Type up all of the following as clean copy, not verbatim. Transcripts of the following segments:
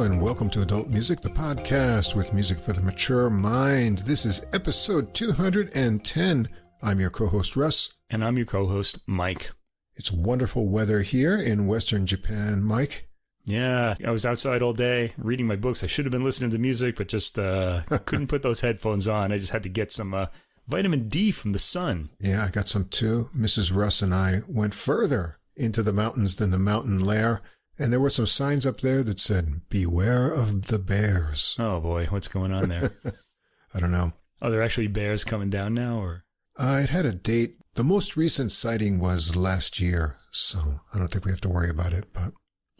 and welcome to Adult Music, the podcast with music for the mature mind. This is episode 210. I'm your co-host, Russ. And I'm your co-host, Mike. It's wonderful weather here in Western Japan, Mike. Yeah, I was outside all day reading my books. I should have been listening to music, but just couldn't put those headphones on. I just had to get some vitamin D from the sun. Yeah, I got some too. Mrs. Russ and I went further into the mountains than the mountain lair. And there were some signs up there that said, beware of the bears. Oh, boy. What's going on there? I don't know. Are there actually bears coming down now? Or it had a date. The most recent sighting was last year, so I don't think we have to worry about it. But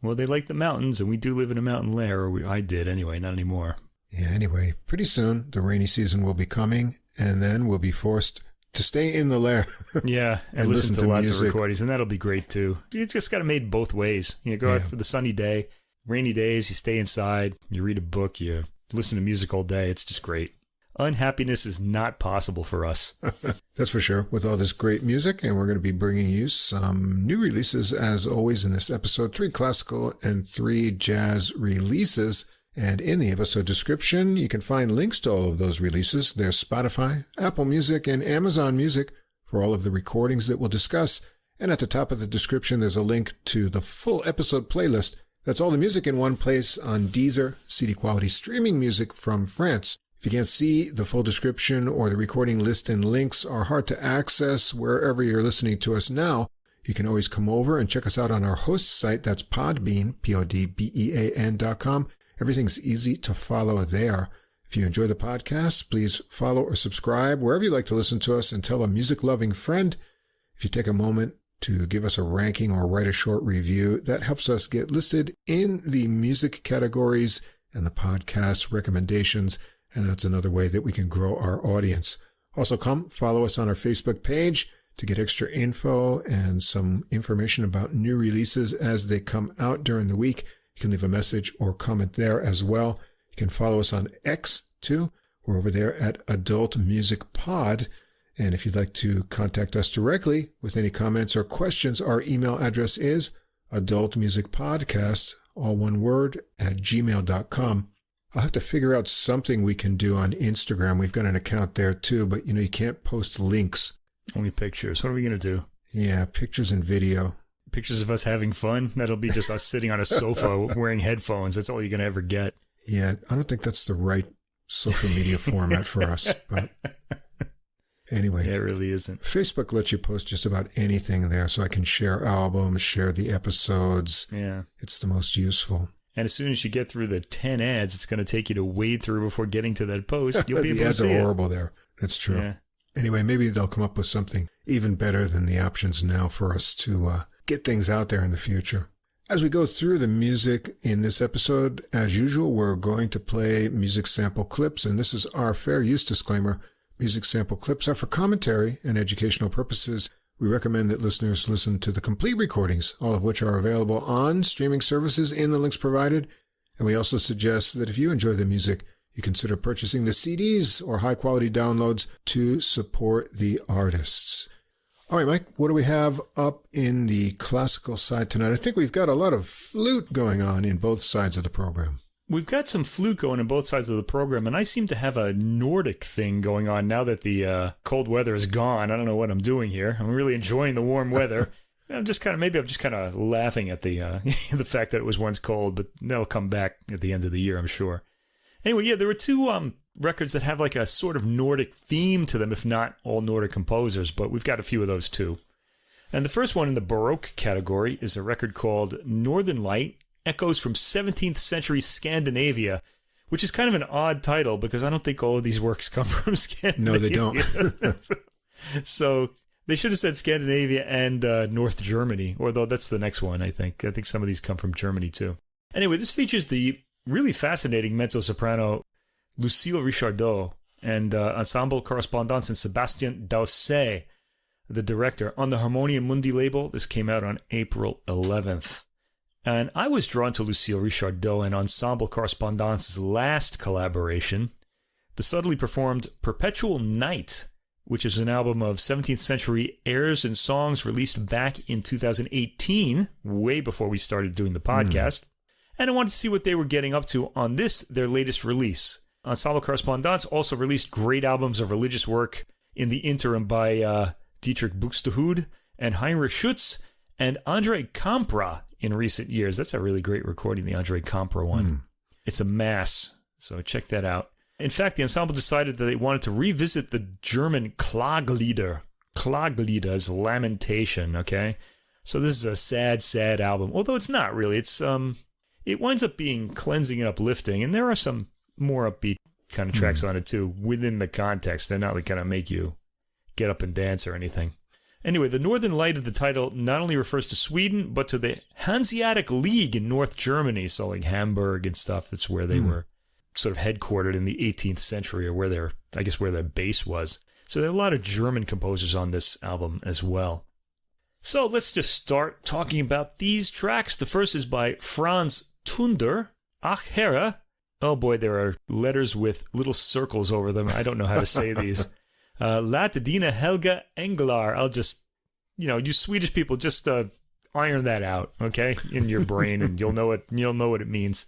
well, they like the mountains, and we do live in a mountain lair. Or I did anyway, not anymore. Yeah, anyway, pretty soon the rainy season will be coming, and then we'll be forced to stay in the lair. Yeah, and listen to lots music. Of recordings, and that'll be great too. You just got it made both ways. You go out for the sunny day, rainy days, you stay inside, you read a book, you listen to music all day. It's just great. Unhappiness is not possible for us. That's for sure, with all this great music, and we're going to be bringing you some new releases, as always in this episode, 3 classical and 3 jazz releases. And in the episode description, you can find links to all of those releases. There's Spotify, Apple Music, and Amazon Music for all of the recordings that we'll discuss. And at the top of the description, there's a link to the full episode playlist. That's all the music in one place on Deezer, CD quality streaming music from France. If you can't see the full description or the recording list and links are hard to access wherever you're listening to us now, you can always come over and check us out on our host site. That's Podbean, PODBEAN.com. Everything's easy to follow there. If you enjoy the podcast, please follow or subscribe wherever you like to listen to us, and tell a music-loving friend. If you take a moment to give us a ranking or write a short review, that helps us get listed in the music categories and the podcast recommendations, and that's another way that we can grow our audience. Also, come follow us on our Facebook page to get extra info and some information about new releases as they come out during the week. You can leave a message or comment there as well. You can follow us on X too. We're over there at Adult Music Pod. And if you'd like to contact us directly with any comments or questions, our email address is adultmusicpodcast, all one word, at gmail.com. I'll have to figure out something we can do on Instagram. We've got an account there too, but you can't post links. Only pictures. What are we going to do? Yeah, pictures and video. Pictures of us having fun? That'll be just us sitting on a sofa wearing headphones. That's all you're going to ever get. Yeah, I don't think that's the right social media format for us. But anyway. Yeah, it really isn't. Facebook lets you post just about anything there, so I can share albums, share the episodes. Yeah. It's the most useful. And as soon as you get through the 10 ads, it's going to take you to wade through before getting to that post. You'll be able to see it. The ads are horrible there. That's true. Yeah. Anyway, maybe they'll come up with something even better than the options now for us to get things out there in the future. As we go through the music in this episode, as usual, we're going to play music sample clips, and this is our fair use disclaimer. Music sample clips are for commentary and educational purposes. We recommend that listeners listen to the complete recordings, all of which are available on streaming services in the links provided. And we also suggest that if you enjoy the music, you consider purchasing the CDs or high-quality downloads to support the artists. All right, Mike, what do we have up in the classical side tonight? I think we've got a lot of flute going on in both sides of the program. We've got some flute going in both sides of the program, and I seem to have a Nordic thing going on now that the cold weather is gone. I don't know what I'm doing here. I'm really enjoying the warm weather. I'm just kind of laughing at the the fact that it was once cold, but that'll come back at the end of the year, I'm sure. Anyway, yeah, there were 2 records that have like a sort of Nordic theme to them, if not all Nordic composers, but we've got a few of those too. And the first one in the Baroque category is a record called Northern Light, Echoes from 17th Century Scandinavia, which is kind of an odd title because I don't think all of these works come from Scandinavia. No, they don't. So they should have said Scandinavia and North Germany, although that's the next one, I think. I think some of these come from Germany too. Anyway, this features the really fascinating mezzo-soprano Lucile Richardot and Ensemble, Correspondances, and Sébastien Daucé, the director, on the Harmonia Mundi label. This came out on April 11th. And I was drawn to Lucile Richardot and Ensemble Correspondances' last collaboration, the subtly performed Perpetual Night, which is an album of 17th century airs and songs released back in 2018, way before we started doing the podcast. and I wanted to see what they were getting up to on this, their latest release. Ensemble Correspondances also released great albums of religious work in the interim by Dietrich Buxtehude and Heinrich Schütz and Andre Campra in recent years. That's a really great recording, the Andre Campra one. It's a mass, so check that out. In fact, the ensemble decided that they wanted to revisit the German Klaglieder. Klaglieder is lamentation, okay? So this is a sad, sad album. Although it's not really. It's it winds up being cleansing and uplifting, and there are some more upbeat kind of tracks on it too, within the context. They're not like kind of make you get up and dance or anything. Anyway, the northern light of the title not only refers to Sweden, but to the Hanseatic League in North Germany, so like Hamburg and stuff. That's where they were sort of headquartered in the 18th century, or where their base was. So there are a lot of German composers on this album as well. So let's just start talking about these tracks. The first is by Franz Tunder, Ach Herre. Oh boy, there are letters with little circles over them. I don't know how to say these. Lat Dina Helga Englar. I'll just, you Swedish people, just iron that out, okay, in your brain, and you'll know what it means.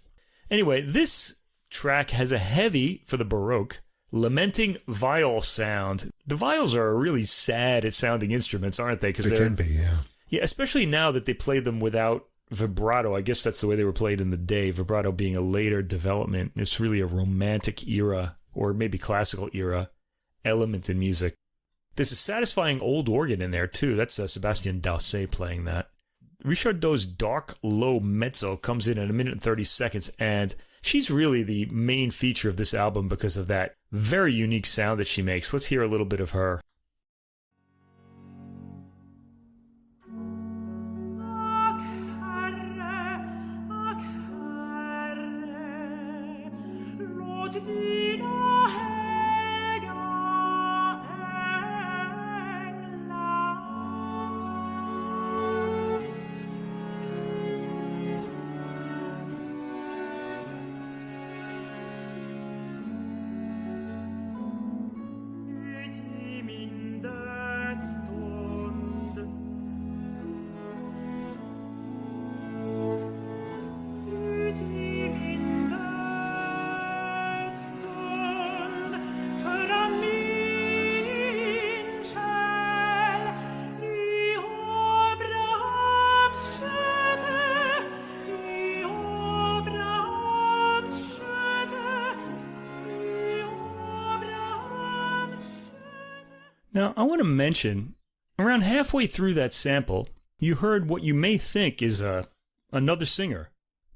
Anyway, this track has a heavy, for the Baroque, lamenting viol sound. The viols are really sad at sounding instruments, aren't they? They can be, yeah. Yeah, especially now that they play them without vibrato. I guess that's the way they were played in the day, vibrato being a later development. It's really a romantic era, or maybe classical era, element in music. There's a satisfying old organ in there, too. That's Sébastien Daucé playing that. Richardot's dark, low mezzo comes in at 1 minute and 30 seconds, and she's really the main feature of this album because of that very unique sound that she makes. Let's hear a little bit of her. Now, I want to mention, around halfway through that sample, you heard what you may think is another singer,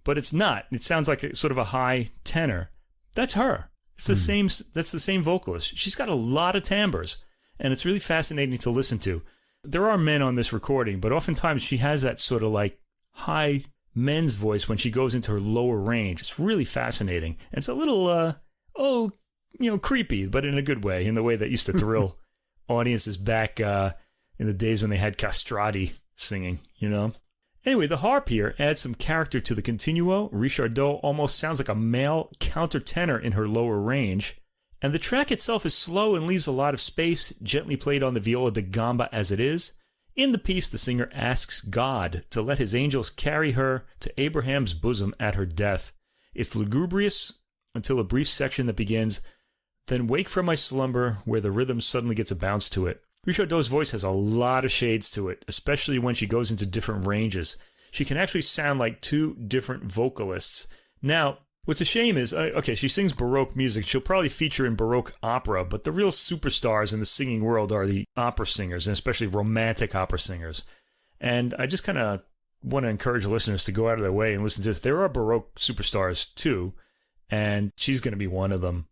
but it's not. It sounds like a sort of a high tenor. That's her. It's the same. That's the same vocalist. She's got a lot of timbres, and it's really fascinating to listen to. There are men on this recording, but oftentimes she has that sort of like high men's voice when she goes into her lower range. It's really fascinating. And it's a little, creepy, but in a good way, in the way that used to thrill audiences back in the days when they had castrati singing, Anyway, the harp here adds some character to the continuo. Richardot almost sounds like a male countertenor in her lower range. And the track itself is slow and leaves a lot of space, gently played on the viola da gamba as it is. In the piece, the singer asks God to let his angels carry her to Abraham's bosom at her death. It's lugubrious until a brief section that begins, "Then wake from my slumber," where the rhythm suddenly gets a bounce to it. Richardot's voice has a lot of shades to it, especially when she goes into different ranges. She can actually sound like two different vocalists. Now, what's a shame is, she sings Baroque music. She'll probably feature in Baroque opera, but the real superstars in the singing world are the opera singers, and especially romantic opera singers. And I just kind of want to encourage listeners to go out of their way and listen to this. There are Baroque superstars, too, and she's going to be one of them.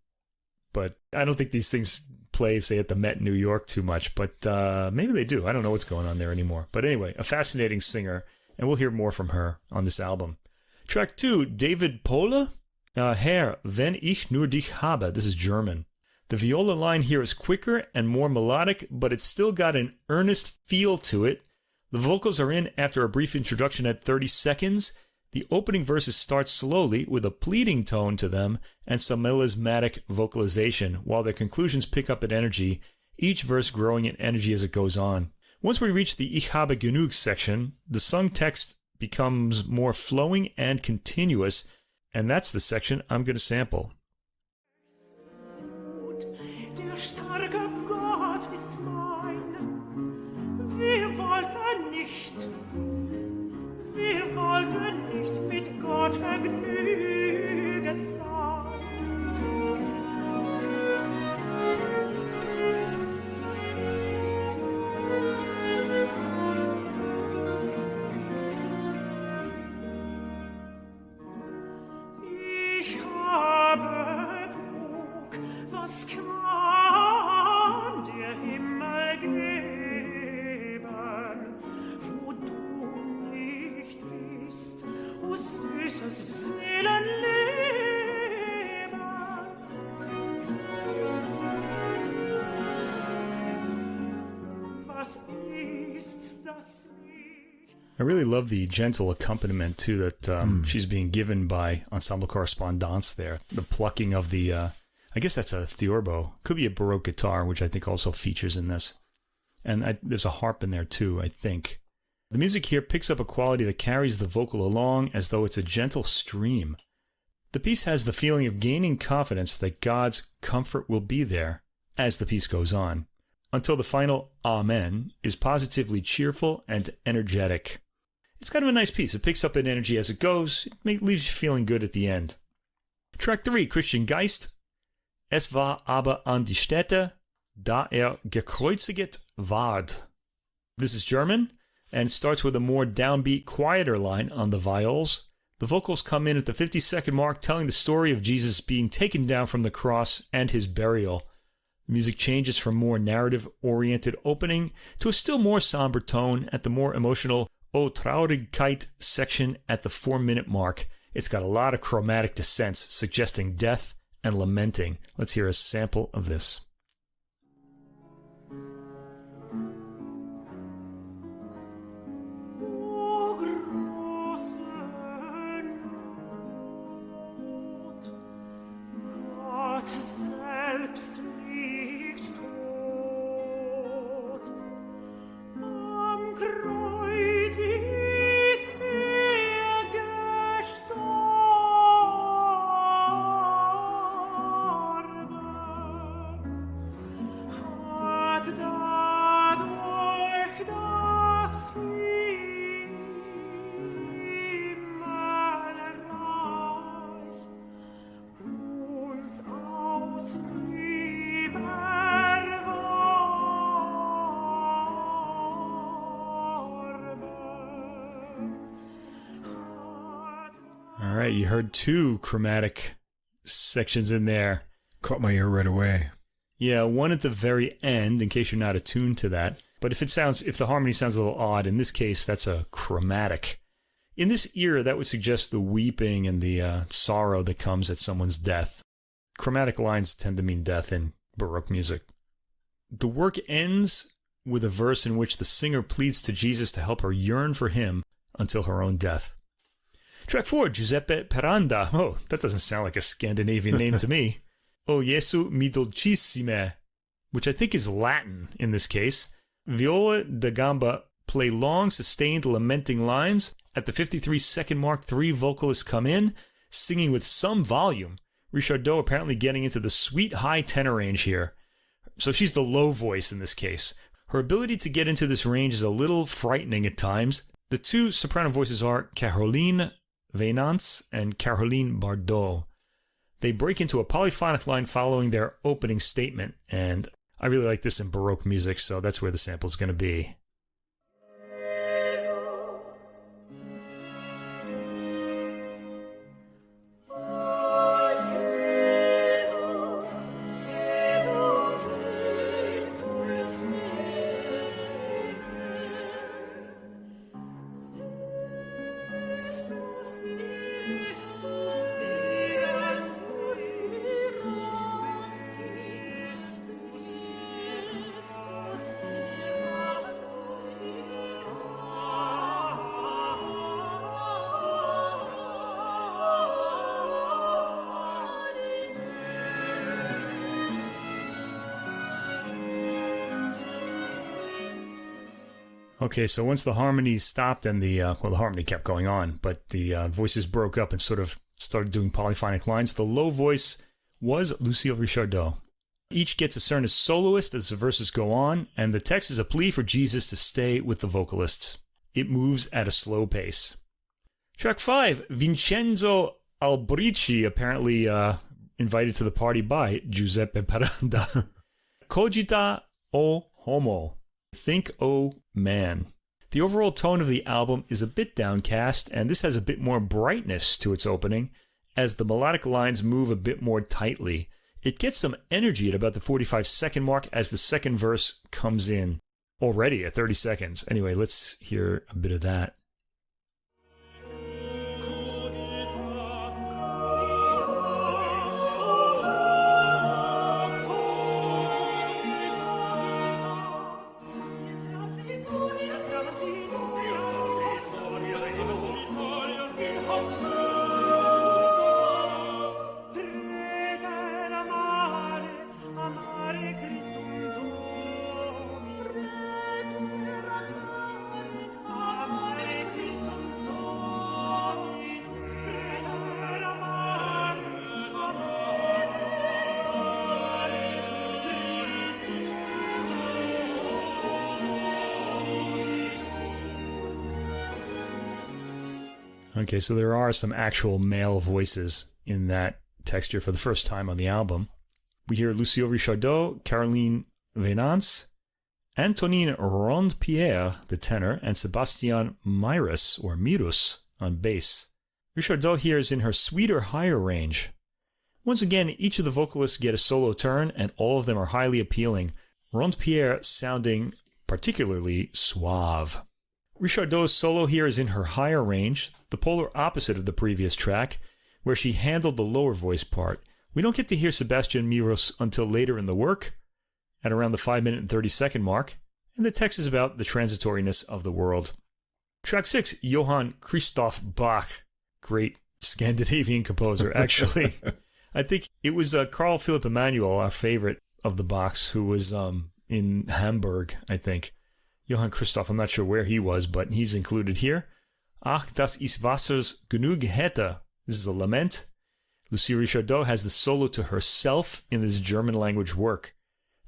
But I don't think these things play, say, at the Met in New York too much. But maybe they do. I don't know what's going on there anymore. But anyway, a fascinating singer. And we'll hear more from her on this album. Track 2, David Pohle, Herr, wenn ich nur dich habe. This is German. The viola line here is quicker and more melodic, but it's still got an earnest feel to it. The vocals are in after a brief introduction at 30 seconds. The opening verses start slowly with a pleading tone to them and some melismatic vocalization, while their conclusions pick up in energy, each verse growing in energy as it goes on. Once we reach the Ich habe genug section, the sung text becomes more flowing and continuous, and that's the section I'm going to sample. Der starke Gott ist mein. Wir wollten nicht mit Gott vergnüget sein. Ich habe genug, was kann der Himmel geben, wo du nicht bist, o süßes Seelenleben. Was ist das nicht? I really love the gentle accompaniment, too, that she's being given by Ensemble Correspondances there. The plucking of the, I guess that's a theorbo. Could be a Baroque guitar, which I think also features in this. And there's a harp in there, too, I think. The music here picks up a quality that carries the vocal along as though it's a gentle stream. The piece has the feeling of gaining confidence that God's comfort will be there as the piece goes on, until the final Amen is positively cheerful and energetic. It's kind of a nice piece. It picks up in energy as it goes. It leaves you feeling good at the end. Track 3, Christian Geist. Es war aber an die Stätte, da gekreuziget ward. This is German, and it starts with a more downbeat, quieter line on the viols. The vocals come in at the 50-second mark, telling the story of Jesus being taken down from the cross and his burial. The music changes from more narrative-oriented opening to a still more somber tone at the more emotional O Traurigkeit section at the 4-minute mark. It's got a lot of chromatic descents, suggesting death and lamenting. Let's hear a sample of this. All right, you heard 2 chromatic sections in there. Caught my ear right away. Yeah, one at the very end, in case you're not attuned to that. But if the harmony sounds a little odd, in this case, that's a chromatic. In this era, that would suggest the weeping and the sorrow that comes at someone's death. Chromatic lines tend to mean death in Baroque music. The work ends with a verse in which the singer pleads to Jesus to help her yearn for him until her own death. Track 4, Giuseppe Peranda. Oh, that doesn't sound like a Scandinavian name to me. O Jesu mi dolcissime, which I think is Latin in this case. Viola da gamba play long, sustained, lamenting lines. At the 53-second mark, 3 vocalists come in, singing with some volume. Richardot apparently getting into the sweet high tenor range here. So she's the low voice in this case. Her ability to get into this range is a little frightening at times. The 2 soprano voices are Caroline Venance and Caroline Bardot. They break into a polyphonic line following their opening statement, and I really like this in Baroque music, so that's where the sample is going to be. Okay, so once the harmony stopped and the harmony kept going on, but the voices broke up and sort of started doing polyphonic lines, the low voice was Lucile Richardot. Each gets a turn as soloist as the verses go on, and the text is a plea for Jesus to stay with the vocalists. It moves at a slow pace. Track 5, Vincenzo Albrici, apparently invited to the party by Giuseppe Paranda. Cogita o homo. Think o man. The overall tone of the album is a bit downcast, and this has a bit more brightness to its opening, as the melodic lines move a bit more tightly. It gets some energy at about the 45-second mark as the second verse comes in. Already at 30 seconds. Anyway, let's hear a bit of that. Okay, so there are some actual male voices in that texture for the first time on the album. We hear Lucile Richardot, Caroline Venance, Antonine Rondepierre, the tenor, and Sébastien Meyers, or Mirus, on bass. Richardot here is in her sweeter, higher range. Once again, each of the vocalists get a solo turn, and all of them are highly appealing. Rondepierre sounding particularly suave. Richardot's solo here is in her higher range, the polar opposite of the previous track, where she handled the lower voice part. We don't get to hear Sébastien Meyers until later in the work, at around the 5-minute and 30-second mark, and the text is about the transitoriness of the world. Track 6, Johann Christoph Bach. Great Scandinavian composer, actually. I think it was Carl Philipp Emanuel, our favorite of the Bachs, who was in Hamburg, I think. Johann Christoph, I'm not sure where he was, but he's included here. Ach, das ist Wassers genug hätte. This is a lament. Lucile Richardot has the solo to herself in this German language work.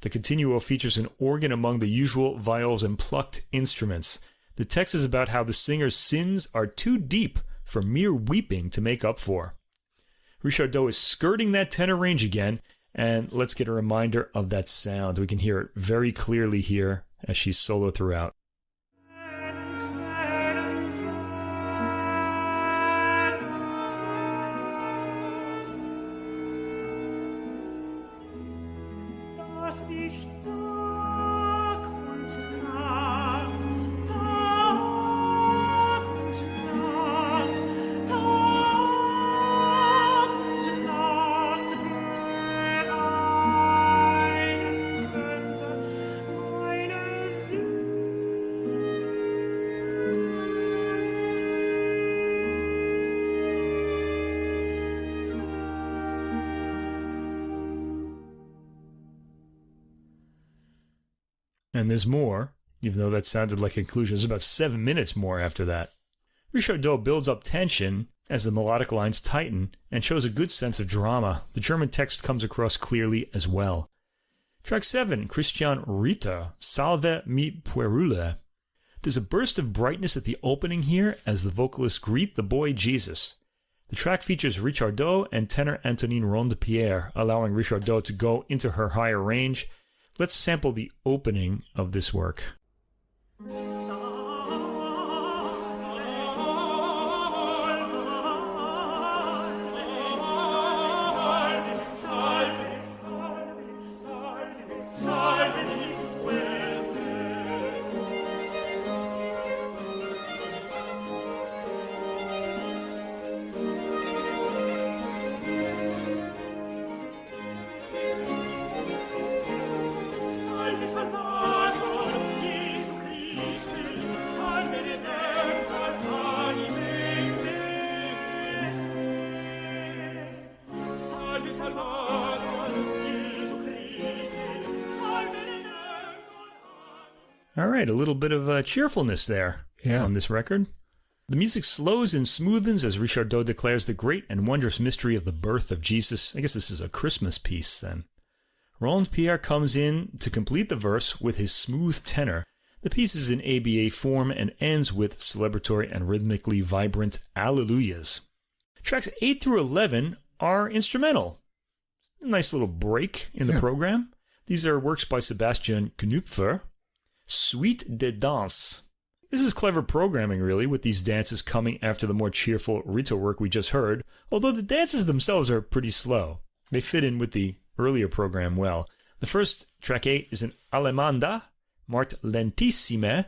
The continuo features an organ among the usual viols and plucked instruments. The text is about how the singer's sins are too deep for mere weeping to make up for. Richardot is skirting that tenor range again, and let's get a reminder of that sound. We can hear it very clearly here as she's solo throughout. And there's more, even though that sounded like a conclusion. There's about 7 minutes more after that. Richardot builds up tension as the melodic lines tighten and shows a good sense of drama. The German text comes across clearly as well. Track 7, Christian Ritter, Salve mi puerule. There's a burst of brightness at the opening here as the vocalists greet the boy Jesus. The track features Richardot and tenor Antonine Rondepierre, allowing Richardot to go into her higher range. Let's sample the opening of this work. All right, a little bit of cheerfulness there on this record. The music slows and smoothens as Richardot declares the great and wondrous mystery of the birth of Jesus. I guess this is a Christmas piece then. Roland Pierre comes in to complete the verse with his smooth tenor. The piece is in ABA form and ends with celebratory and rhythmically vibrant Alleluias. Tracks 8 through 11 are instrumental. A nice little break in the program. These are works by Sébastien Knupfer. Suite de Danse. This is clever programming, really, with these dances coming after the more cheerful Rito work we just heard, although the dances themselves are pretty slow. They fit in with the earlier program well. The first, track 8, is an Allemanda, marked lentissime.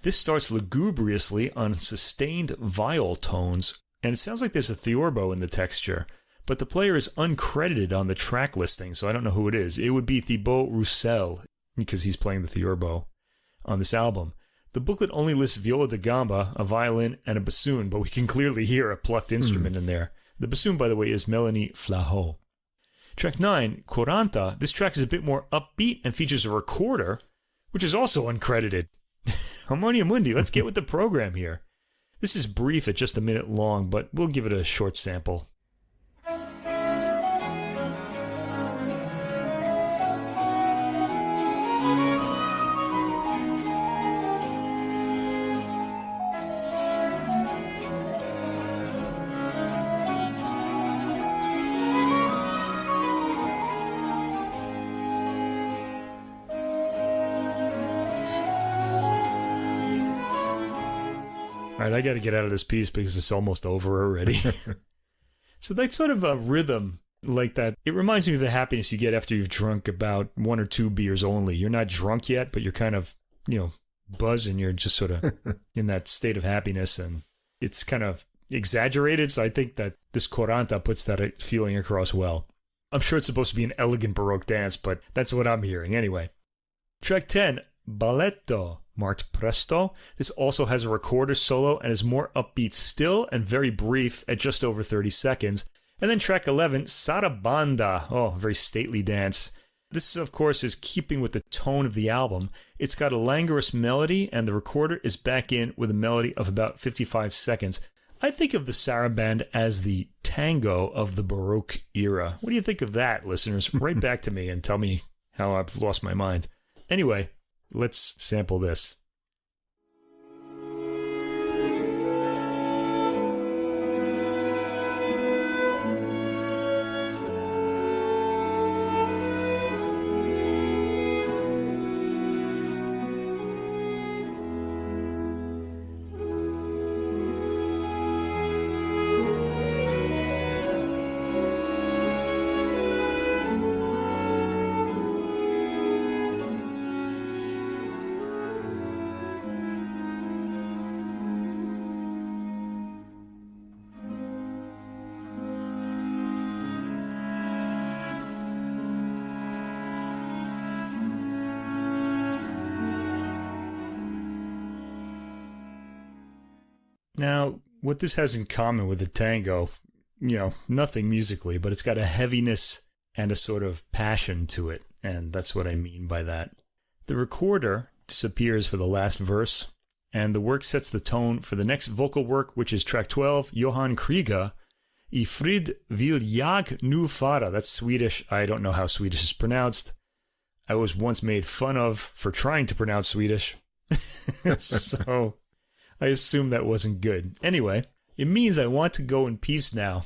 This starts lugubriously on sustained viol tones, and it sounds like there's a theorbo in the texture, but the player is uncredited on the track listing, so I don't know who it is. It would be Thibaut Roussel, because he's playing the theorbo on this album. The booklet only lists viola da gamba, a violin, and a bassoon, but we can clearly hear a plucked instrument in there. The bassoon, by the way, is Melanie Flahaut. Track 9, Quaranta. This track is a bit more upbeat and features a recorder, which is also uncredited. Harmonia Mundi, let's get with the program here. This is brief at just a minute long, but we'll give it a short sample. All right, I got to get out of this piece because it's almost over already. So that sort of a rhythm like that, it reminds me of the happiness you get after you've drunk about 1 or 2 beers only. You're not drunk yet, but you're kind of, buzzed and you're just sort of in that state of happiness, and it's kind of exaggerated. So I think that this Quaranta puts that feeling across well. I'm sure it's supposed to be an elegant Baroque dance, but that's what I'm hearing anyway. Track 10, Balletto, marked Presto. This also has a recorder solo and is more upbeat still and very brief at just over 30 seconds. And then track 11, Sarabanda. Oh, a very stately dance. This, of course, is keeping with the tone of the album. It's got a languorous melody, and the recorder is back in with a melody of about 55 seconds. I think of the saraband as the tango of the Baroque era. What do you think of that, listeners? Write back to me and tell me how I've lost my mind. Anyway, let's sample this. Now, what this has in common with the tango, nothing musically, but it's got a heaviness and a sort of passion to it, and that's what I mean by that. The recorder disappears for the last verse, and the work sets the tone for the next vocal work, which is track 12, Johan Krieger, I frid vill jag nu fara. That's Swedish. I don't know how Swedish is pronounced. I was once made fun of for trying to pronounce Swedish. So I assume that wasn't good. Anyway, it means I want to go in peace now.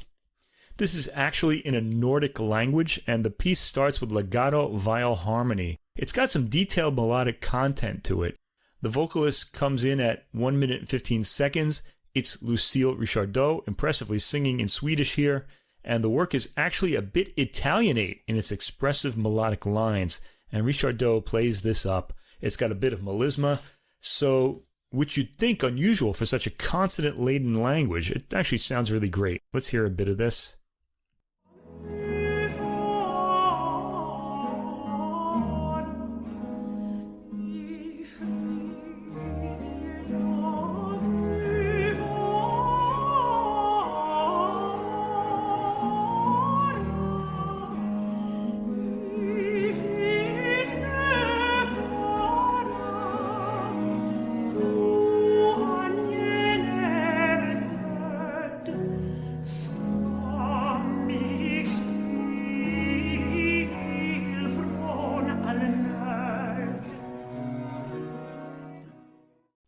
This is actually in a Nordic language, and the piece starts with legato viol harmony. It's got some detailed melodic content to it. The vocalist comes in at 1 minute and 15 seconds. It's Lucile Richardot, impressively singing in Swedish here, and the work is actually a bit Italianate in its expressive melodic lines, and Richardot plays this up. It's got a bit of melisma, which you'd think unusual for such a consonant-laden language. It actually sounds really great. Let's hear a bit of this.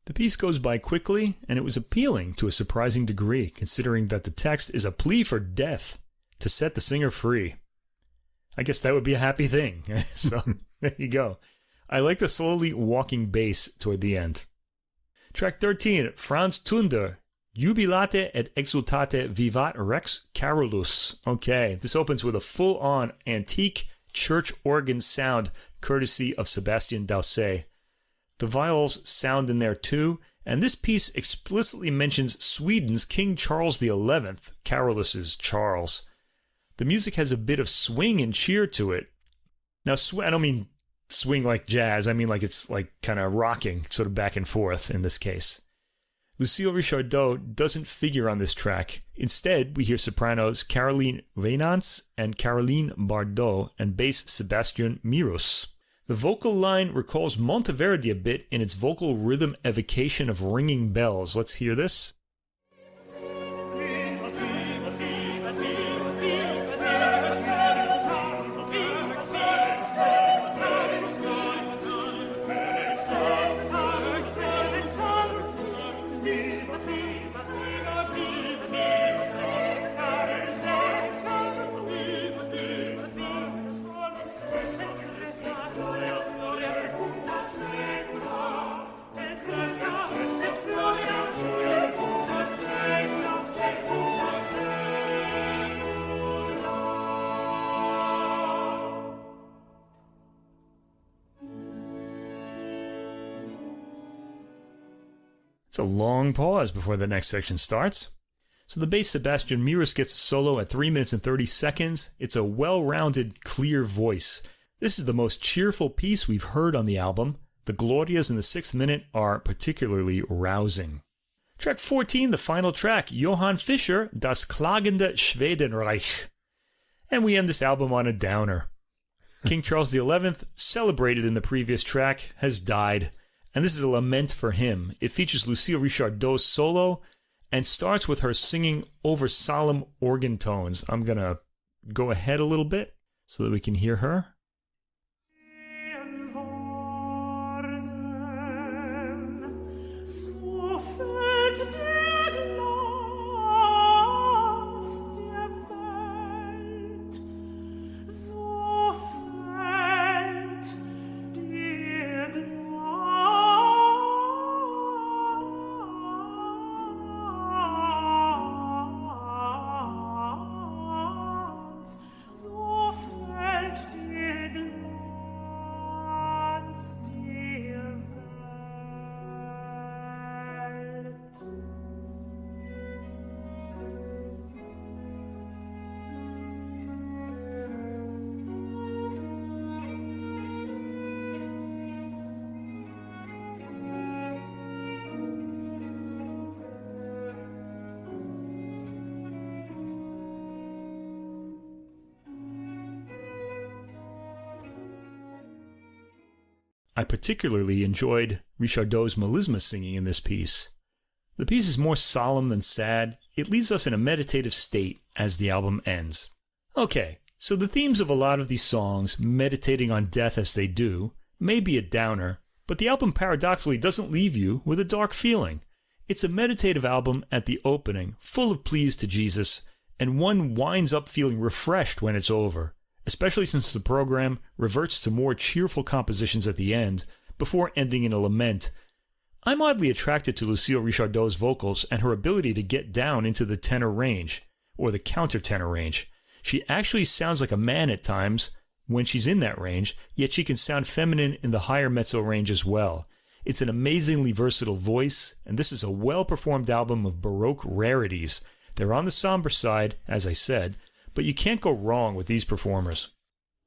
The piece goes by quickly, and it was appealing to a surprising degree, considering that the text is a plea for death to set the singer free. I guess that would be a happy thing. So, there you go. I like the slowly walking bass toward the end. Track 13, Franz Tunder, Jubilate et exultate vivat Rex Carolus. Okay, this opens with a full-on antique church organ sound, courtesy of Sébastien Daucé. The viols sound in there too, and this piece explicitly mentions Sweden's King Charles XI, Carolus's Charles. The music has a bit of swing and cheer to it. Now, I don't mean swing like jazz, I mean like it's like kind of rocking, sort of back and forth in this case. Lucile Richardot doesn't figure on this track. Instead, we hear sopranos Caroline Venance and Caroline Bardot and bass Sébastien Mirus. The vocal line recalls Monteverdi a bit in its vocal rhythm evocation of ringing bells. Let's hear this. It's a long pause before the next section starts. So the bass Sébastien Mirus gets a solo at 3 minutes and 30 seconds. It's a well-rounded, clear voice. This is the most cheerful piece we've heard on the album. The Glorias in the 6th minute are particularly rousing. Track 14, the final track, Johann Fischer, Das klagende Schwedenreich. And we end this album on a downer. King Charles XI, celebrated in the previous track, has died. And this is a lament for him. It features Lucile Richardot's solo and starts with her singing over solemn organ tones. I'm going to go ahead a little bit so that we can hear her. I particularly enjoyed Richardot's melisma singing in this piece. The piece is more solemn than sad. It leaves us in a meditative state as the album ends. Okay, so the themes of a lot of these songs, meditating on death as they do, may be a downer, but the album paradoxically doesn't leave you with a dark feeling. It's a meditative album at the opening, full of pleas to Jesus, and one winds up feeling refreshed when it's over, especially since the program reverts to more cheerful compositions at the end, before ending in a lament. I'm oddly attracted to Lucile Richardot's vocals and her ability to get down into the tenor range, or the countertenor range. She actually sounds like a man at times when she's in that range, yet she can sound feminine in the higher mezzo range as well. It's an amazingly versatile voice, and this is a well-performed album of Baroque rarities. They're on the somber side, as I said, but you can't go wrong with these performers.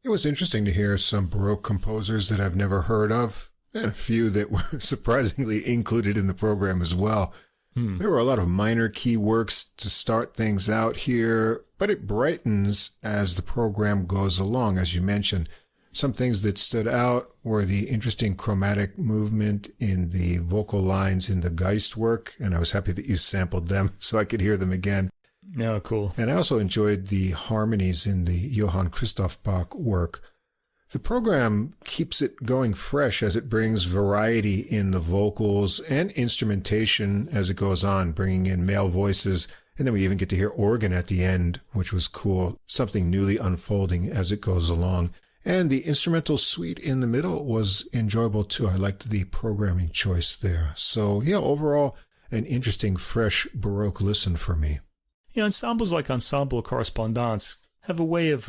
It was interesting to hear some Baroque composers that I've never heard of, and a few that were surprisingly included in the program as well. There were a lot of minor key works to start things out here, but it brightens as the program goes along, as you mentioned. Some things that stood out were the interesting chromatic movement in the vocal lines in the Geist work, and I was happy that you sampled them so I could hear them again. Yeah, cool. And I also enjoyed the harmonies in the Johann Christoph Bach work. The program keeps it going fresh as it brings variety in the vocals and instrumentation as it goes on, bringing in male voices. And then we even get to hear organ at the end, which was cool, something newly unfolding as it goes along. And the instrumental suite in the middle was enjoyable too. I liked the programming choice there. So yeah, overall, an interesting, fresh Baroque listen for me. Yeah, ensembles like Ensemble Correspondances have a way of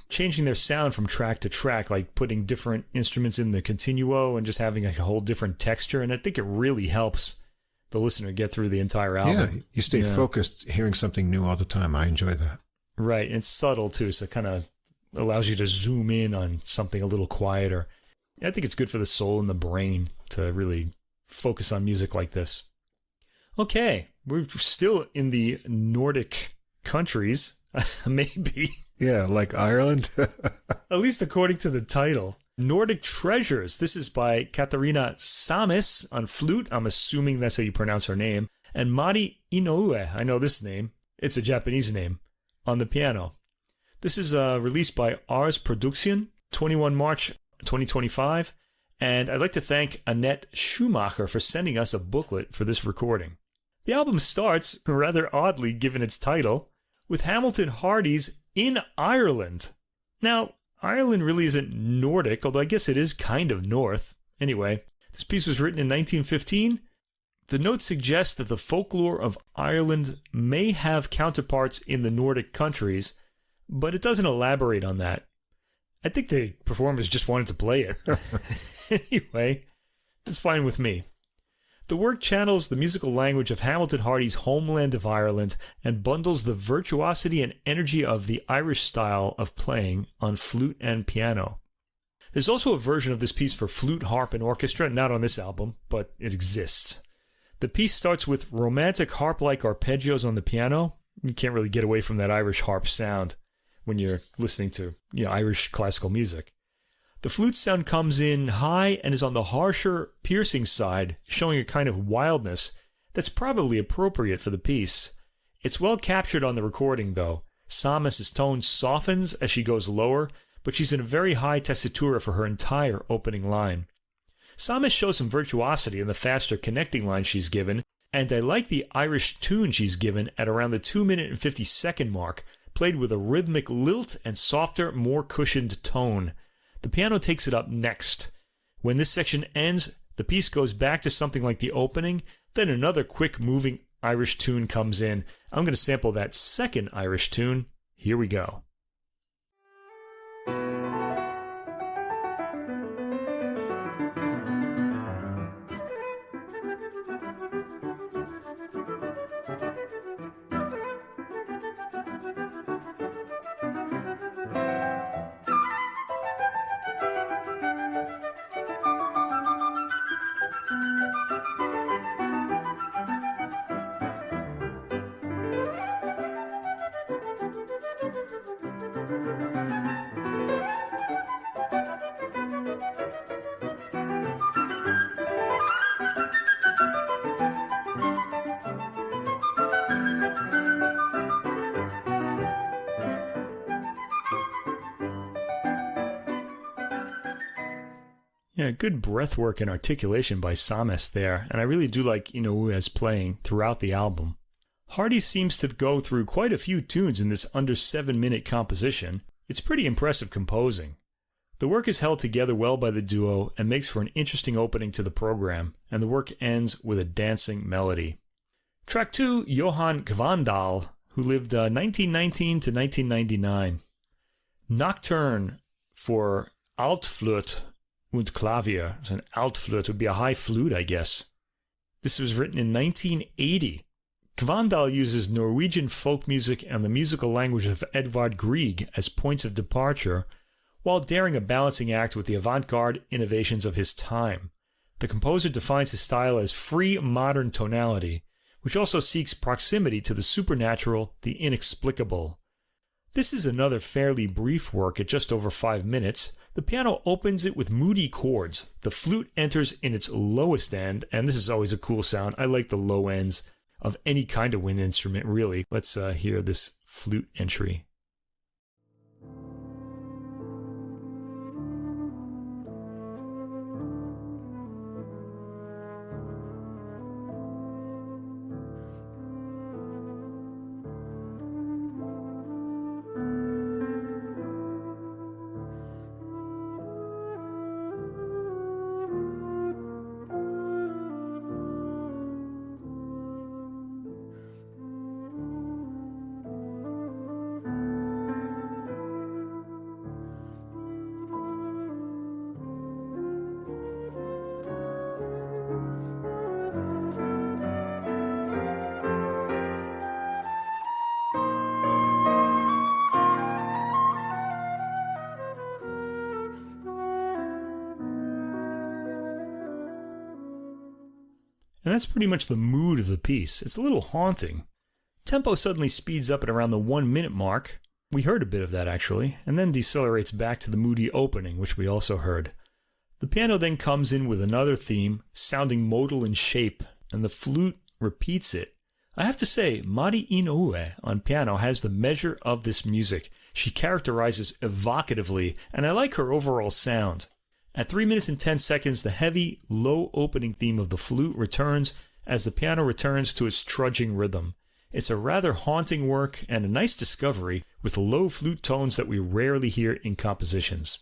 changing their sound from track to track, like putting different instruments in the continuo and just having like a whole different texture. And I think it really helps the listener get through the entire album. Yeah, you stay focused, hearing something new all the time. I enjoy that. Right, and it's subtle too, so it kind of allows you to zoom in on something a little quieter. I think it's good for the soul and the brain to really focus on music like this. Okay, we're still in the Nordic countries. Maybe. Yeah, like Ireland. At least according to the title. Nordic Treasures. This is by Katharina Samis on flute. I'm assuming that's how you pronounce her name. And Mari Inoue. I know this name. It's a Japanese name. On the piano. This is released by Ars Produktion, 21 March 2025. And I'd like to thank Annette Schumacher for sending us a booklet for this recording. The album starts, rather oddly given its title, with Hamilton Hardy's In Ireland. Now, Ireland really isn't Nordic, although I guess it is kind of north. Anyway, this piece was written in 1915. The notes suggest that the folklore of Ireland may have counterparts in the Nordic countries, but it doesn't elaborate on that. I think the performers just wanted to play it. Anyway, it's fine with me. The work channels the musical language of Hamilton Hardy's homeland of Ireland and bundles the virtuosity and energy of the Irish style of playing on flute and piano. There's also a version of this piece for flute, harp, and orchestra, not on this album, but it exists. The piece starts with romantic harp-like arpeggios on the piano. You can't really get away from that Irish harp sound when you're listening to Irish classical music. The flute sound comes in high and is on the harsher, piercing side, showing a kind of wildness that's probably appropriate for the piece. It's well captured on the recording, though. Samis' tone softens as she goes lower, but she's in a very high tessitura for her entire opening line. Samis shows some virtuosity in the faster connecting line she's given, and I like the Irish tune she's given at around the 2-minute and 50-second mark, played with a rhythmic lilt and softer, more cushioned tone. The piano takes it up next. When this section ends, the piece goes back to something like the opening, then another quick moving Irish tune comes in. I'm going to sample that second Irish tune. Here we go. Yeah, good breath work and articulation by Samis there, and I really do like Inoue's playing throughout the album. Hardy seems to go through quite a few tunes in this under 7-minute composition. It's pretty impressive composing. The work is held together well by the duo and makes for an interesting opening to the program, and the work ends with a dancing melody. Track 2, Johann Kvandal, who lived 1919 to 1999. Nocturne for Altflute und Klavier. So an Altflute would be a high flute, I guess. This was written in 1980. Kvandal uses Norwegian folk music and the musical language of Edvard Grieg as points of departure, while daring a balancing act with the avant-garde innovations of his time. The composer defines his style as free modern tonality, which also seeks proximity to the supernatural, the inexplicable. This is another fairly brief work at just over 5 minutes. The piano opens it with moody chords. The flute enters in its lowest end, and this is always a cool sound. I like the low ends of any kind of wind instrument, really. Let's hear this flute entry. and that's pretty much the mood of the piece. It's a little haunting. Tempo suddenly speeds up at around the 1 minute mark. We heard a bit of that actually, and then decelerates back to the moody opening, which we also heard. The piano then comes in with another theme, sounding modal in shape, and the flute repeats it. I have to say, Mari Inoue on piano has the measure of this music. She characterizes evocatively, and I like her overall sound. At 3 minutes and 10 seconds, the heavy, low opening theme of the flute returns as the piano returns to its trudging rhythm. It's a rather haunting work and a nice discovery with low flute tones that we rarely hear in compositions.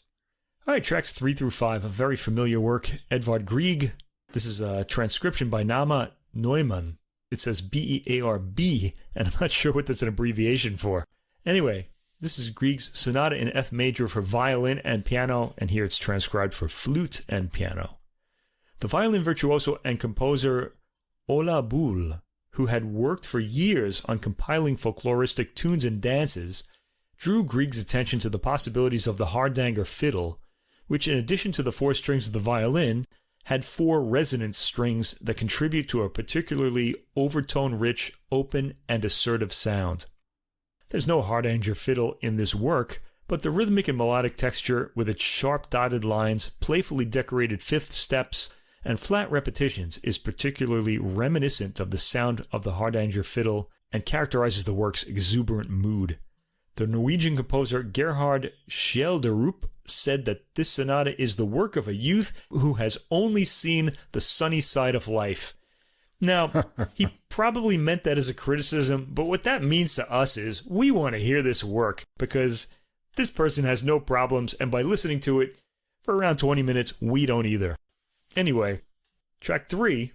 Alright, tracks 3 through 5, a very familiar work, Edvard Grieg. This is a transcription by Nama Neumann. It says B-E-A-R-B, and I'm not sure what that's an abbreviation for. Anyway, this is Grieg's Sonata in F major for violin and piano, and here it's transcribed for flute and piano. The violin virtuoso and composer Ola Bull, who had worked for years on compiling folkloristic tunes and dances, drew Grieg's attention to the possibilities of the hardanger fiddle, which in addition to the 4 strings of the violin, had 4 resonance strings that contribute to a particularly overtone-rich, open, and assertive sound. There's no hardanger fiddle in this work, but the rhythmic and melodic texture with its sharp dotted lines, playfully decorated fifth steps, and flat repetitions is particularly reminiscent of the sound of the hardanger fiddle and characterizes the work's exuberant mood. The Norwegian composer Gerhard Schjelderup said that this sonata is the work of a youth who has only seen the sunny side of life. Now, he probably meant that as a criticism, but what that means to us is we want to hear this work because this person has no problems, and by listening to it for around 20 minutes, we don't either. Anyway, track 3,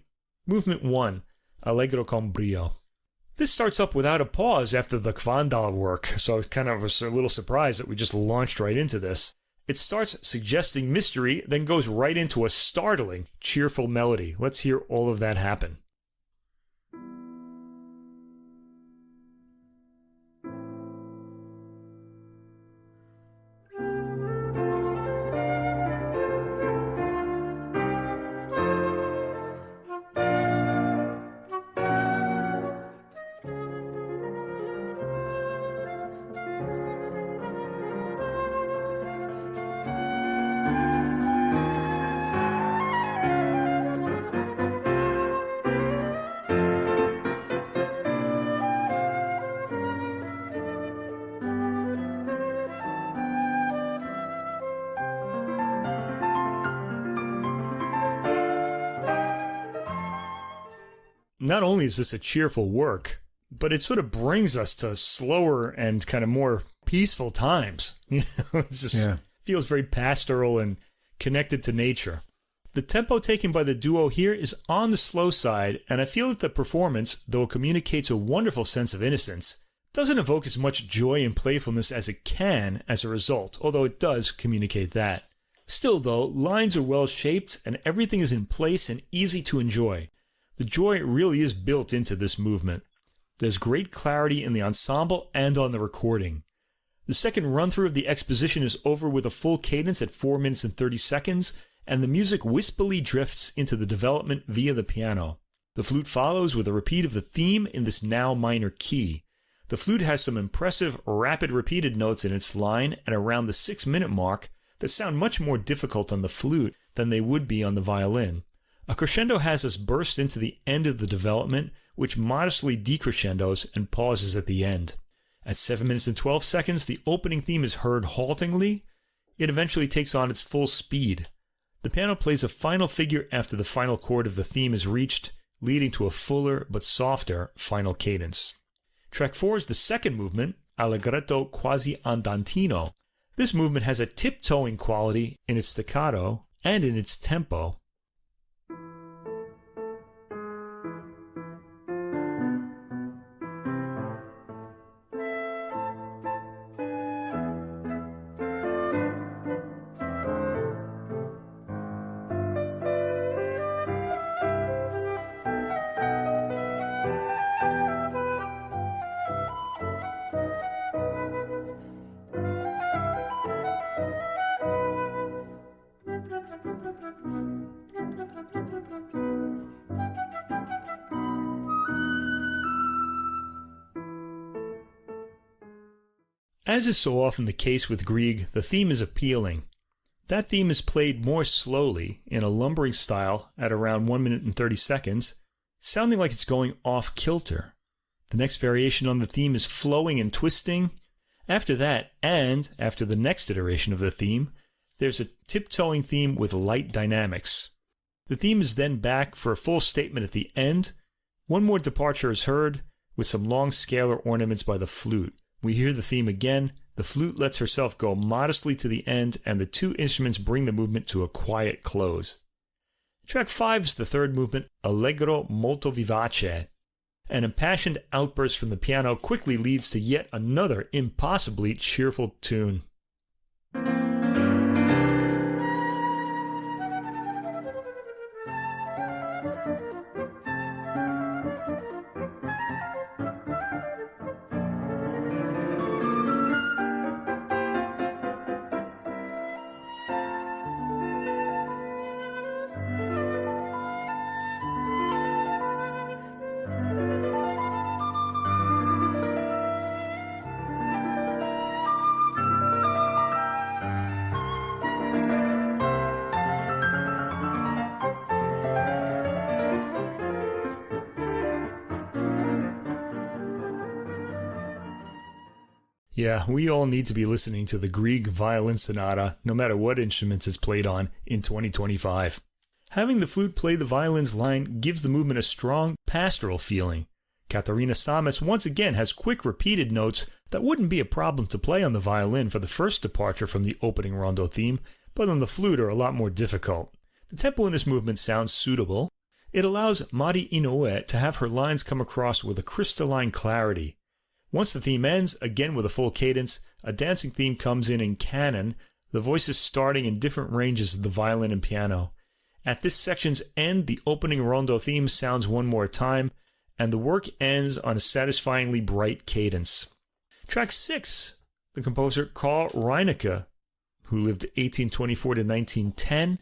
movement 1, Allegro con brio. This starts up without a pause after the Kvandal work, so it kind of was a little surprised that we just launched right into this. It starts suggesting mystery, then goes right into a startling, cheerful melody. Let's hear all of that happen. Not only is this a cheerful work, but it sort of brings us to slower and kind of more peaceful times. It just feels very pastoral and connected to nature. The tempo taken by the duo here is on the slow side, and I feel that the performance, though it communicates a wonderful sense of innocence, doesn't evoke as much joy and playfulness as it can as a result, although it does communicate that. Still though, lines are well shaped and everything is in place and easy to enjoy. The joy really is built into this movement. There's great clarity in the ensemble and on the recording. The second run-through of the exposition is over with a full cadence at 4 minutes and 30 seconds, and the music wispily drifts into the development via the piano. The flute follows with a repeat of the theme in this now minor key. The flute has some impressive, rapid repeated notes in its line at around the 6 minute mark that sound much more difficult on the flute than they would be on the violin. A crescendo has us burst into the end of the development, which modestly decrescendos and pauses at the end. At 7 minutes and 12 seconds, the opening theme is heard haltingly. It eventually takes on its full speed. The piano plays a final figure after the final chord of the theme is reached, leading to a fuller but softer final cadence. Track 4 is the second movement, Allegretto quasi andantino. This movement has a tiptoeing quality in its staccato and in its tempo. As is so often the case with Grieg, the theme is appealing. That theme is played more slowly, in a lumbering style, at around 1 minute and 30 seconds, sounding like it's going off kilter. The next variation on the theme is flowing and twisting. After that, and after the next iteration of the theme, there's a tiptoeing theme with light dynamics. The theme is then back for a full statement at the end. One more departure is heard, with some long scalar ornaments by the flute. We hear the theme again. The flute lets herself go modestly to the end, and the two instruments bring the movement to a quiet close. Track 5 is the third movement, Allegro molto vivace. An impassioned outburst from the piano quickly leads to yet another impossibly cheerful tune. Yeah, we all need to be listening to the Grieg Violin Sonata, no matter what instruments it's played on, in 2025. Having the flute play the violin's line gives the movement a strong, pastoral feeling. Katharina Samis once again has quick repeated notes that wouldn't be a problem to play on the violin for the first departure from the opening rondo theme, but on the flute are a lot more difficult. The tempo in this movement sounds suitable. It allows Mari Inoue to have her lines come across with a crystalline clarity. Once the theme ends, again with a full cadence, a dancing theme comes in canon, the voices starting in different ranges of the violin and piano. At this section's end, the opening rondo theme sounds one more time, and the work ends on a satisfyingly bright cadence. Track 6, the composer Karl Reinecke, who lived 1824 to 1910.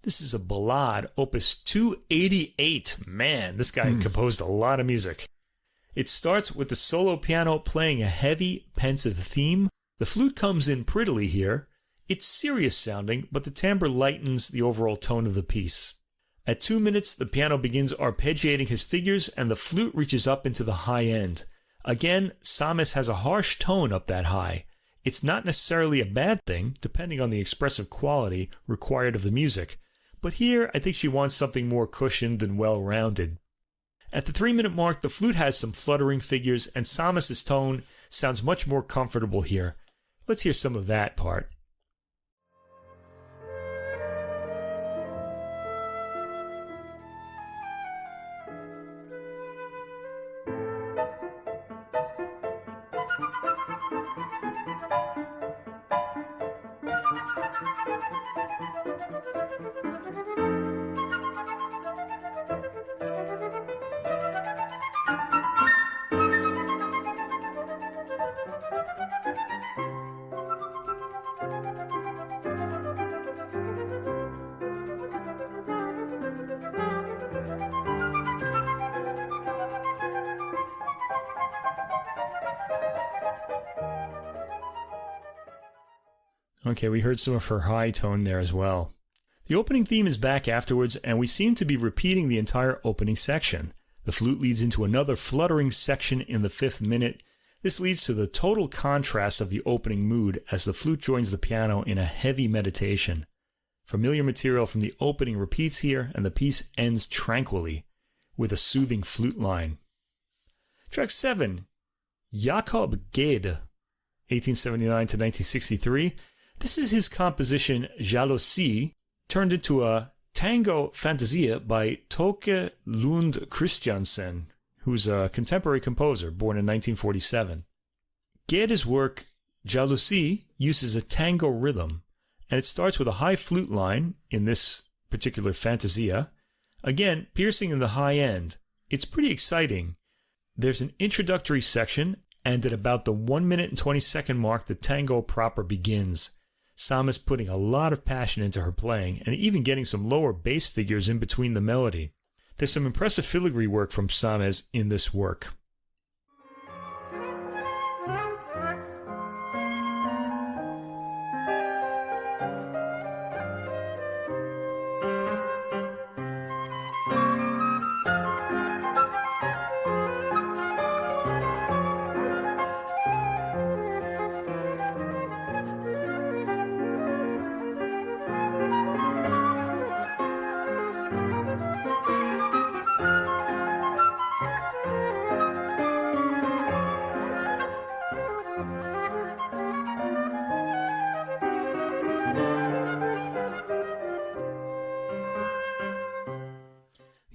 This is a ballade, opus 288. Man, this guy composed a lot of music. It starts with the solo piano playing a heavy, pensive theme. The flute comes in prettily here. It's serious sounding, but the timbre lightens the overall tone of the piece. At 2 minutes, the piano begins arpeggiating his figures, and the flute reaches up into the high end. Again, Samis has a harsh tone up that high. It's not necessarily a bad thing, depending on the expressive quality required of the music, but here I think she wants something more cushioned and well-rounded. At the 3-minute mark, the flute has some fluttering figures, and Samis' tone sounds much more comfortable here. Let's hear some of that part. Okay, we heard some of her high tone there as well. The opening theme is back afterwards, and we seem to be repeating the entire opening section. The flute leads into another fluttering section in the 5th minute. This leads to the total contrast of the opening mood as the flute joins the piano in a heavy meditation. Familiar material from the opening repeats here, and the piece ends tranquilly with a soothing flute line. Track 7, Jakob Gede, 1879 to 1963. This is his composition Jalousie, turned into a tango fantasia by Toke Lund Christiansen, who's a contemporary composer born in 1947. Gede's work Jalousie uses a tango rhythm, and it starts with a high flute line in this particular fantasia, again piercing in the high end. It's pretty exciting. There's an introductory section, and at about the 1 minute and 20 second mark, the tango proper begins. Samis putting a lot of passion into her playing, and even getting some lower bass figures in between the melody. There's some impressive filigree work from Samis in this work.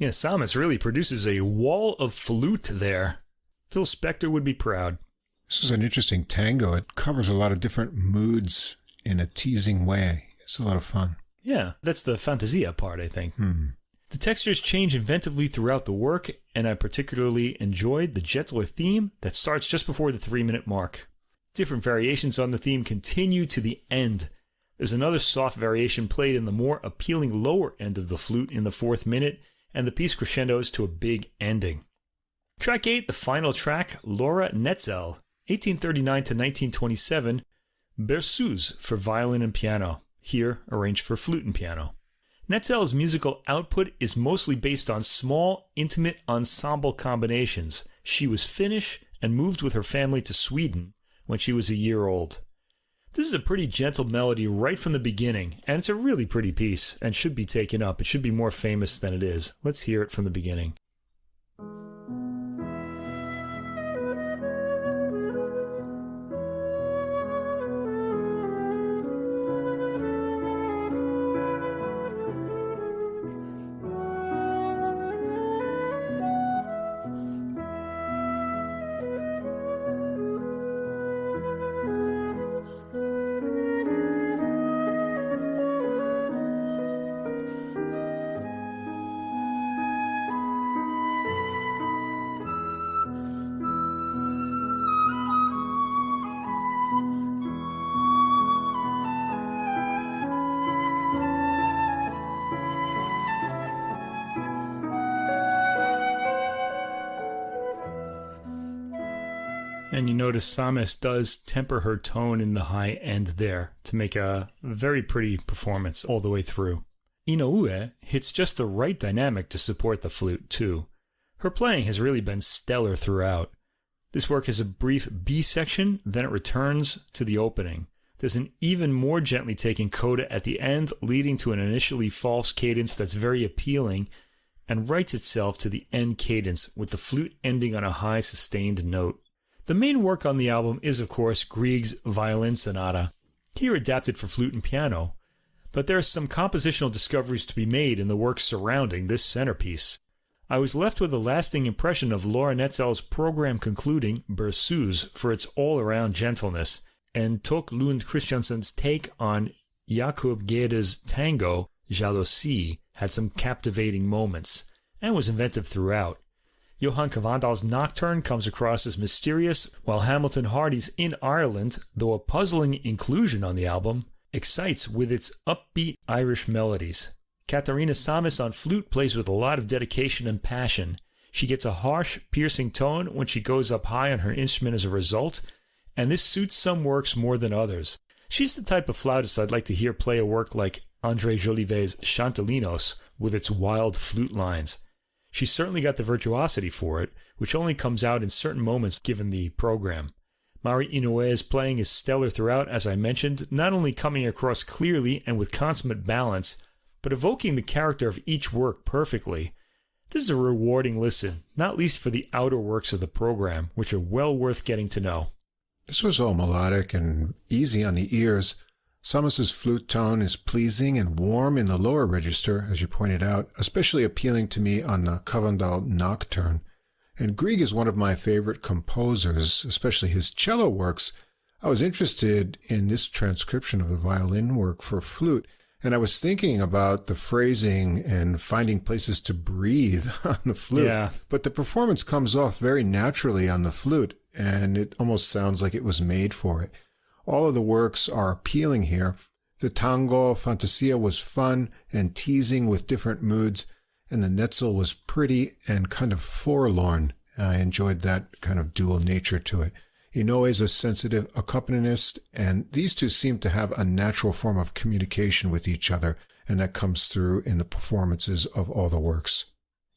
Yeah, Samus really produces a wall of flute there. Phil Spector would be proud. This is an interesting tango. It covers a lot of different moods in a teasing way. It's a lot of fun. Yeah, that's the fantasia part, I think. The textures change inventively throughout the work, and I particularly enjoyed the gentler theme that starts just before the 3-minute mark. Different variations on the theme continue to the end. There's another soft variation played in the more appealing lower end of the flute in the 4th minute, and the piece crescendos to a big ending. Track 8, the final track, Laura Netzel, 1839 to 1927, Berceuse for violin and piano, here arranged for flute and piano. Netzel's musical output is mostly based on small, intimate ensemble combinations. She was Finnish and moved with her family to Sweden when she was a year old. This is a pretty gentle melody right from the beginning, and it's a really pretty piece and should be taken up. It should be more famous than it is. Let's hear it from the beginning. And you notice Samus does temper her tone in the high end there to make a very pretty performance all the way through. Inoue hits just the right dynamic to support the flute, too. Her playing has really been stellar throughout. This work has a brief B section, then it returns to the opening. There's an even more gently taken coda at the end, leading to an initially false cadence that's very appealing and writes itself to the end cadence, with the flute ending on a high sustained note. The main work on the album is, of course, Grieg's Violin Sonata, here adapted for flute and piano, but there are some compositional discoveries to be made in the works surrounding this centerpiece. I was left with a lasting impression of Laura Netzel's program concluding Berceuse for its all-around gentleness, and Tok Lund Christiansen's take on Jakob Gede's tango, Jalousie, had some captivating moments, and was inventive throughout. Johan Kvandal's Nocturne comes across as mysterious, while Hamilton Hardy's In Ireland, though a puzzling inclusion on the album, excites with its upbeat Irish melodies. Katharina Samis on flute plays with a lot of dedication and passion. She gets a harsh, piercing tone when she goes up high on her instrument as a result, and this suits some works more than others. She's the type of flautist I'd like to hear play a work like André Jolivet's Chantelinos with its wild flute lines. She's certainly got the virtuosity for it, which only comes out in certain moments given the program. Mari Inoue's playing is stellar throughout, as I mentioned, not only coming across clearly and with consummate balance, but evoking the character of each work perfectly. This is a rewarding listen, not least for the outer works of the program, which are well worth getting to know. This was all melodic and easy on the ears. Samus's flute tone is pleasing and warm in the lower register, as you pointed out, especially appealing to me on the Kvandal Nocturne. And Grieg is one of my favorite composers, especially his cello works. I was interested in this transcription of the violin work for flute, and I was thinking about the phrasing and finding places to breathe on the flute. Yeah. But the performance comes off very naturally on the flute, and it almost sounds like it was made for it. All of the works are appealing here. The tango Fantasia was fun and teasing with different moods, and the Netzel was pretty and kind of forlorn. I enjoyed that kind of dual nature to it. Inoue is a sensitive accompanist, and these two seem to have a natural form of communication with each other, and that comes through in the performances of all the works.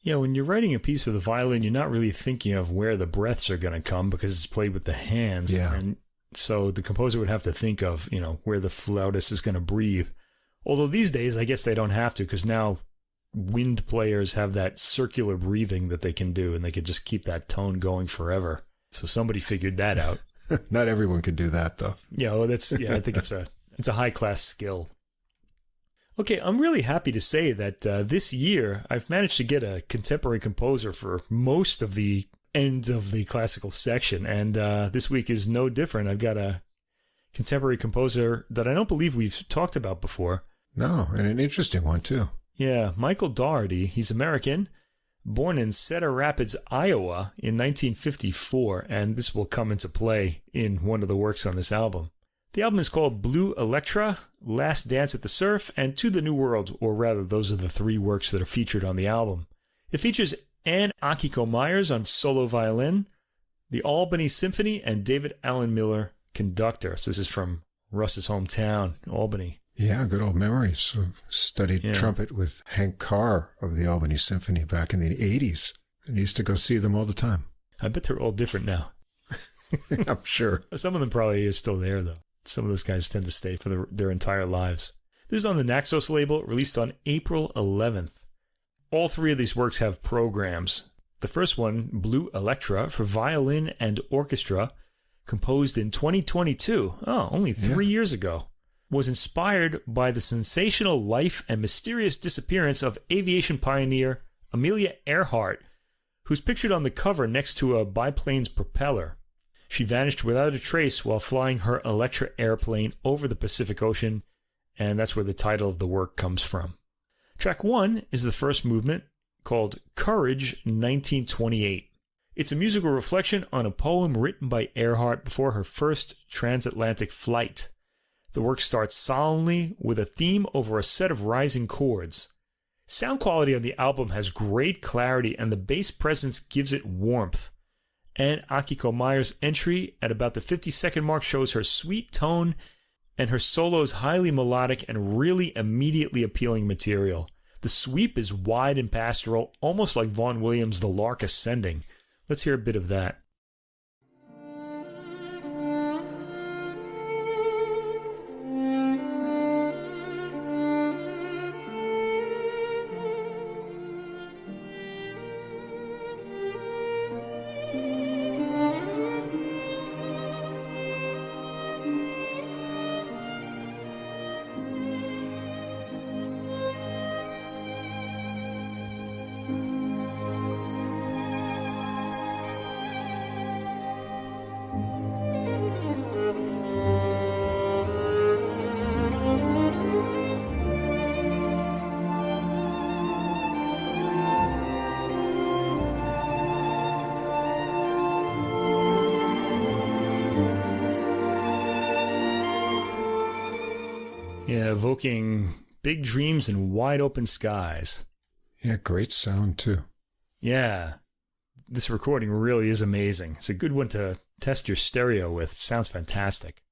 Yeah, when you're writing a piece for the violin, you're not really thinking of where the breaths are going to come because it's played with the hands. Yeah. And so the composer would have to think of, where the flautist is going to breathe. Although these days, I guess they don't have to, because now wind players have that circular breathing that they can do, and they can just keep that tone going forever. So somebody figured that out. Not everyone could do that, though. Yeah, I think it's a high-class skill. Okay, I'm really happy to say that this year I've managed to get a contemporary composer for most of the ends of the classical section, and this week is no different. I've got a contemporary composer that I don't believe we've talked about before. No, and an interesting one, too. Yeah, Michael Daugherty. He's American, born in Cedar Rapids, Iowa in 1954, and this will come into play in one of the works on this album. The album is called Blue Electra, Last Dance at the Surf, and To the New World, or rather, those are the three works that are featured on the album. It features Akiko Meyers on solo violin, the Albany Symphony, and David Allen Miller conductor. So this is from Russ's hometown, Albany. Yeah, good old memories. I've studied trumpet with Hank Carr of the Albany Symphony back in the 80s. And used to go see them all the time. I bet they're all different now. I'm sure. Some of them probably are still there, though. Some of those guys tend to stay for their entire lives. This is on the Naxos label, released on April 11th. All three of these works have programs. The first one, Blue Electra, for violin and orchestra, composed in 2022, only 3 years ago, was inspired by the sensational life and mysterious disappearance of aviation pioneer Amelia Earhart, who's pictured on the cover next to a biplane's propeller. She vanished without a trace while flying her Electra airplane over the Pacific Ocean, and that's where the title of the work comes from. Track 1 is the first movement, called Courage 1928. It's a musical reflection on a poem written by Earhart before her first transatlantic flight. The work starts solemnly with a theme over a set of rising chords. Sound quality on the album has great clarity, and the bass presence gives it warmth. And Akiko Meyers' entry at about the 50-second mark shows her sweet tone and her solos highly melodic and really immediately appealing material. The sweep is wide and pastoral, almost like Vaughan Williams' The Lark Ascending. Let's hear a bit of that. Yeah, evoking big dreams and wide open skies. Yeah, great sound too. Yeah, this recording really is amazing. It's a good one to test your stereo with. It sounds fantastic.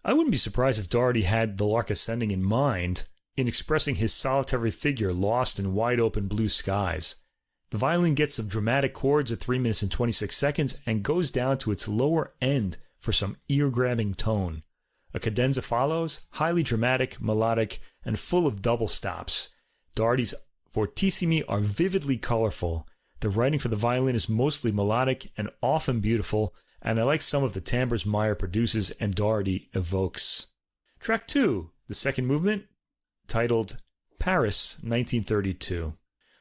I wouldn't be surprised if Daugherty had The Lark Ascending in mind in expressing his solitary figure lost in wide open blue skies. The violin gets some dramatic chords at 3 minutes and 26 seconds and goes down to its lower end for some ear-grabbing tone. A cadenza follows, highly dramatic, melodic, and full of double stops. Daugherty's fortissimi are vividly colorful. The writing for the violin is mostly melodic and often beautiful, and I like some of the timbres Meyer produces and Daugherty evokes. Track 2, the second movement, titled Paris 1932.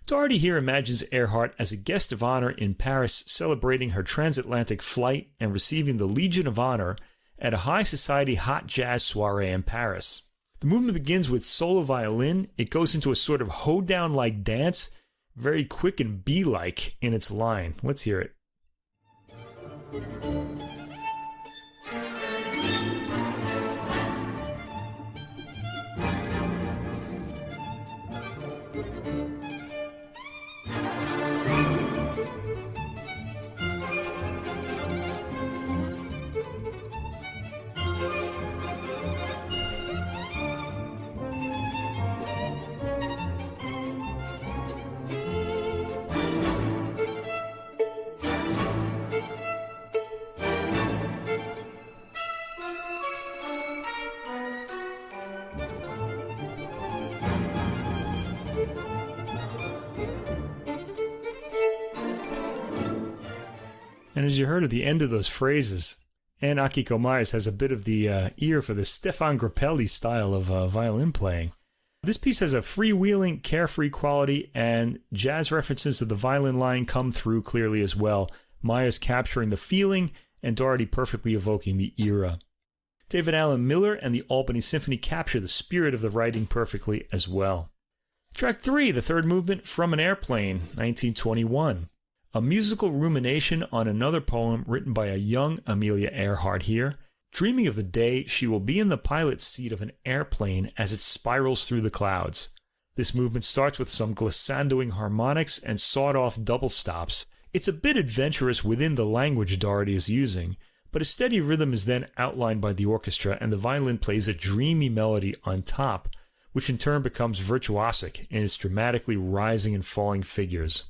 Daugherty here imagines Earhart as a guest of honor in Paris, celebrating her transatlantic flight and receiving the Legion of Honor at a high society hot jazz soiree in Paris. The movement begins with solo violin. It goes into a sort of hoedown-like dance, very quick and bee-like in its line. Let's hear it. And as you heard at the end of those phrases, Akiko Meyers has a bit of the ear for the Stefan Grappelli style of violin playing. This piece has a freewheeling, carefree quality, and jazz references to the violin line come through clearly as well. Meyers capturing the feeling, and Daugherty perfectly evoking the era. David Allen Miller and the Albany Symphony capture the spirit of the writing perfectly as well. Track 3, the third movement, From an Airplane, 1921. A musical rumination on another poem written by a young Amelia Earhart here, dreaming of the day she will be in the pilot's seat of an airplane as it spirals through the clouds. This movement starts with some glissandoing harmonics and sawed-off double stops. It's a bit adventurous within the language Daugherty is using, but a steady rhythm is then outlined by the orchestra, and the violin plays a dreamy melody on top, which in turn becomes virtuosic in its dramatically rising and falling figures.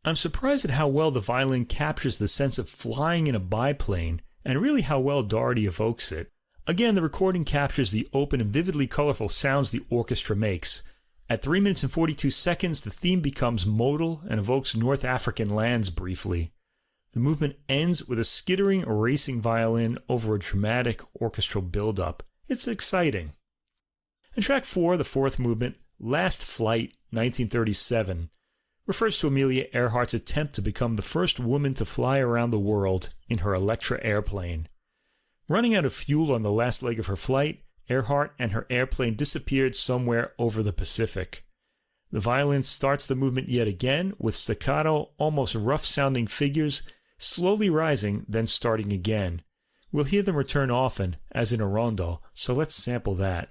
I'm surprised at how well the violin captures the sense of flying in a biplane, and really how well Daugherty evokes it. Again, the recording captures the open and vividly colorful sounds the orchestra makes. At 3 minutes and 42 seconds, the theme becomes modal and evokes North African lands briefly. The movement ends with a skittering, racing violin over a dramatic orchestral build-up. It's exciting. And track 4, the fourth movement, Last Flight, 1937, refers to Amelia Earhart's attempt to become the first woman to fly around the world in her Electra airplane. Running out of fuel on the last leg of her flight, Earhart and her airplane disappeared somewhere over the Pacific. The violin starts the movement yet again with staccato, almost rough-sounding figures, slowly rising, then starting again. We'll hear them return often, as in a rondo, so let's sample that.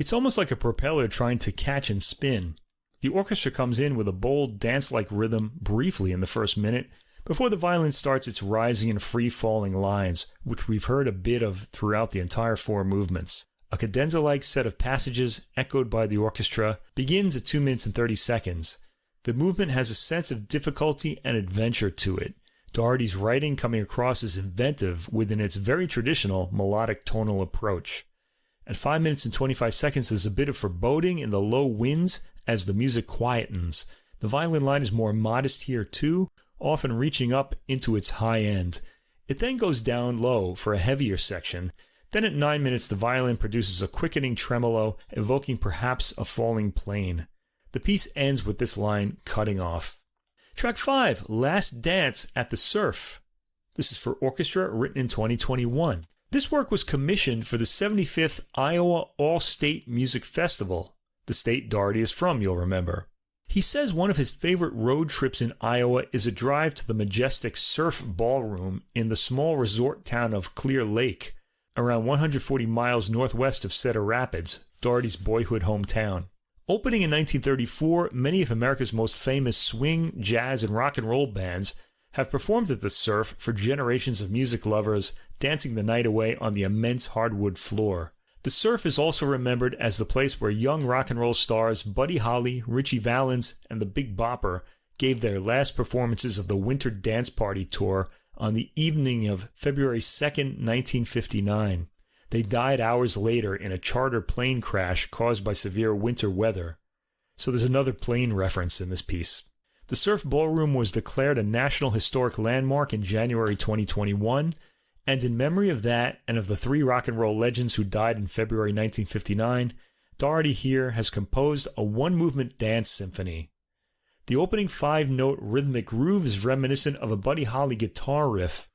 It's almost like a propeller trying to catch and spin. The orchestra comes in with a bold, dance-like rhythm briefly in the first minute, before the violin starts its rising and free-falling lines, which we've heard a bit of throughout the entire 4 movements. A cadenza-like set of passages, echoed by the orchestra, begins at 2 minutes and 30 seconds. The movement has a sense of difficulty and adventure to it. Daugherty's writing coming across as inventive within its very traditional melodic tonal approach. At 5 minutes and 25 seconds, there's a bit of foreboding in the low winds as the music quietens. The violin line is more modest here too, often reaching up into its high end. It then goes down low for a heavier section. Then at 9 minutes, the violin produces a quickening tremolo, evoking perhaps a falling plane. The piece ends with this line cutting off. Track 5, Last Dance at the Surf. This is for orchestra, written in 2021. This work was commissioned for the 75th Iowa All-State Music Festival, the state Daugherty is from, you'll remember. He says one of his favorite road trips in Iowa is a drive to the majestic Surf Ballroom in the small resort town of Clear Lake, around 140 miles northwest of Cedar Rapids, Daugherty's boyhood hometown. Opening in 1934, many of America's most famous swing, jazz, and rock and roll bands have performed at the Surf for generations of music lovers, dancing the night away on the immense hardwood floor. The Surf is also remembered as the place where young rock and roll stars Buddy Holly, Ritchie Valens, and the Big Bopper gave their last performances of the Winter Dance Party Tour on the evening of February 2nd, 1959. They died hours later in a charter plane crash caused by severe winter weather. So there's another plane reference in this piece. The Surf Ballroom was declared a National Historic Landmark in January 2021, and in memory of that and of the 3 rock and roll legends who died in February 1959, Daugherty here has composed a 1-movement dance symphony. The opening 5-note rhythmic groove is reminiscent of a Buddy Holly guitar riff.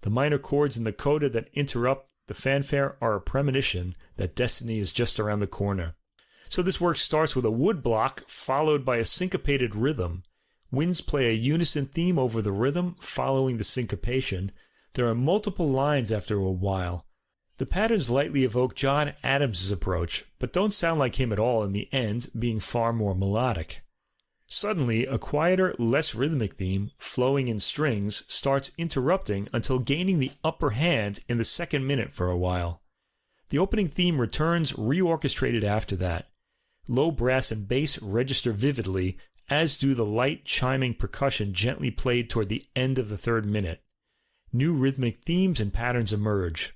The minor chords in the coda that interrupt the fanfare are a premonition that destiny is just around the corner. So this work starts with a wood block followed by a syncopated rhythm. Winds play a unison theme over the rhythm following the syncopation. There are multiple lines after a while. The patterns lightly evoke John Adams' approach, but don't sound like him at all in the end, being far more melodic. Suddenly, a quieter, less rhythmic theme, flowing in strings, starts interrupting until gaining the upper hand in the second minute for a while. The opening theme returns reorchestrated after that. Low brass and bass register vividly, as do the light chiming percussion gently played toward the end of the third minute. New rhythmic themes and patterns emerge.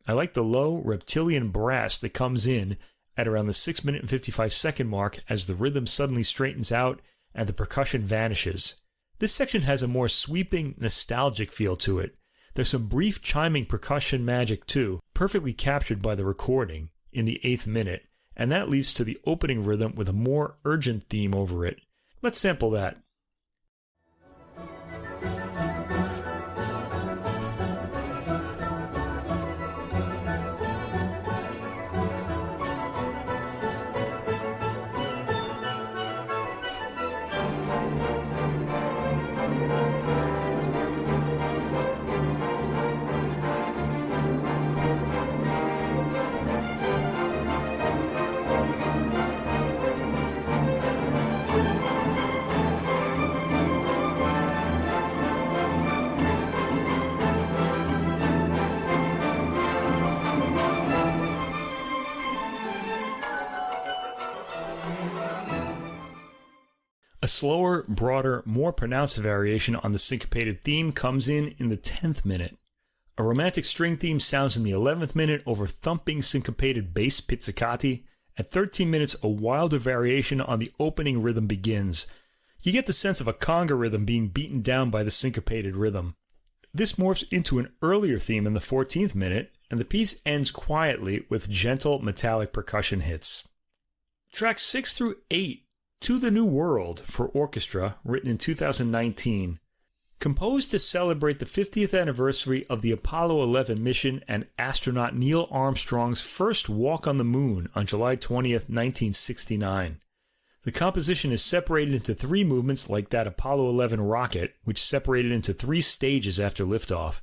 I like the low, reptilian brass that comes in at around the 6 minute and 55 second mark as the rhythm suddenly straightens out and the percussion vanishes. This section has a more sweeping, nostalgic feel to it. There's some brief chiming percussion magic too, perfectly captured by the recording, in the 8th minute, and that leads to the opening rhythm with a more urgent theme over it. Let's sample that. A slower, broader, more pronounced variation on the syncopated theme comes in the 10th minute. A romantic string theme sounds in the 11th minute over thumping syncopated bass pizzicati. At 13 minutes, a wilder variation on the opening rhythm begins. You get the sense of a conga rhythm being beaten down by the syncopated rhythm. This morphs into an earlier theme in the 14th minute, and the piece ends quietly with gentle metallic percussion hits. Tracks 6 through 8, To the New World for Orchestra, written in 2019. Composed to celebrate the 50th anniversary of the Apollo 11 mission and astronaut Neil Armstrong's first walk on the moon on July 20th, 1969. The composition is separated into 3 movements like that Apollo 11 rocket, which separated into 3 stages after liftoff,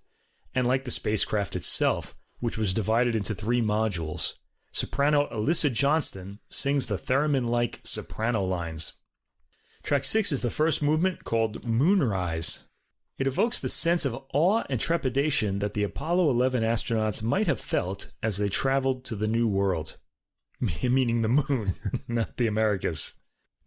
and like the spacecraft itself, which was divided into 3 modules. Soprano Alyssa Johnston sings the theremin-like soprano lines. Track 6 is the first movement called Moonrise. It evokes the sense of awe and trepidation that the Apollo 11 astronauts might have felt as they traveled to the New World. Meaning the moon, not the Americas.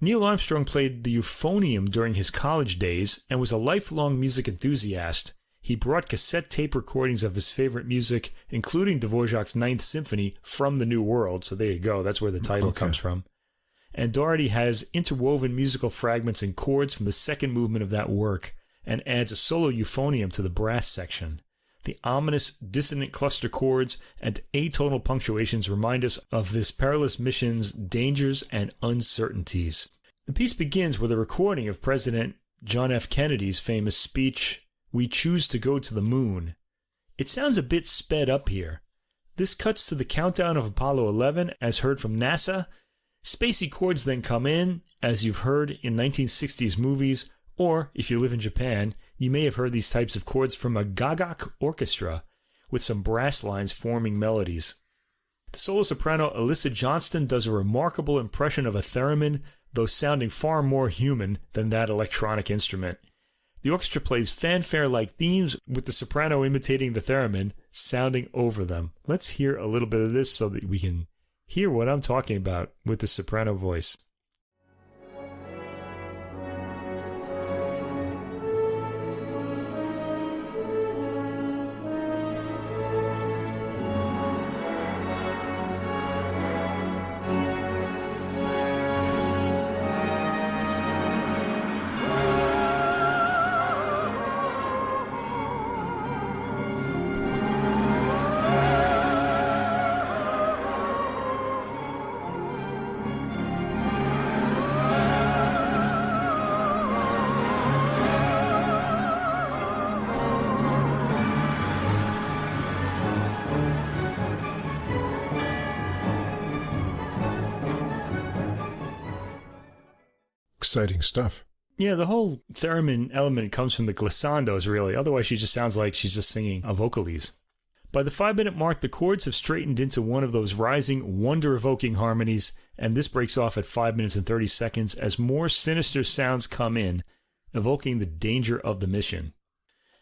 Neil Armstrong played the euphonium during his college days and was a lifelong music enthusiast. He brought cassette tape recordings of his favorite music, including Dvorak's Ninth Symphony, from the New World. So there you go. That's where the title comes from. And Daugherty has interwoven musical fragments and chords from the second movement of that work and adds a solo euphonium to the brass section. The ominous, dissonant cluster chords and atonal punctuations remind us of this perilous mission's dangers and uncertainties. The piece begins with a recording of President John F. Kennedy's famous speech, "We choose to go to the moon." It sounds a bit sped up here. This cuts to the countdown of Apollo 11 as heard from NASA. Spacey chords then come in, as you've heard in 1960s movies, or, if you live in Japan, you may have heard these types of chords from a gagak orchestra, with some brass lines forming melodies. The solo soprano Alyssa Johnston does a remarkable impression of a theremin, though sounding far more human than that electronic instrument. The orchestra plays fanfare-like themes, with the soprano imitating the theremin, sounding over them. Let's hear a little bit of this so that we can hear what I'm talking about with the soprano voice. exciting stuff. Yeah, the whole theremin element comes from the glissandos, really. Otherwise, she just sounds like she's just singing a vocalese. By the 5-minute mark, the chords have straightened into one of those rising, wonder-evoking harmonies, and this breaks off at 5 minutes and 30 seconds as more sinister sounds come in, evoking the danger of the mission.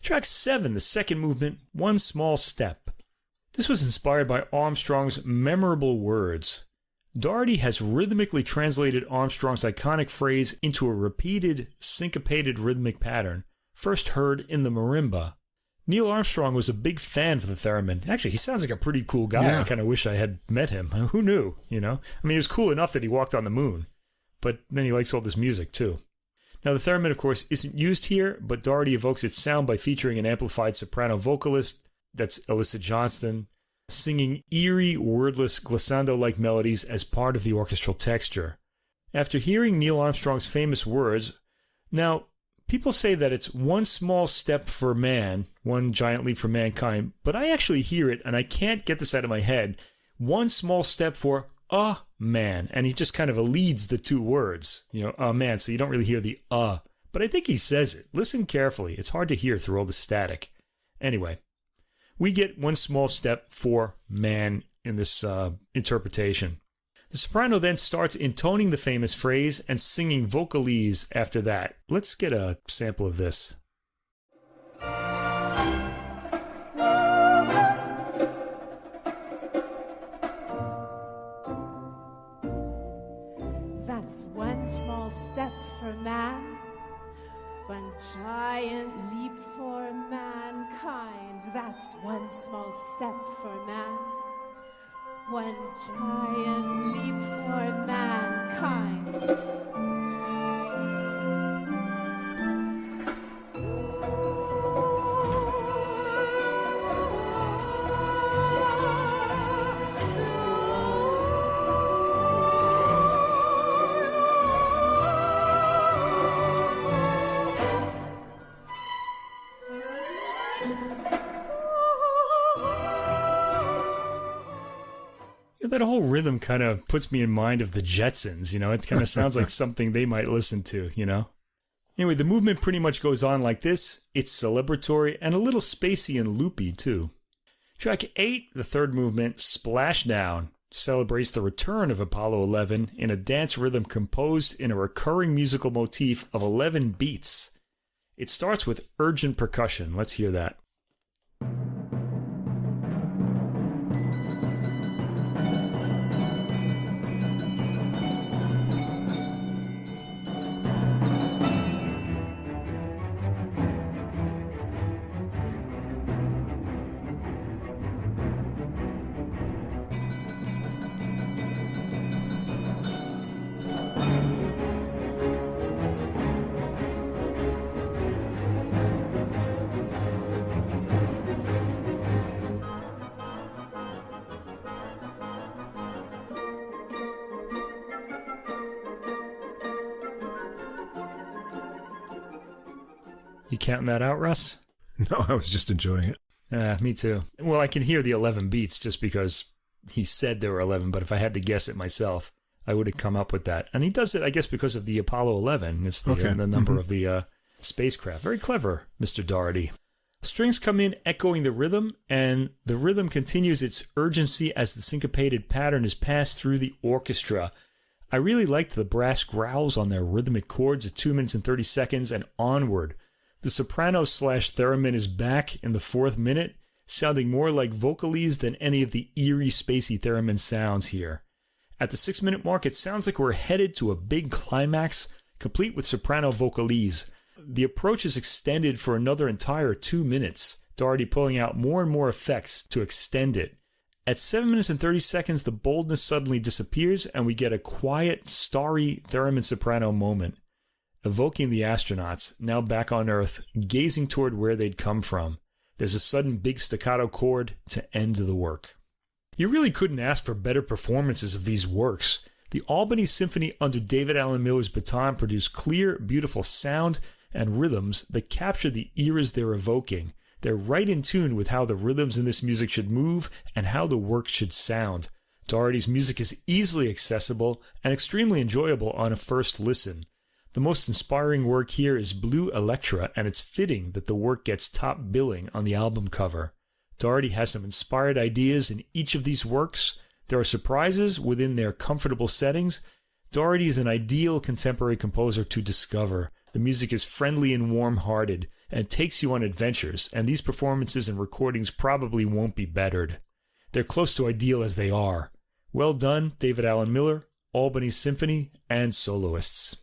Track 7, the second movement, One Small Step. This was inspired by Armstrong's memorable words. Daugherty has rhythmically translated Armstrong's iconic phrase into a repeated, syncopated rhythmic pattern, first heard in the marimba. Neil Armstrong was a big fan of the theremin. Actually, he sounds like a pretty cool guy. Yeah. I kind of wish I had met him. Who knew, you know? I mean, it was cool enough that he walked on the moon, but then he likes all this music, too. Now, the theremin, of course, isn't used here, but Daugherty evokes its sound by featuring an amplified soprano vocalist, that's Alyssa Johnston, singing eerie, wordless, glissando-like melodies as part of the orchestral texture. After hearing Neil Armstrong's famous words, now, people say that it's one small step for man, one giant leap for mankind, but I actually hear it, and I can't get this out of my head. One small step for a man, and he just kind of leads the two words, you know, a man, so you don't really hear the but I think he says it. Listen carefully. It's hard to hear through all the static. Anyway, we get one small step for man in this interpretation. The soprano then starts intoning the famous phrase and singing vocalese after that. Let's get a sample of this. That's one small step for man, one giant leap for mankind. That's one small step for man, one giant leap for mankind. That whole rhythm kind of puts me in mind of the Jetsons, you know? It kind of sounds like something they might listen to, you know? Anyway, the movement pretty much goes on like this. It's celebratory and a little spacey and loopy, too. Track 8, the third movement, Splashdown, celebrates the return of Apollo 11 in a dance rhythm composed in a recurring musical motif of 11 beats. It starts with urgent percussion. Let's hear that. You counting that out, Russ? No, I was just enjoying it. Me too. Well, I can hear the 11 beats just because he said there were 11, but if I had to guess it myself, I would have come up with that. And he does it, I guess, because of the Apollo 11. It's the number of the spacecraft. Very clever, Mr. Daugherty. Strings come in echoing the rhythm, and the rhythm continues its urgency as the syncopated pattern is passed through the orchestra. I really liked the brass growls on their rhythmic chords at 2 minutes and 30 seconds and onward. The soprano/theremin is back in the 4th minute, sounding more like vocalese than any of the eerie, spacey theremin sounds here. At the 6-minute mark, it sounds like we're headed to a big climax, complete with soprano vocalese. The approach is extended for another entire 2 minutes, Daugherty pulling out more and more effects to extend it. At 7 minutes and 30 seconds, the boldness suddenly disappears, and we get a quiet, starry theremin soprano moment, evoking the astronauts, now back on Earth, gazing toward where they'd come from. There's a sudden big staccato chord to end the work. You really couldn't ask for better performances of these works. The Albany Symphony under David Allen Miller's baton produced clear, beautiful sound and rhythms that capture the eras they're evoking. They're right in tune with how the rhythms in this music should move and how the work should sound. Daugherty's music is easily accessible and extremely enjoyable on a first listen. The most inspiring work here is Blue Electra, and it's fitting that the work gets top billing on the album cover. Daugherty has some inspired ideas in each of these works. There are surprises within their comfortable settings. Daugherty is an ideal contemporary composer to discover. The music is friendly and warm-hearted, and takes you on adventures, and these performances and recordings probably won't be bettered. They're close to ideal as they are. Well done, David Allen Miller, Albany Symphony, and soloists.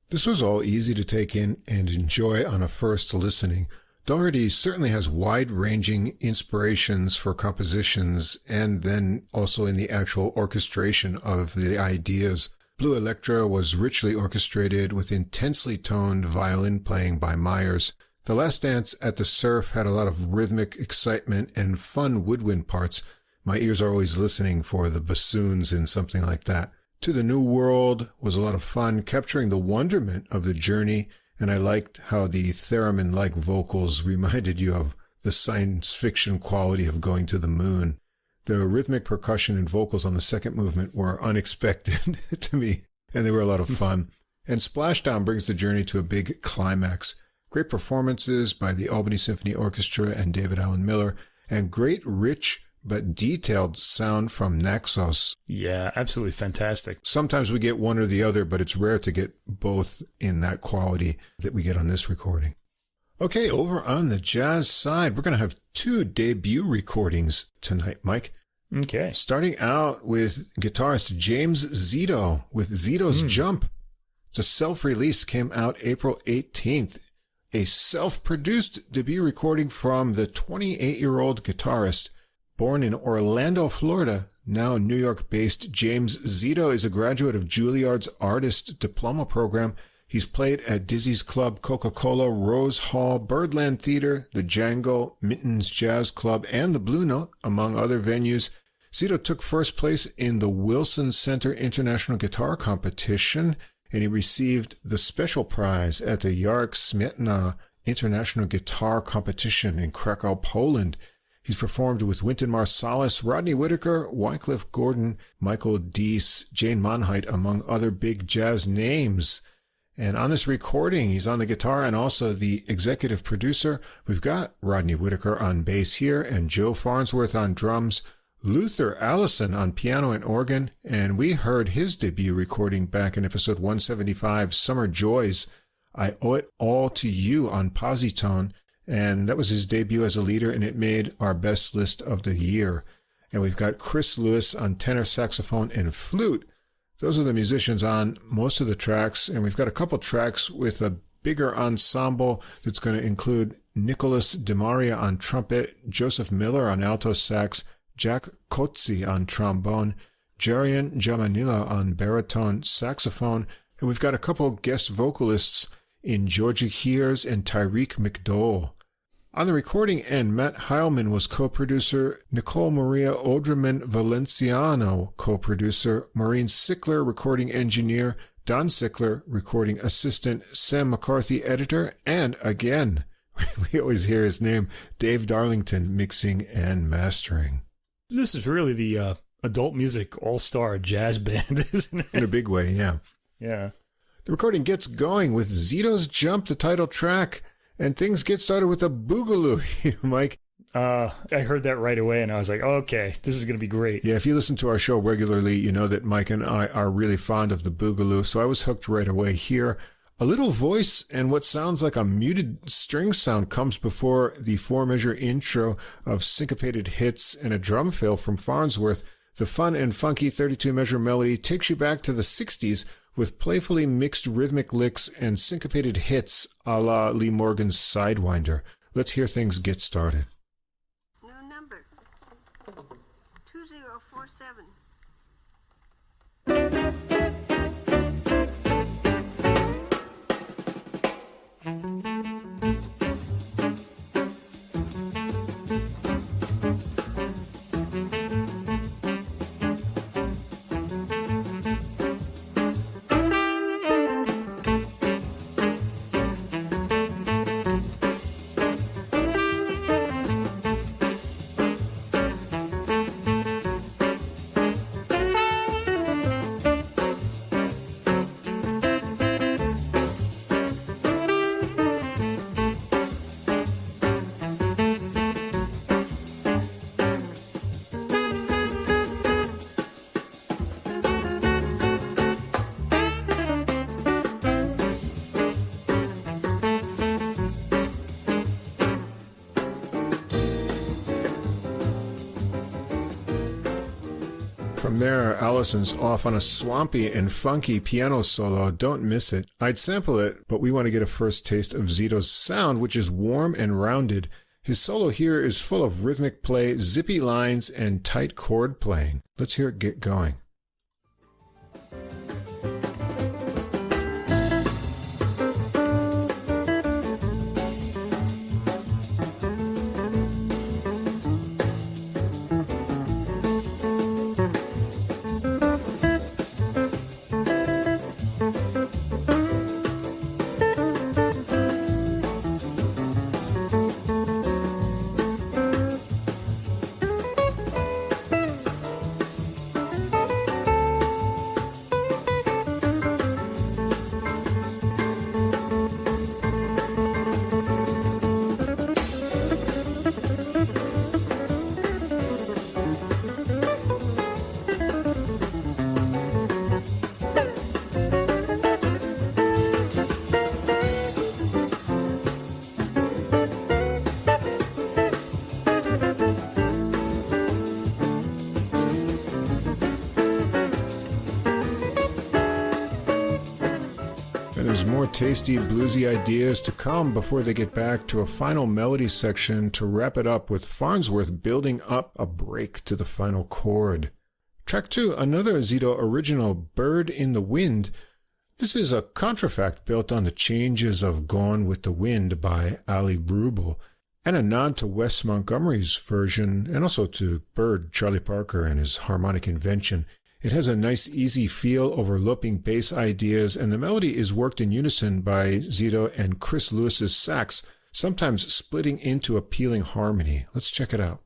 This was all easy to take in and enjoy on a first listening. Daugherty certainly has wide-ranging inspirations for compositions and then also in the actual orchestration of the ideas. Blue Electra was richly orchestrated with intensely toned violin playing by Meyers. The Last Dance at the Surf had a lot of rhythmic excitement and fun woodwind parts. My ears are always listening for the bassoons in something like that. To the New World was a lot of fun, capturing the wonderment of the journey, and I liked how the theremin-like vocals reminded you of the science fiction quality of going to the moon. The rhythmic percussion and vocals on the second movement were unexpected to me, and they were a lot of fun. And Splashdown brings the journey to a big climax. Great performances by the Albany Symphony Orchestra and David Allen Miller, and great, rich, but detailed sound from Naxos. Yeah, absolutely fantastic. Sometimes we get one or the other, but it's rare to get both in that quality that we get on this recording. Okay, over on the jazz side, we're going to have 2 debut recordings tonight, Mike. Okay. Starting out with guitarist James Zito with Zito's Jump. It's a self-release, came out April 18th. A self-produced debut recording from the 28-year-old guitarist. Born in Orlando, Florida, now New York-based, James Zito is a graduate of Juilliard's Artist Diploma Program. He's played at Dizzy's Club, Coca-Cola, Rose Hall, Birdland Theater, the Django, Mittens Jazz Club, and the Blue Note, among other venues. Zito took first place in the Wilson Center International Guitar Competition, and he received the special prize at the Jarek Smetana International Guitar Competition in Krakow, Poland. He's performed with Wynton Marsalis, Rodney Whitaker, Wycliffe Gordon, Michael Deese, Jane Monheit, among other big jazz names. And on this recording, he's on the guitar and also the executive producer. We've got Rodney Whitaker on bass here and Joe Farnsworth on drums, Luther Allison on piano and organ, and we heard his debut recording back in episode 175, Summer Joys, I Owe It All to You on Positone. And that was his debut as a leader, and it made our best list of the year. And we've got Chris Lewis on tenor saxophone and flute. Those are the musicians on most of the tracks, and we've got a couple tracks with a bigger ensemble that's going to include Nicholas DeMaria on trumpet, Joseph Miller on alto sax, Jack Kotze on trombone, Jarian Jamanila on baritone saxophone, and we've got a couple guest vocalists in Georgia Hears and Tyreek McDowell. On the recording end, Matt Heilman was co-producer, Nicole Maria Odraman Valenciano co-producer, Maureen Sickler recording engineer, Don Sickler recording assistant, Sam McCarthy editor, and again, we always hear his name, Dave Darlington mixing and mastering. This is really the adult music all-star jazz band, isn't it? In a big way, yeah. Yeah. The recording gets going with Zito's Jump, the title track, and things get started with a boogaloo, Mike. I heard that right away, and I was like, okay, this is going to be great. Yeah, if you listen to our show regularly, you know that Mike and I are really fond of the boogaloo, so I was hooked right away here. A little voice and what sounds like a muted string sound comes before the 4-measure intro of syncopated hits and a drum fill from Farnsworth. The fun and funky 32-measure melody takes you back to the 60s with playfully mixed rhythmic licks and syncopated hits a la Lee Morgan's Sidewinder. Let's hear things get started. New number 2047. From there, Allison's off on a swampy and funky piano solo. Don't miss it. I'd sample it, but we want to get a first taste of Zito's sound, which is warm and rounded. His solo here is full of rhythmic play, zippy lines, and tight chord playing. Let's hear it get going. There's more tasty, bluesy ideas to come before they get back to a final melody section to wrap it up with Farnsworth building up a break to the final chord. Track 2, another Zito original, Bird in the Wind. This is a contrafact built on the changes of Gone with the Wind by Ali Brubel, and a nod to Wes Montgomery's version, and also to Bird, Charlie Parker, and his harmonic invention. It has a nice, easy feel over looping bass ideas, and the melody is worked in unison by Zito and Chris Lewis's sax, sometimes splitting into appealing harmony. Let's check it out.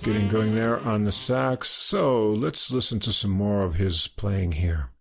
Getting going there on the sax, so let's listen to some more of his playing here.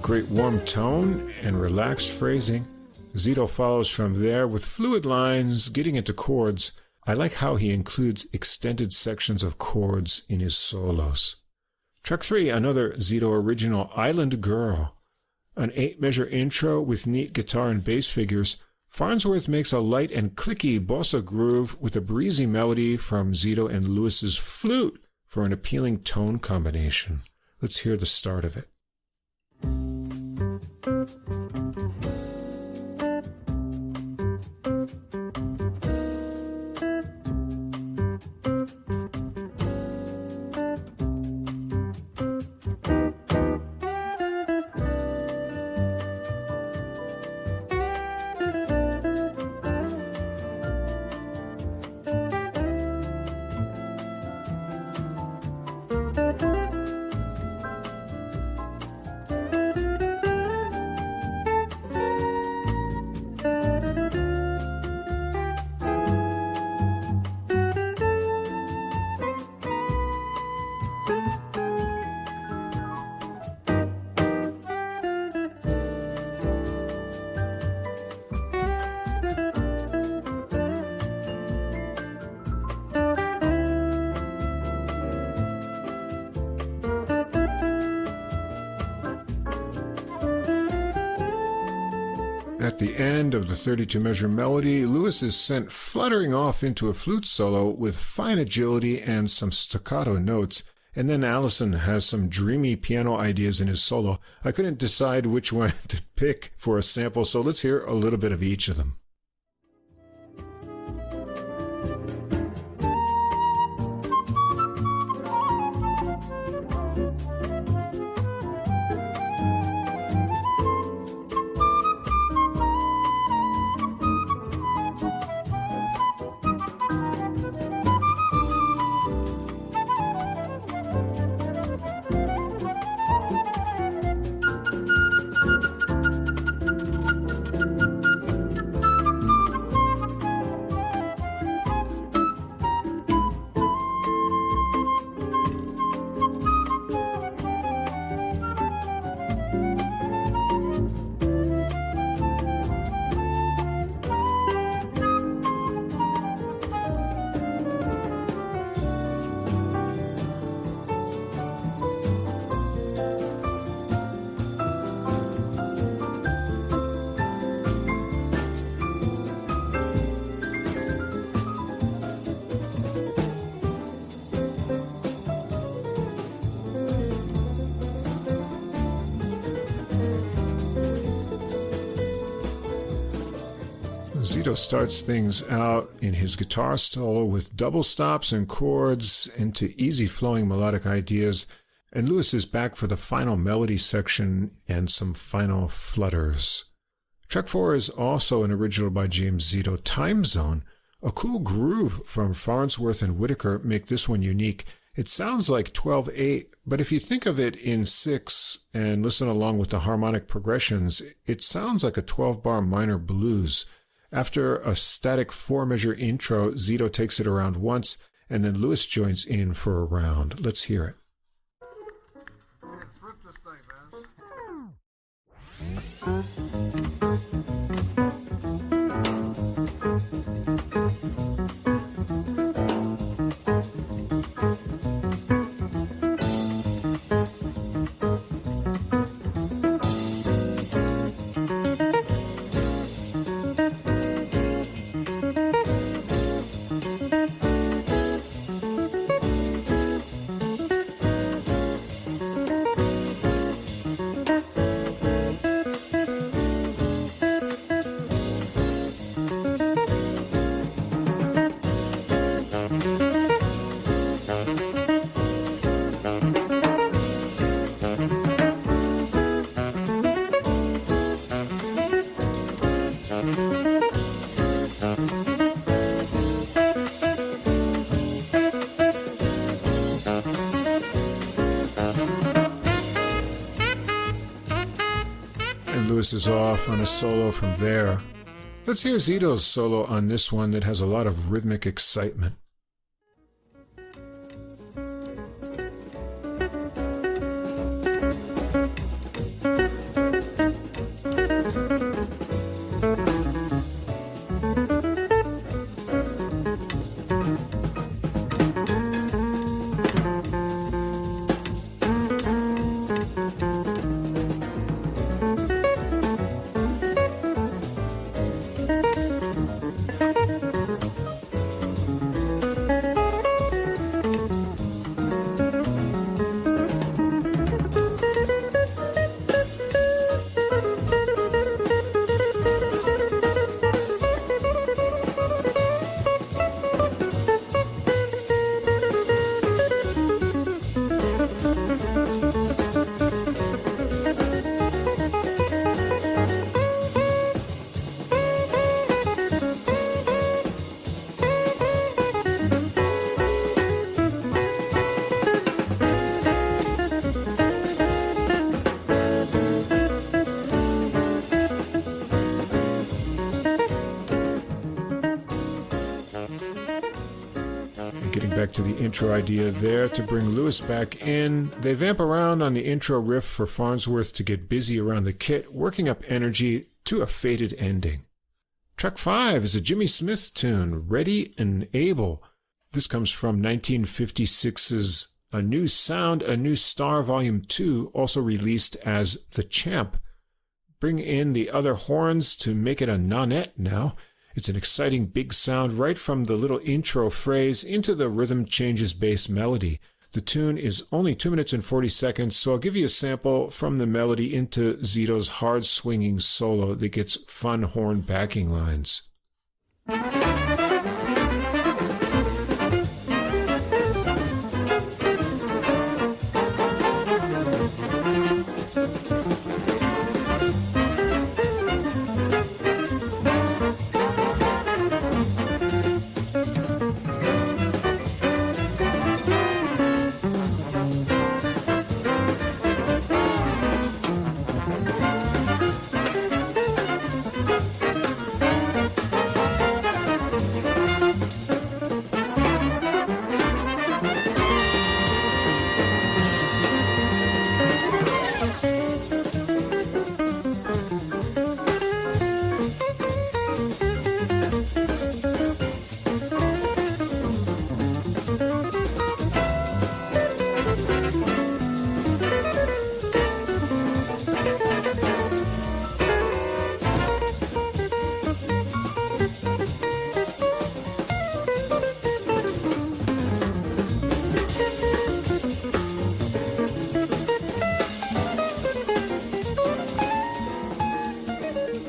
Great warm tone and relaxed phrasing. Zito follows from there with fluid lines, getting into chords. I like how he includes extended sections of chords in his solos. Track 3, another Zito original, Island Girl. An 8-measure intro with neat guitar and bass figures. Farnsworth makes a light and clicky bossa groove with a breezy melody from Zito and Lewis's flute for an appealing tone combination. Let's hear the start of it. At the end of the 32-measure melody, Lewis is sent fluttering off into a flute solo with fine agility and some staccato notes, and then Allison has some dreamy piano ideas in his solo. I couldn't decide which one to pick for a sample, so let's hear a little bit of each of them. Zito starts things out in his guitar solo with double stops and chords into easy flowing melodic ideas, and Lewis is back for the final melody section and some final flutters. Track 4 is also an original by James Zito, Time Zone. A cool groove from Farnsworth and Whitaker make this one unique. It sounds like 12/8, but if you think of it in 6 and listen along with the harmonic progressions, it sounds like a 12-bar minor blues. After a static 4-measure intro, Zito takes it around once, and then Lewis joins in for a round. Let's hear it. Let's rip this thing, man. Lewis is off on a solo from there. Let's hear Zito's solo on this one that has a lot of rhythmic excitement. Back to the intro idea there to bring Lewis back in. They vamp around on the intro riff for Farnsworth to get busy around the kit, working up energy to a faded ending. Track 5 is a Jimmy Smith tune, Ready and Able. This comes from 1956's A New Sound, A New Star Volume 2, also released as The Champ. bring in the other horns to make it a nonette now. It's an exciting big sound right from the little intro phrase into the rhythm changes bass melody. The tune is only 2 minutes and 40 seconds, so I'll give you a sample from the melody into Zito's hard swinging solo that gets fun horn backing lines.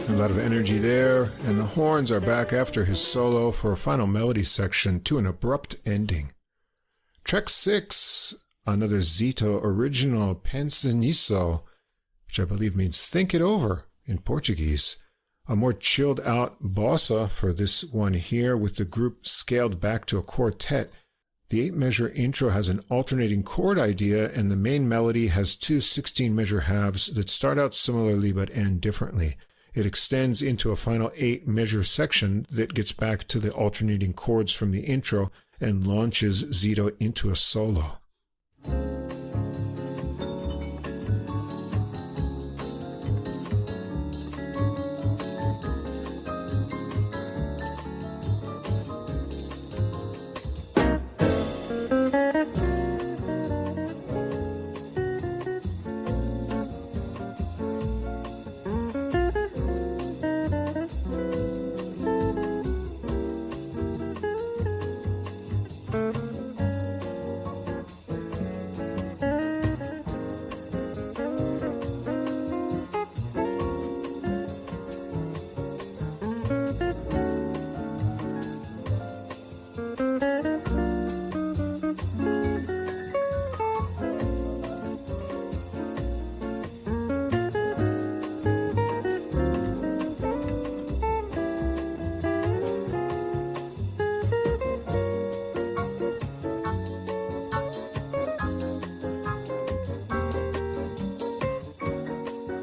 A lot of energy there, and the horns are back after his solo for a final melody section to an abrupt ending. Track 6, another Zito original, Pensa Nisso, which I believe means think it over in Portuguese. A more chilled out bossa for this one here, with the group scaled back to a quartet. The 8-measure intro has an alternating chord idea, and the main melody has two 16-measure halves that start out similarly but end differently. It extends into a final 8-measure section that gets back to the alternating chords from the intro and launches Zito into a solo.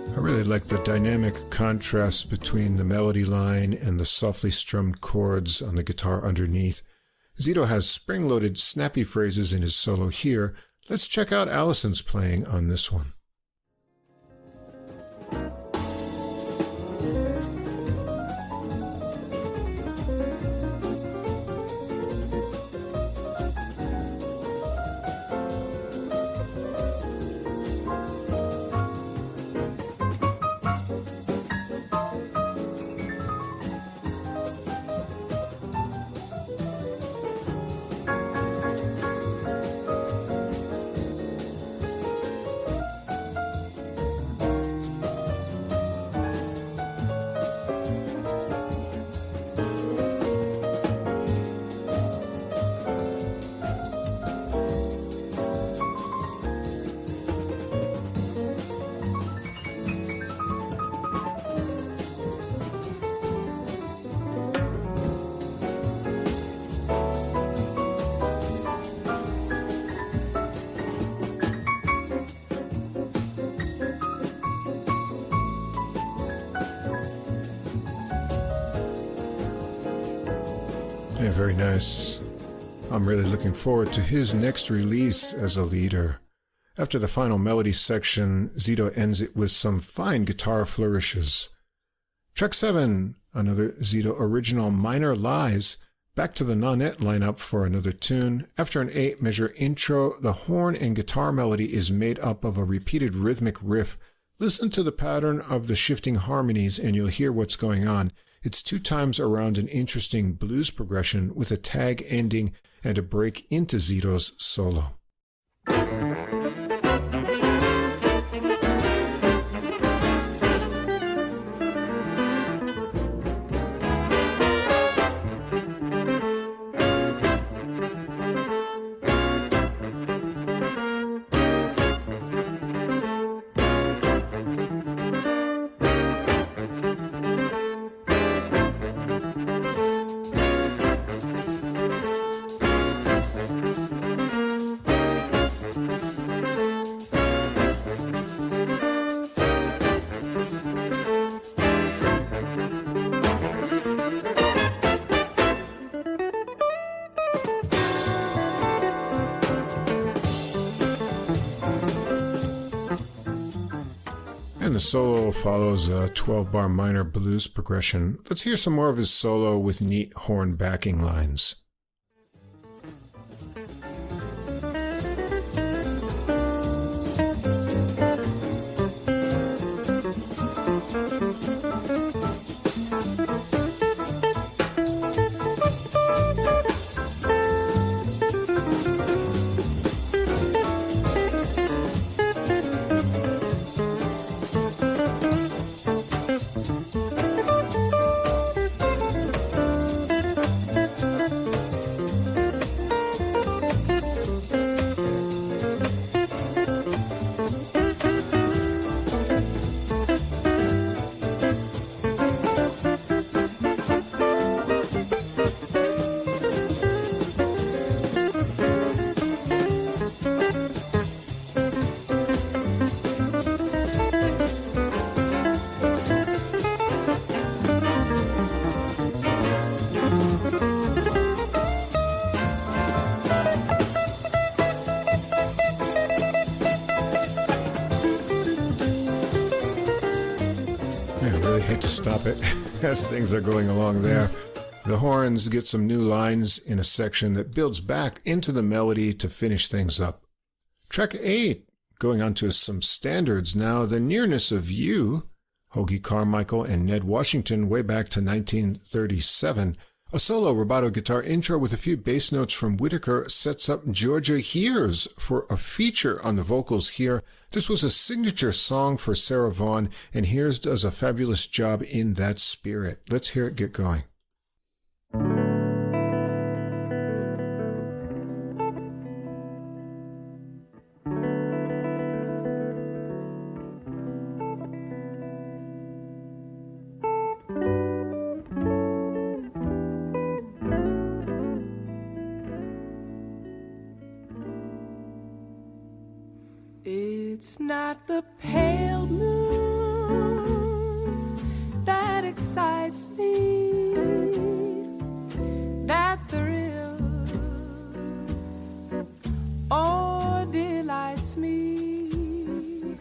I really like the dynamic contrast between the melody line and the softly strummed chords on the guitar underneath. Zito has spring-loaded, snappy phrases in his solo here. Let's check out Allison's playing on this one. Yeah, very nice. I'm really looking forward to his next release as a leader. After the final melody section, Zito ends it with some fine guitar flourishes. Track 7, another Zito original, Minor Lies, back to the nonette lineup for another tune. After an 8-measure intro, the horn and guitar melody is made up of a repeated rhythmic riff Listen to the pattern of the shifting harmonies and you'll hear what's going on. It's 2 times around an interesting blues progression with a tag ending and a break into Zito's solo. And the solo follows a 12-bar minor blues progression. Let's hear some more of his solo with neat horn backing lines. Stop it as things are going along there. The horns get some new lines in a section that builds back into the melody to finish things up. Track 8, going on to some standards now. The Nearness of You, Hoagie Carmichael and Ned Washington way back to 1937. A solo rubato guitar intro with a few bass notes from Whitaker sets up Georgia Hears for a feature on the vocals here. This was a signature song for Sarah Vaughan, and Hears does a fabulous job in that spirit. Let's hear it get going. It's not the pale moon that excites me, that thrills or delights me.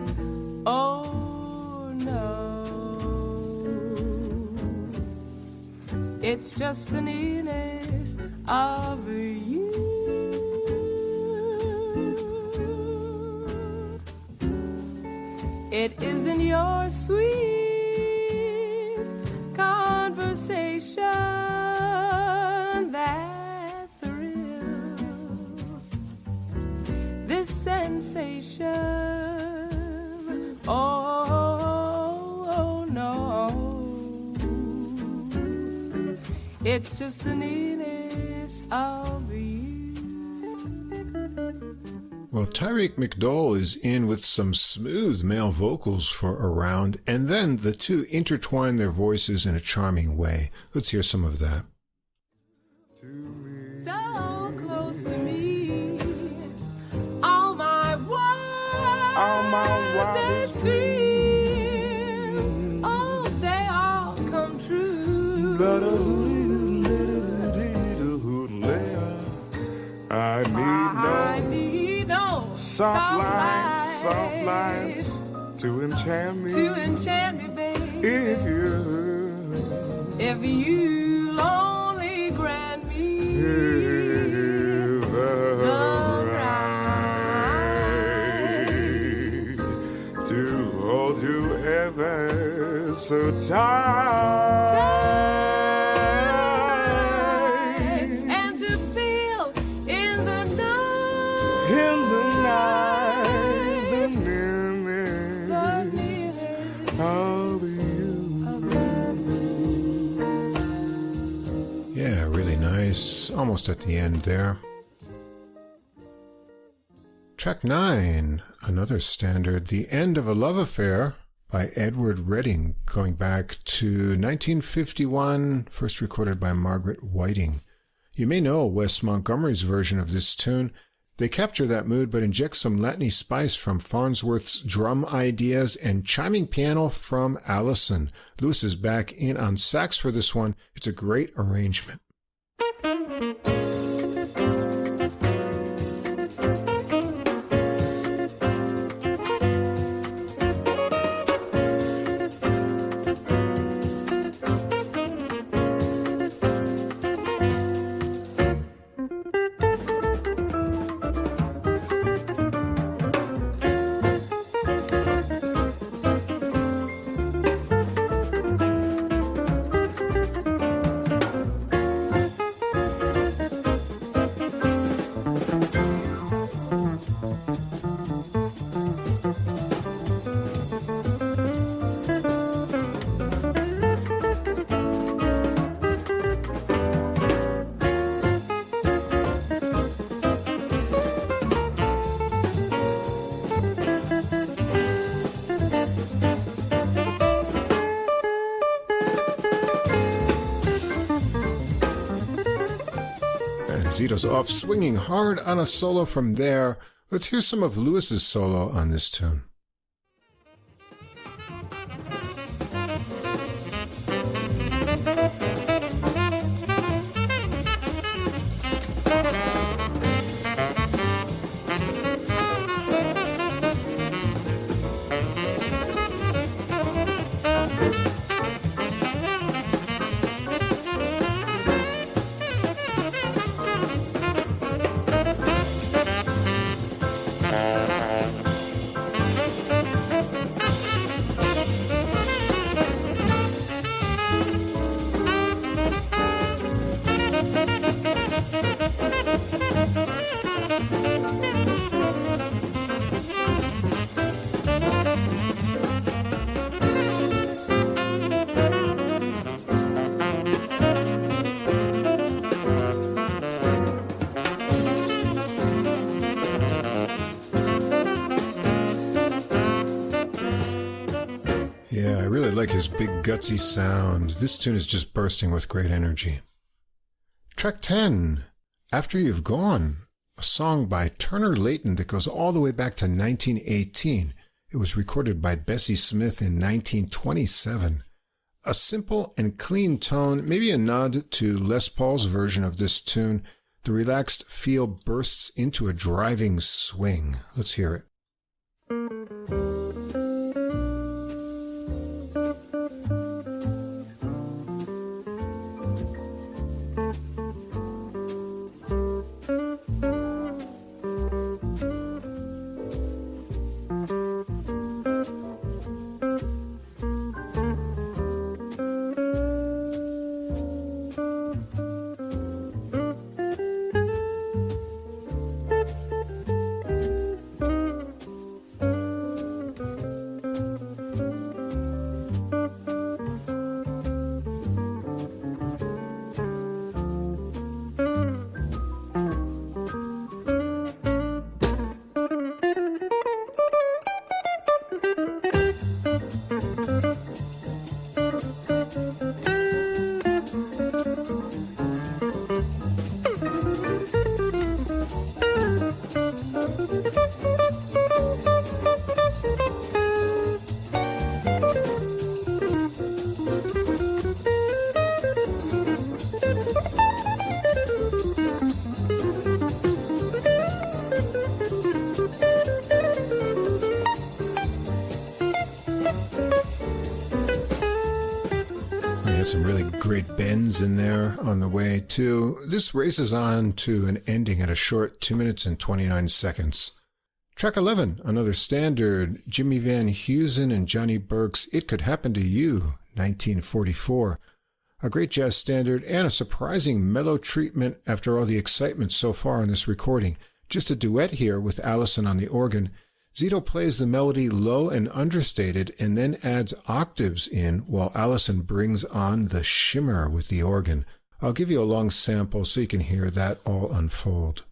Oh no, it's just the nearness of you. It isn't your sweet conversation that thrills this sensation. Oh, no, it's just the nearness of you. Well, Tyreek McDowell is in with some smooth male vocals for a round, and then the two intertwine their voices in a charming way. Let's hear some of that. So close to me, all my wildest dreams, oh, they all come true. I need no soft lights to enchant me, baby. If you'll only grant me the right to hold you so tight. And to feel in the night, The nearness of you. Yeah, really nice. Almost at the end there. Track 9, another standard, The End of a Love Affair by Edward Redding, going back to 1951, first recorded by Margaret Whiting. You may know Wes Montgomery's version of this tune. They capture that mood but inject some Latiny spice from Farnsworth's drum ideas and chiming piano from Allison. Lewis is back in on sax for this one. It's a great arrangement. Zito's off swinging hard on a solo from there. Let's hear some of Lewis's solo on this tune. Yeah, I really like his big gutsy sound. This tune is just bursting with great energy. Track 10, After You've Gone, a song by Turner Layton that goes all the way back to 1918. It was recorded by Bessie Smith in 1927. A simple and clean tone, maybe a nod to Les Paul's version of this tune. The relaxed feel bursts into a driving swing. Let's hear it. Some really great bends in there on the way too. This races on to an ending at a short 2 minutes and 29 seconds. Track 11, another standard, Jimmy Van Heusen and Johnny Burke's It Could Happen to You, 1944. A great jazz standard and a surprising mellow treatment after all the excitement so far in this recording. Just a duet here with Allison on the organ. Zito plays the melody low and understated and then adds octaves in while Allison brings on the shimmer with the organ. I'll give you a long sample so you can hear that all unfold.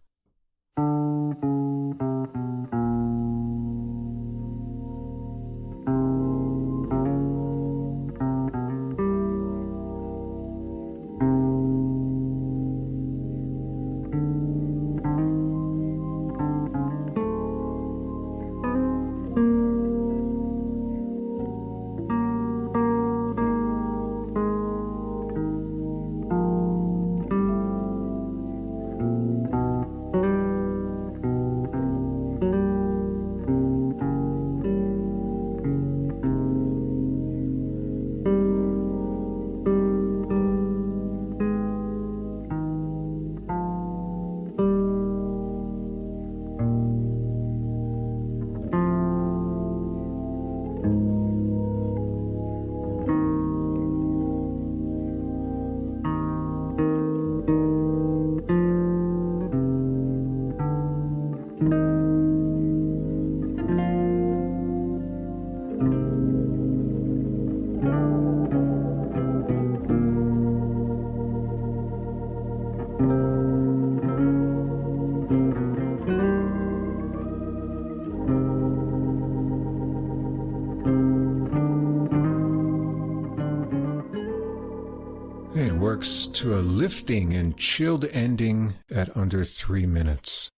It works to a lifting and chilled ending at under 3 minutes.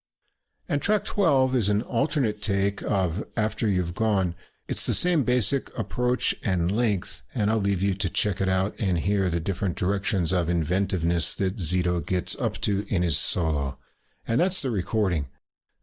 And track 12 is an alternate take of After You've Gone. It's the same basic approach and length, and I'll leave you to check it out and hear the different directions of inventiveness that Zito gets up to in his solo. And that's the recording.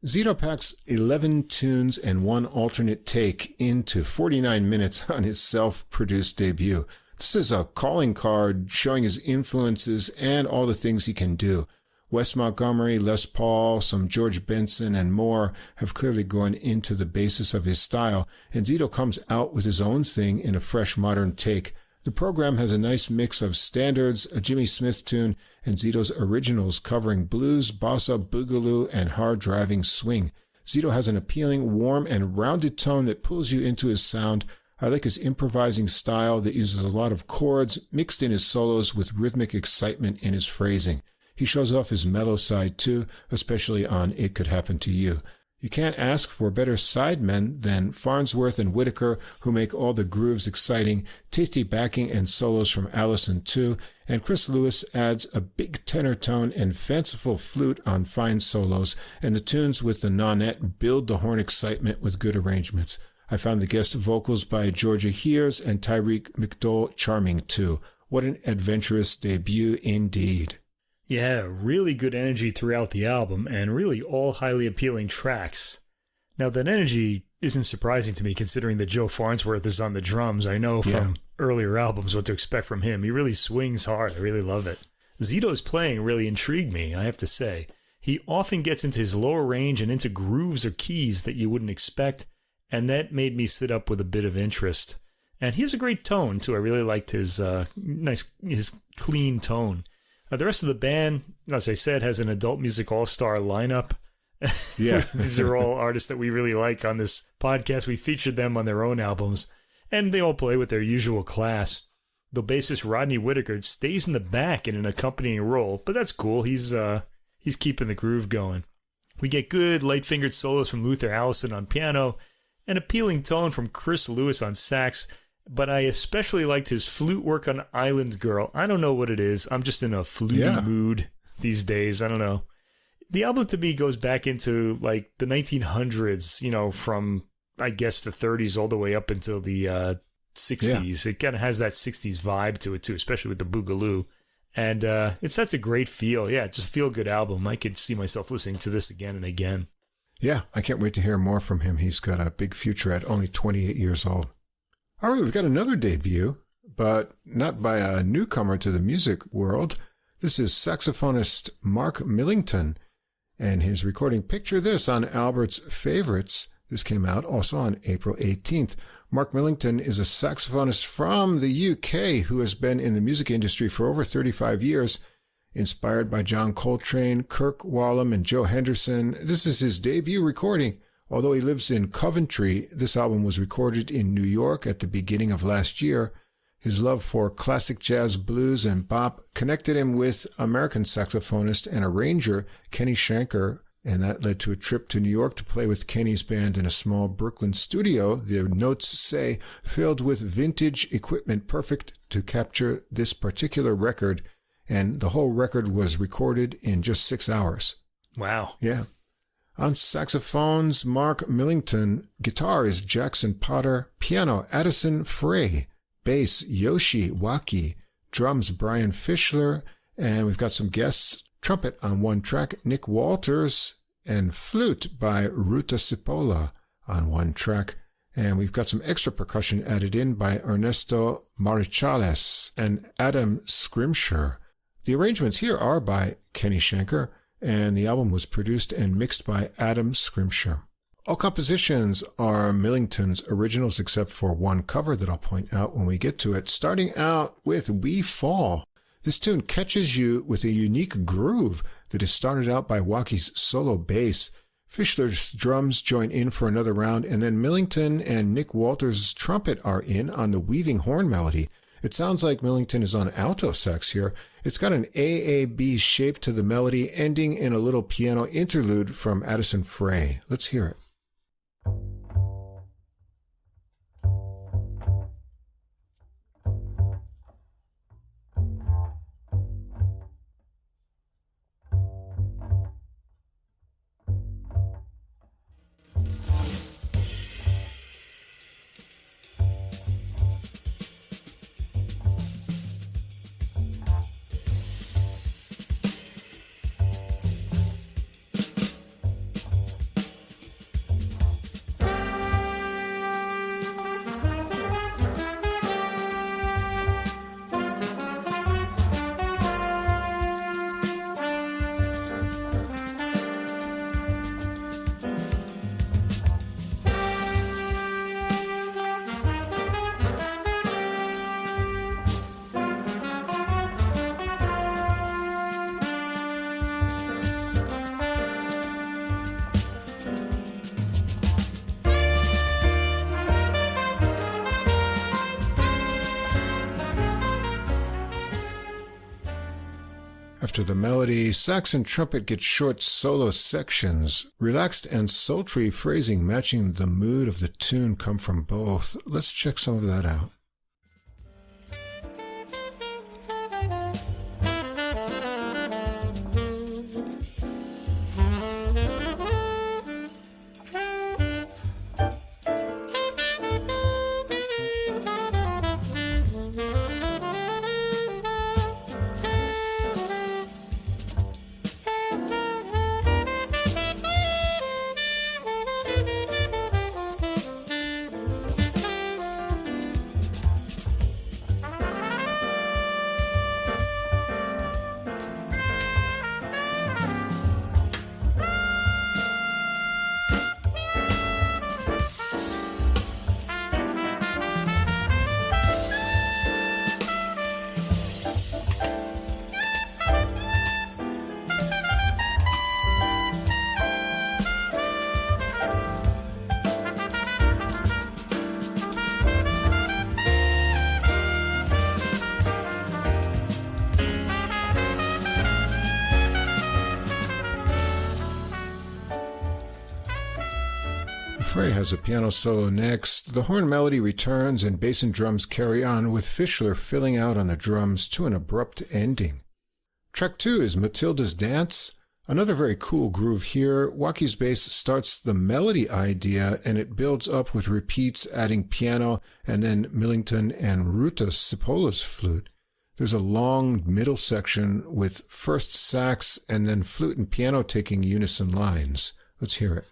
Zito packs 11 tunes and one alternate take into 49 minutes on his self-produced debut. This is a calling card showing his influences and all the things he can do. Wes Montgomery, Les Paul, some George Benson, and more have clearly gone into the basis of his style, and Zito comes out with his own thing in a fresh modern take. The program has a nice mix of standards, a Jimmy Smith tune, and Zito's originals covering blues, bossa, boogaloo, and hard-driving swing. Zito has an appealing, warm, and rounded tone that pulls you into his sound. I like his improvising style that uses a lot of chords mixed in his solos with rhythmic excitement in his phrasing. He shows off his mellow side too, especially on It Could Happen to You. You can't ask for better sidemen than Farnsworth and Whitaker, who make all the grooves exciting, tasty backing and solos from Allison too, and Chris Lewis adds a big tenor tone and fanciful flute on fine solos, and the tunes with the nonet build the horn excitement with good arrangements. I found the guest vocals by Georgia Hears and Tyreek McDowell charming too. What an adventurous debut indeed. Yeah, really good energy throughout the album, and really all highly appealing tracks. Now, that energy isn't surprising to me, considering that Joe Farnsworth is on the drums. I know from earlier albums what to expect from him. He really swings hard. I really love it. Zito's playing really intrigued me, I have to say. He often gets into his lower range and into grooves or keys that you wouldn't expect, and that made me sit up with a bit of interest. And he has a great tone, too. I really liked his his clean tone. The rest of the band, as I said, has an adult music all-star lineup. Yeah. These are all artists that we really like on this podcast. We featured them on their own albums, and they all play with their usual class. The bassist Rodney Whitaker stays in the back in an accompanying role, but that's cool. He's keeping the groove going. We get good light-fingered solos from Luther Allison on piano, an appealing tone from Chris Lewis on sax, but I especially liked his flute work on Island Girl. I don't know what it is. I'm just in a fluty mood these days. I don't know. The album to me goes back into like the 1900s, you know, from I guess the 30s all the way up until the 60s. It kind of has that 60s vibe to it too, especially with the boogaloo. And it sets a great feel. Yeah, just a feel-good album. I could see myself listening to this again and again. Yeah, I can't wait to hear more from him. He's got a big future at only 28 years old. All right, we've got another debut, but not by a newcomer to the music world. This is saxophonist Mark Millington. And his recording Picture This on Albert's Favorites. This came out also on April 18th. Mark Millington is a saxophonist from the UK who has been in the music industry for over 35 years. Inspired by John Coltrane, Kirk Whalum, and Joe Henderson, this is his debut recording. Although he lives in Coventry, this album was recorded in New York at the beginning of last year. His love for classic jazz, blues, and bop connected him with American saxophonist and arranger Kenny Schenker, and that led to a trip to New York to play with Kenny's band in a small Brooklyn studio, the notes say, filled with vintage equipment perfect to capture this particular record, and the whole record was recorded in just 6 hours. Wow. Yeah. On saxophones, Mark Millington. Guitar is Jackson Potter. Piano, Addison Frey. Bass, Yoshi Waki. Drums, Brian Fischler. And we've got some guests. Trumpet on one track, Nick Walters. And flute by Ruta Cipolla on one track. And we've got some extra percussion added in by Ernesto Marichales and Adam Scrimshire. The arrangements here are by Kenny Schenker, and the album was produced and mixed by Adam Scrimshire. All compositions are Millington's originals except for one cover that I'll point out when we get to it. Starting out with We Fall. This tune catches you with a unique groove that is started out by Waki's solo bass. Fischler's drums join in for another round, and then Millington and Nick Walters' trumpet are in on the weaving horn melody. It sounds like Millington is on alto sax here. It's got an AAB shape to the melody, ending in a little piano interlude from Addison Frey. Let's hear it. After the melody, sax and trumpet get short solo sections. Relaxed and sultry phrasing matching the mood of the tune come from both. Let's check some of that out. Frey has a piano solo next. The horn melody returns and bass and drums carry on, with Fischler filling out on the drums to an abrupt ending. Track 2 is Matilda's Dance. Another very cool groove here. Waki's bass starts the melody idea and it builds up with repeats adding piano and then Millington and Ruta Cipolla's flute. There's a long middle section with first sax and then flute and piano taking unison lines. Let's hear it.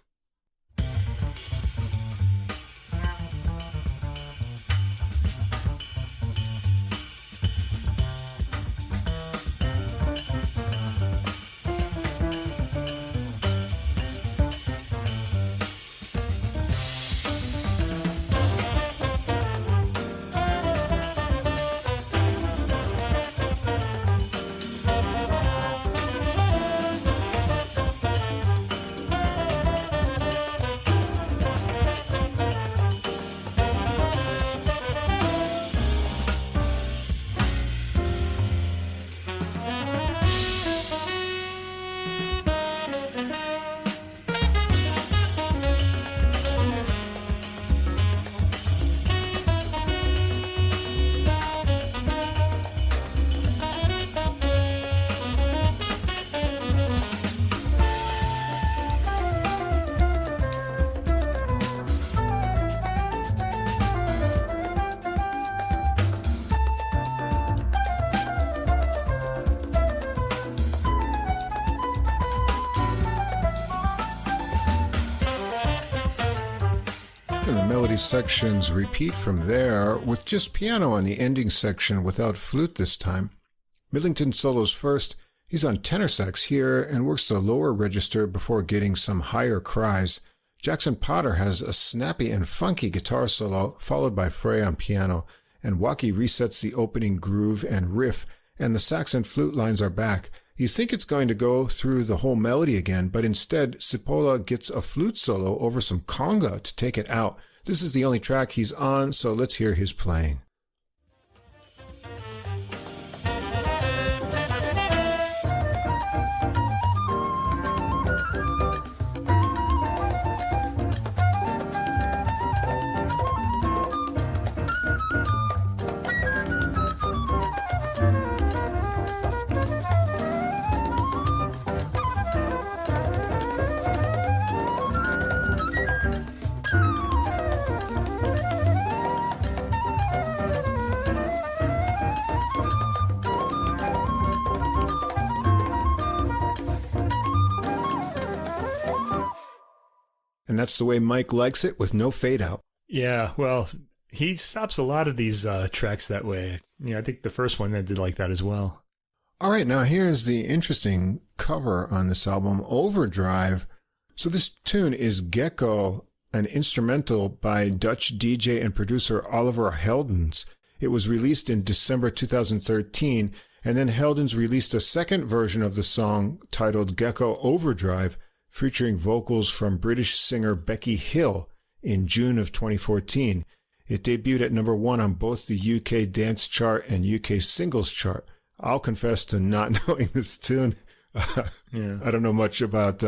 And the melody sections repeat from there with just piano on the ending section without flute this time. Millington solos first. He's on tenor sax here and works the lower register before getting some higher cries. Jackson Potter has a snappy and funky guitar solo, followed by Frey on piano, and Waukee resets the opening groove and riff, and the sax and flute lines are back. You think it's going to go through the whole melody again, but instead, Cipolla gets a flute solo over some conga to take it out. This is the only track he's on, so let's hear his playing. And that's the way Mike likes it, with no fade out. Yeah, well, he stops a lot of these tracks that way. I think the first one that did like that as well. All right, now here's the interesting cover on this album, Overdrive. So this tune is Gecko, an instrumental by Dutch DJ and producer Oliver Heldens. It was released in December 2013, and then Heldens released a second version of the song titled Gecko Overdrive, featuring vocals from British singer Becky Hill in June of 2014. It debuted at number 1 on both the UK dance chart and UK singles chart. I'll confess to not knowing this tune. I don't know much about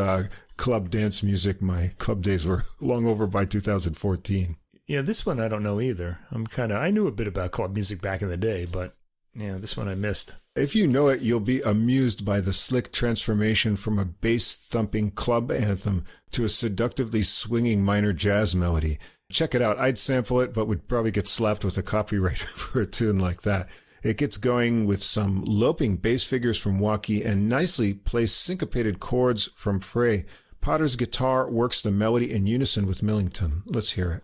club dance music. My club days were long over by 2014. Yeah, this one I don't know either. I knew a bit about club music back in the day, but this one I missed. If you know it, you'll be amused by the slick transformation from a bass-thumping club anthem to a seductively swinging minor jazz melody. Check it out. I'd sample it, but would probably get slapped with a copyright for a tune like that. It gets going with some loping bass figures from Waukee and nicely placed syncopated chords from Frey. Potter's guitar works the melody in unison with Millington. Let's hear it.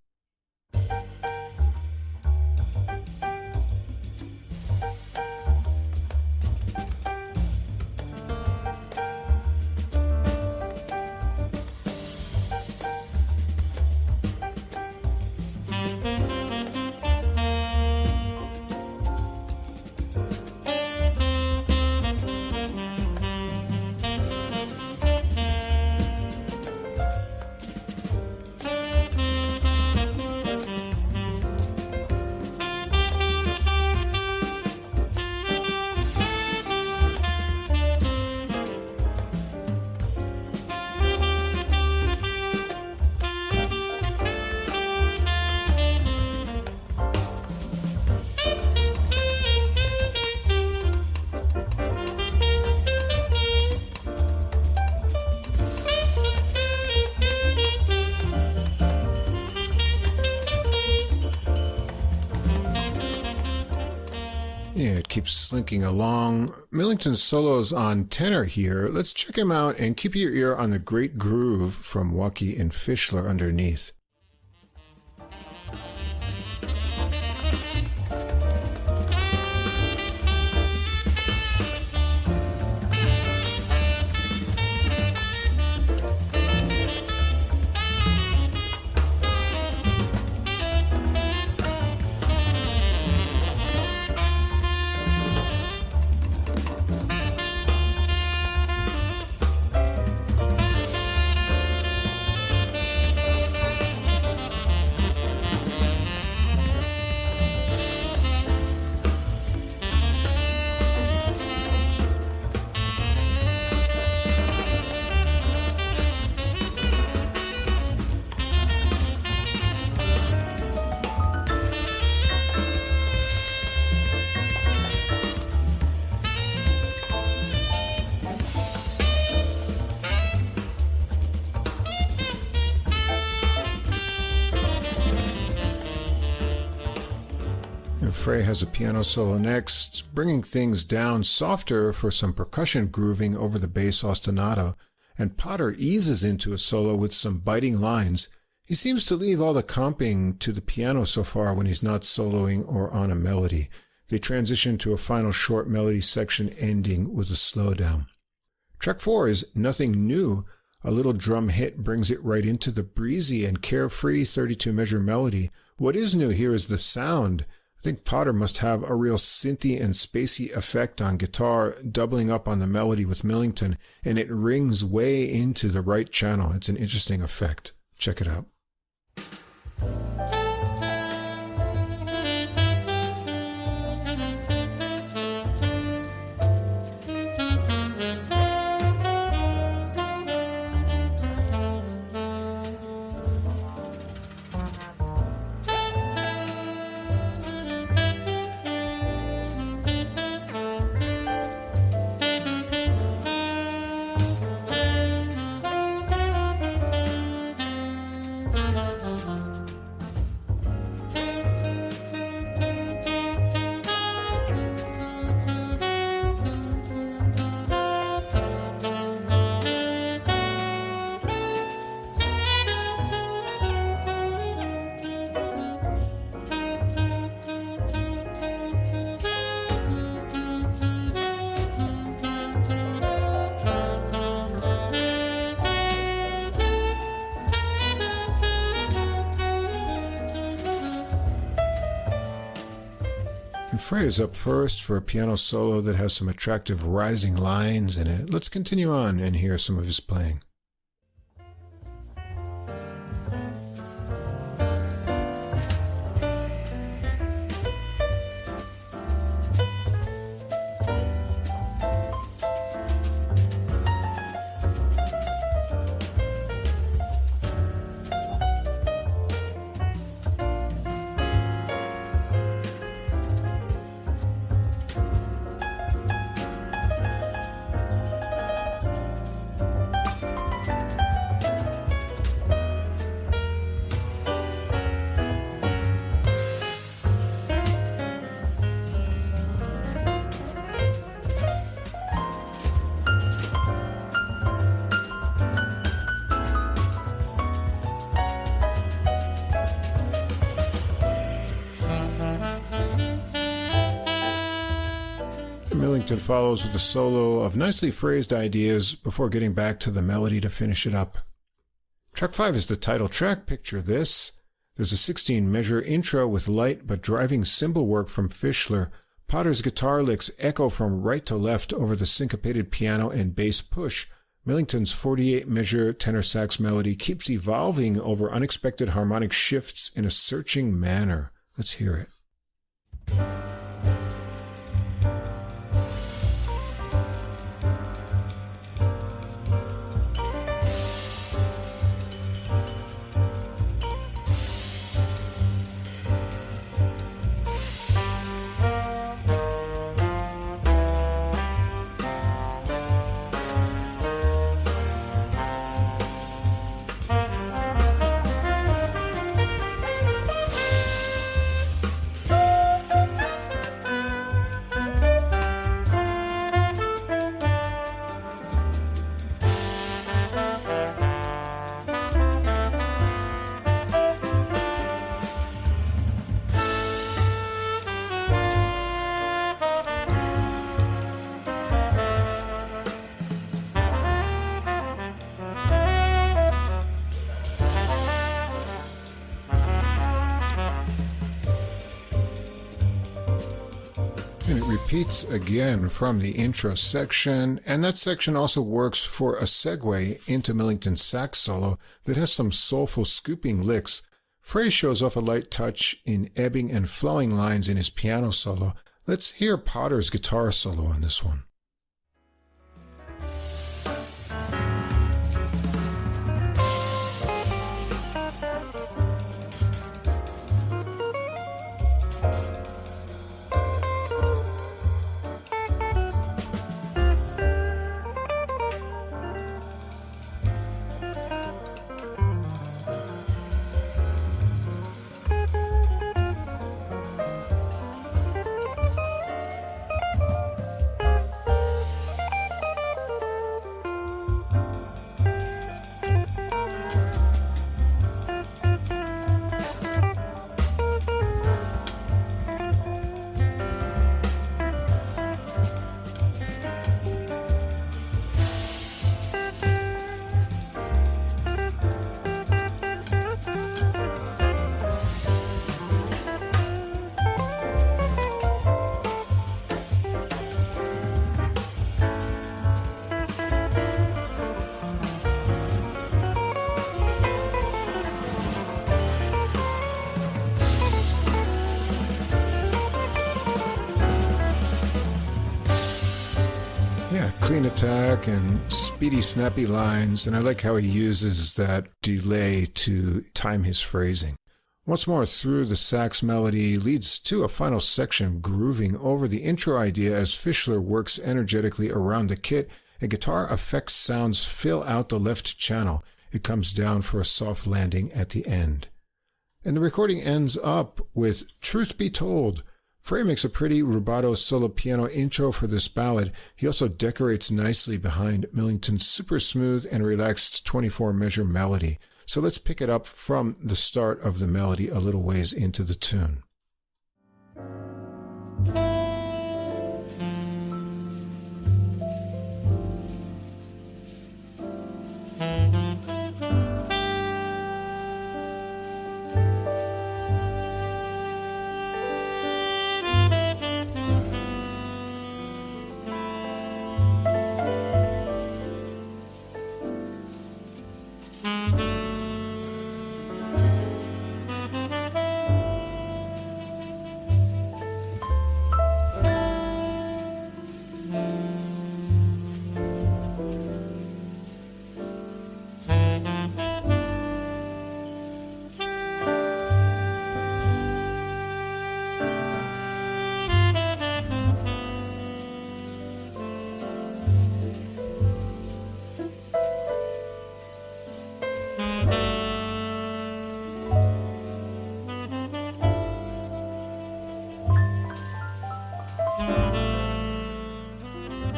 Yeah, it keeps slinking along. Millington's solos on tenor here. Let's check him out and keep your ear on the great groove from Waukee and Fischler underneath. Frey has a piano solo next, bringing things down softer for some percussion grooving over the bass ostinato, and Potter eases into a solo with some biting lines. He seems to leave all the comping to the piano so far when he's not soloing or on a melody. They transition to a final short melody section ending with a slowdown. Track 4 is Nothing New. A little drum hit brings it right into the breezy and carefree 32-measure melody. What is new here is the sound. I think Potter must have a real synthy and spacey effect on guitar, doubling up on the melody with Millington, and it rings way into the right channel. It's an interesting effect. Check it out. Frey is up first for a piano solo that has some attractive rising lines in it. Let's continue on and hear some of his playing. Millington follows with a solo of nicely phrased ideas before getting back to the melody to finish it up. Track 5 is the title track. Picture this. There's a 16-measure intro with light but driving cymbal work from Fischler. Potter's guitar licks echo from right to left over the syncopated piano and bass push. Millington's 48-measure tenor sax melody keeps evolving over unexpected harmonic shifts in a searching manner. Let's hear it. And it repeats again from the intro section, and that section also works for a segue into Millington's sax solo that has some soulful scooping licks. Frey shows off a light touch in ebbing and flowing lines in his piano solo. Let's hear Potter's guitar solo on this one. clean attack and speedy, snappy lines, and I like how he uses that delay to time his phrasing. Once more through, the sax melody leads to a final section grooving over the intro idea as Fischler works energetically around the kit and guitar effects sounds fill out the left channel. It comes down for a soft landing at the end. And the recording ends up with Truth Be Told. Frey makes a pretty rubato solo piano intro for this ballad. He also decorates nicely behind Millington's super smooth and relaxed 24-measure melody. So let's pick it up from the start of the melody a little ways into the tune.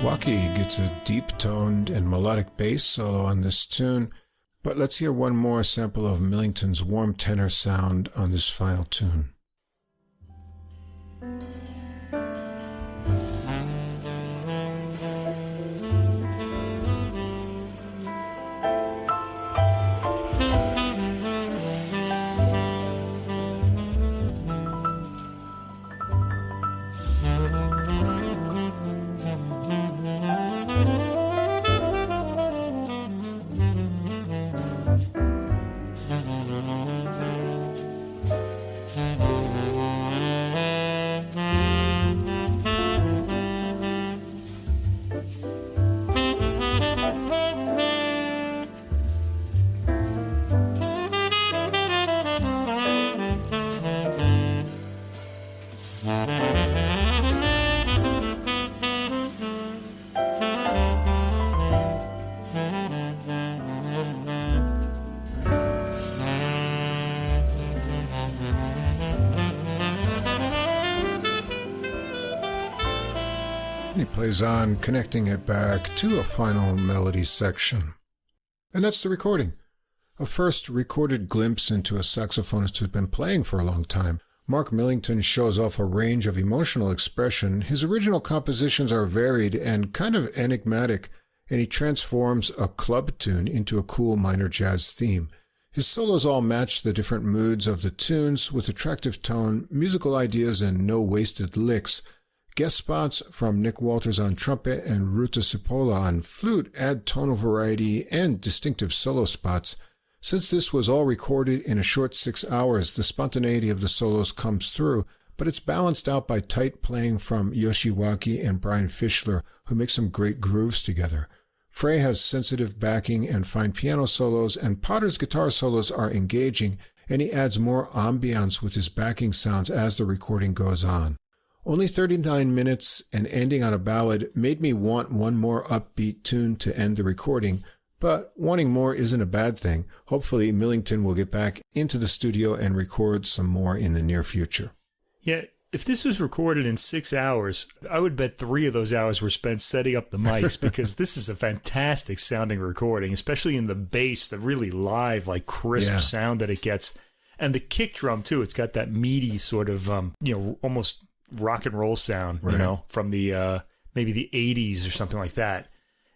Waki gets a deep-toned and melodic bass solo on this tune, but let's hear one more sample of Millington's warm tenor sound on this final tune. He plays on, connecting it back to a final melody section. And that's the recording. A first recorded glimpse into a saxophonist who's been playing for a long time. Mark Millington shows off a range of emotional expression. His original compositions are varied and kind of enigmatic, and he transforms a club tune into a cool minor jazz theme. His solos all match the different moods of the tunes with attractive tone, musical ideas, and no wasted licks. Guest spots from Nick Walters on trumpet and Ruta Cipolla on flute add tonal variety and distinctive solo spots. Since this was all recorded in a short 6 hours, the spontaneity of the solos comes through, but it's balanced out by tight playing from Yoshiwaki and Brian Fischler, who make some great grooves together. Frey has sensitive backing and fine piano solos, and Potter's guitar solos are engaging, and he adds more ambiance with his backing sounds as the recording goes on. Only 39 minutes and ending on a ballad made me want one more upbeat tune to end the recording, but wanting more isn't a bad thing. Hopefully Millington will get back into the studio and record some more in the near future. Yeah, if this was recorded in 6 hours, I would bet 3 of those hours were spent setting up the mics because this is a fantastic sounding recording, especially in the bass, the really live, like crisp sound that it gets. And the kick drum too, it's got that meaty sort of, almost rock and roll sound, from the maybe the 80s or something like that.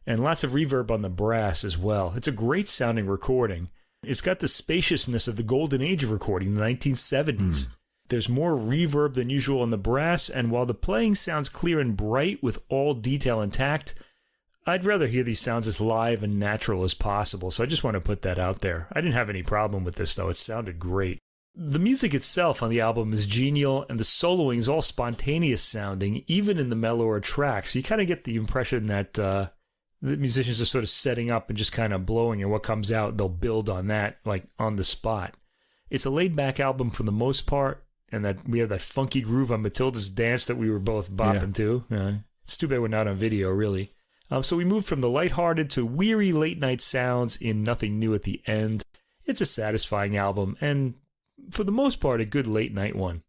And lots of reverb on the brass as well. It's a great sounding recording. It's got the spaciousness of the golden age of recording, the 1970s. There's more reverb than usual on the brass, and while the playing sounds clear and bright with all detail intact, I'd rather hear these sounds as live and natural as possible, so I just want to put that out there. I didn't have any problem with this, though. It sounded great. The music itself on the album is genial, and the soloing is all spontaneous sounding, even in the mellower tracks. You kind of get the impression that the musicians are sort of setting up and just kind of blowing, and what comes out, they'll build on that, like on the spot. It's a laid-back album for the most part, and that we have that funky groove on Matilda's dance that we were both bopping to. It's too bad we're not on video, really. So we moved from the lighthearted to weary late-night sounds in Nothing New at the end. It's a satisfying album, and for the most part, a good late-night one.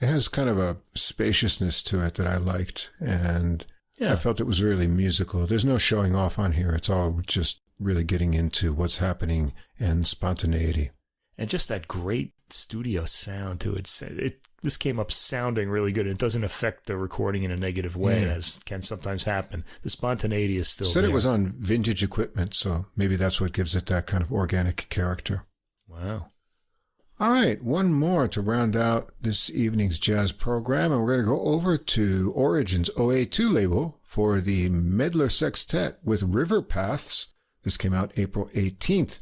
It has kind of a spaciousness to it that I liked, and I felt it was really musical. There's no showing off on here. It's all just really getting into what's happening and spontaneity. And just that great studio sound to it. This came up sounding really good. It doesn't affect the recording in a negative way, as can sometimes happen. The spontaneity is still Said there. it was on vintage equipment, so maybe that's what gives it that kind of organic character. Wow. All right, one more to round out this evening's jazz program, and we're going to go over to Origin's OA2 label for the Medler Sextet with River Paths. This came out April 18th.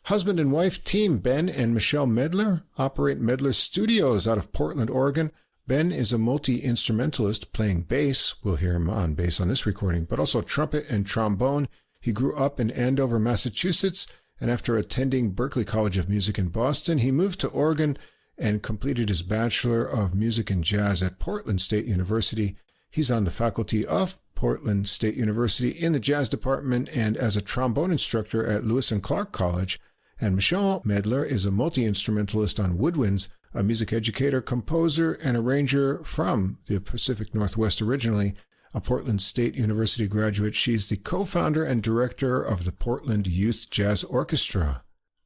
Husband and wife team Ben and Michelle Medler operate Medler Studios out of Portland, Oregon. Ben is a multi-instrumentalist playing bass. We'll hear him on bass on this recording, but also trumpet and trombone. He grew up in Andover, Massachusetts, and after attending Berklee College of Music in Boston, he moved to Oregon and completed his Bachelor of Music and Jazz at Portland State University. He's on the faculty of Portland State University in the jazz department and as a trombone instructor at Lewis and Clark College. And Michelle Medler is a multi-instrumentalist on woodwinds, a music educator, composer, and arranger from the Pacific Northwest originally, a Portland State University graduate. She's the co-founder and director of the Portland Youth Jazz Orchestra.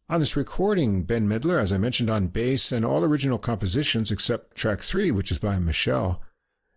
On this recording, Ben Medler, as I mentioned, on bass and all original compositions except track 3, which is by Michelle.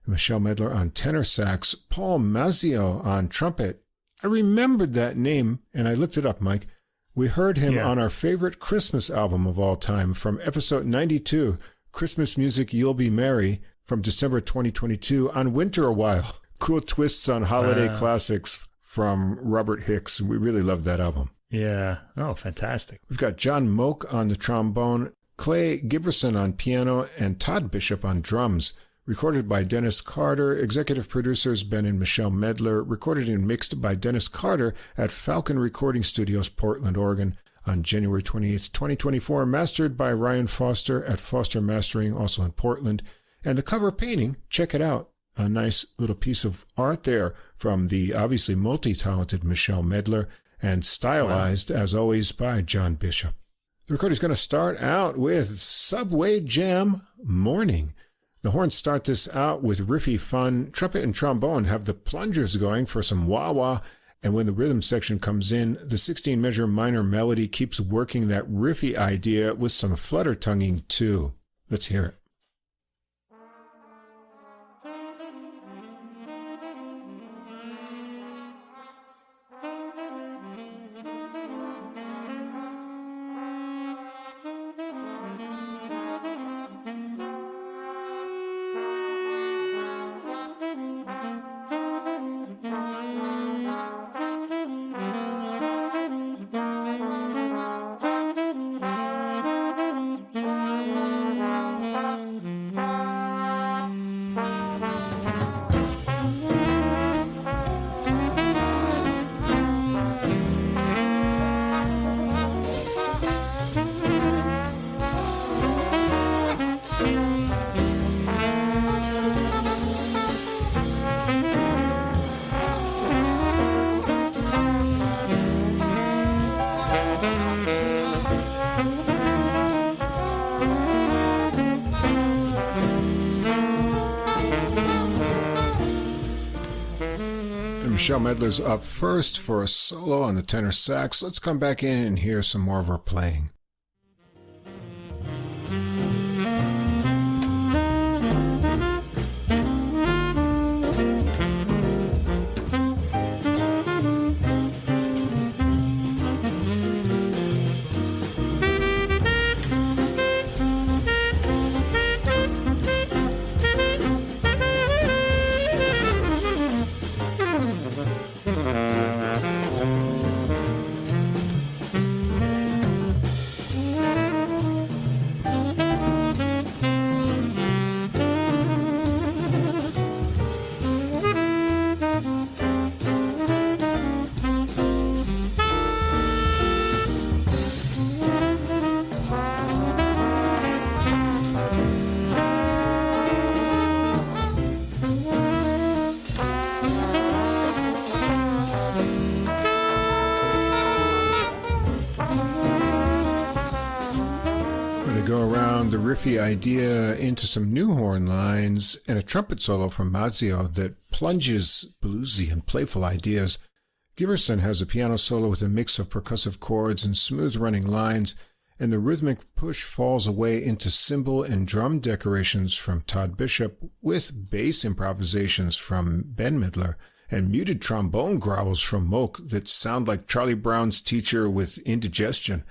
Michelle Medler on tenor sax, Paul Mazzio on trumpet. I remembered that name, and I looked it up, Mike. We heard him on our favorite Christmas album of all time from episode 92, Christmas Music You'll Be Merry, from December 2022 on Winter a While. Cool twists on holiday classics from Robert Hicks. We really loved that album. Yeah. Oh, fantastic. We've got John Moak on the trombone, Clay Giberson on piano, and Todd Bishop on drums. Recorded by Dennis Carter, executive producers Ben and Michelle Medler, recorded and mixed by Dennis Carter at Falcon Recording Studios, Portland, Oregon, on January 28th, 2024, mastered by Ryan Foster at Foster Mastering, also in Portland. And the cover painting, check it out, a nice little piece of art there from the obviously multi-talented Michelle Medler, and stylized, as always, by John Bishop. The recording is going to start out with Subway Jam Morning. The horns start this out with riffy fun. Trumpet and trombone have the plungers going for some wah-wah, and when the rhythm section comes in, the 16-measure minor melody keeps working that riffy idea with some flutter tonguing too. Let's hear it. Michelle Medler's up first for a solo on the tenor sax. Let's come back in and hear some more of her playing. They go around the riffy idea into some new horn lines and a trumpet solo from Mazio that plunges bluesy and playful ideas. Giberson has a piano solo with a mix of percussive chords and smooth running lines, and the rhythmic push falls away into cymbal and drum decorations from Todd Bishop, with bass improvisations from Ben Medler and muted trombone growls from Moak that sound like Charlie Brown's teacher with indigestion.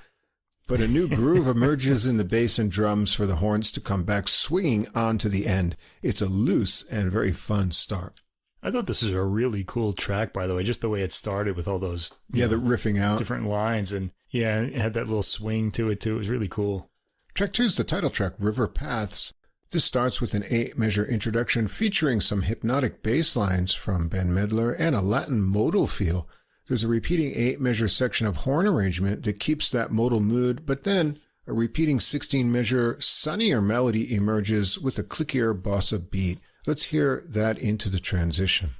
But a new groove emerges in the bass and drums for the horns to come back swinging on to the end. It's a loose and very fun start. I thought this was a really cool track, by the way, just the way it started with all those the riffing out. Different lines. And yeah, it had that little swing to it, too. It was really cool. Track 2 is the title track, River Paths. This starts with an 8-measure introduction featuring some hypnotic bass lines from Ben Medler and a Latin modal feel. There's a repeating 8-measure section of horn arrangement that keeps that modal mood, but then a repeating 16-measure sunnier melody emerges with a clickier bossa beat. Let's hear that into the transition.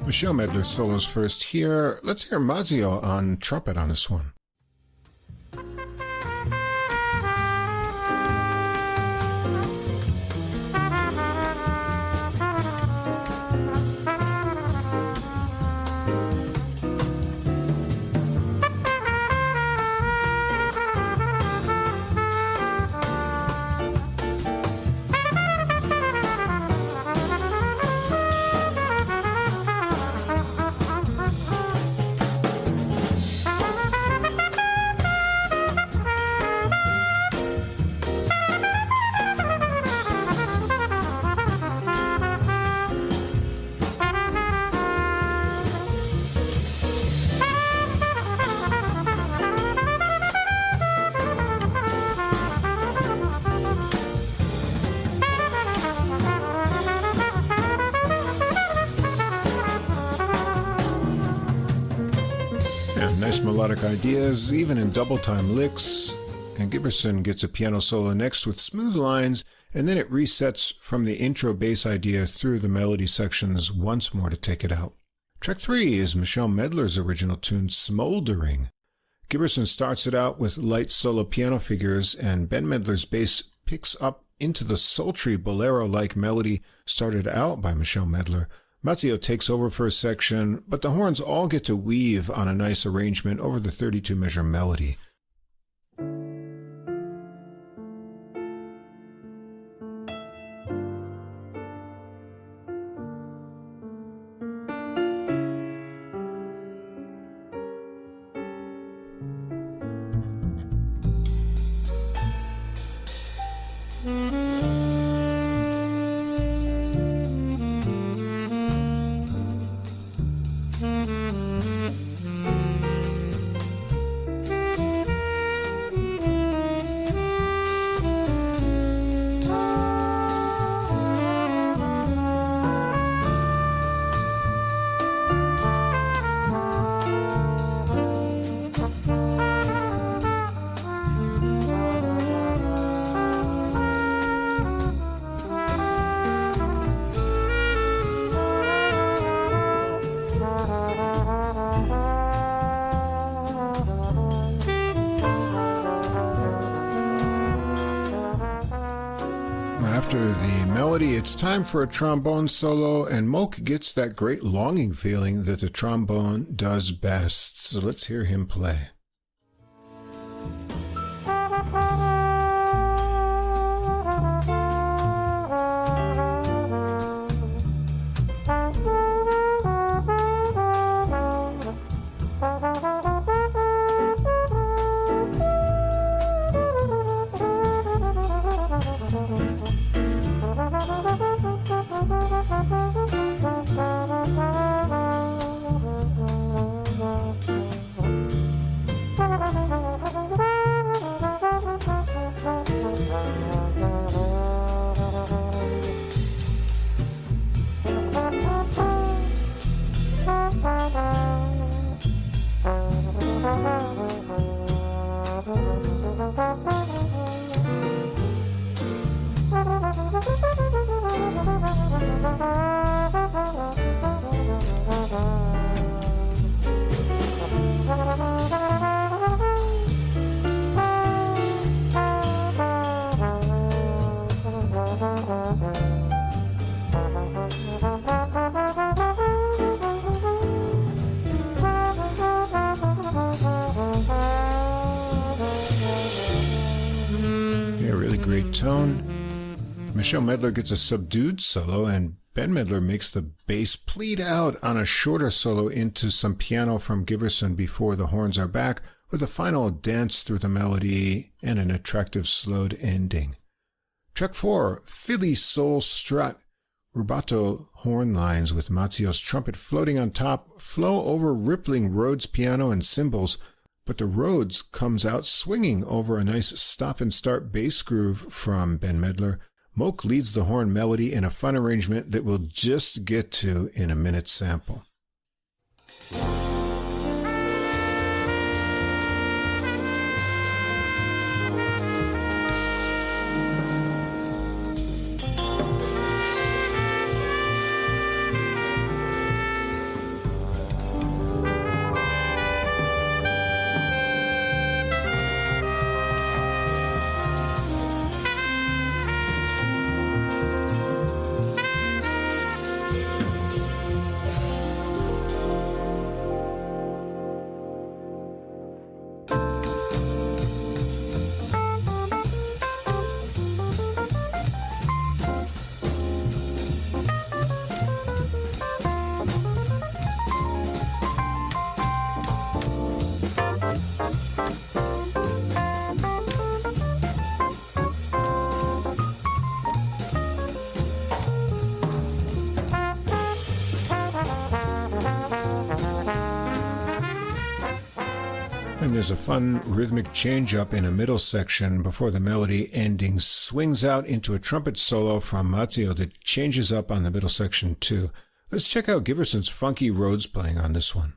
Michel Medler solos first here. Let's hear Mazio on trumpet on this one. Nice melodic ideas, even in double-time licks. And Giberson gets a piano solo next with smooth lines, and then it resets from the intro bass idea through the melody sections once more to take it out. Track 3 is Michel Medler's original tune, Smoldering. Giberson starts it out with light solo piano figures, and Ben Medler's bass picks up into the sultry bolero-like melody started out by Michel Medler. Mazio takes over for a section, but the horns all get to weave on a nice arrangement over the 32-measure melody. After the melody, it's time for a trombone solo, and Moke gets that great longing feeling that the trombone does best. So let's hear him play. Michelle Medler gets a subdued solo, and Ben Medler makes the bass plead out on a shorter solo into some piano from Giberson before the horns are back, with a final dance through the melody and an attractive slowed ending. Track 4, Philly Soul Strut. Rubato horn lines with Mazzio's trumpet floating on top flow over rippling Rhodes piano and cymbals, but the Rhodes comes out swinging over a nice stop-and-start bass groove from Ben Medler. Moke leads the horn melody in a fun arrangement that we'll just get to in a minute sample. And there's a fun rhythmic change-up in a middle section before the melody ending swings out into a trumpet solo from Mazzio that changes up on the middle section too. Let's check out Giberson's funky Rhodes playing on this one.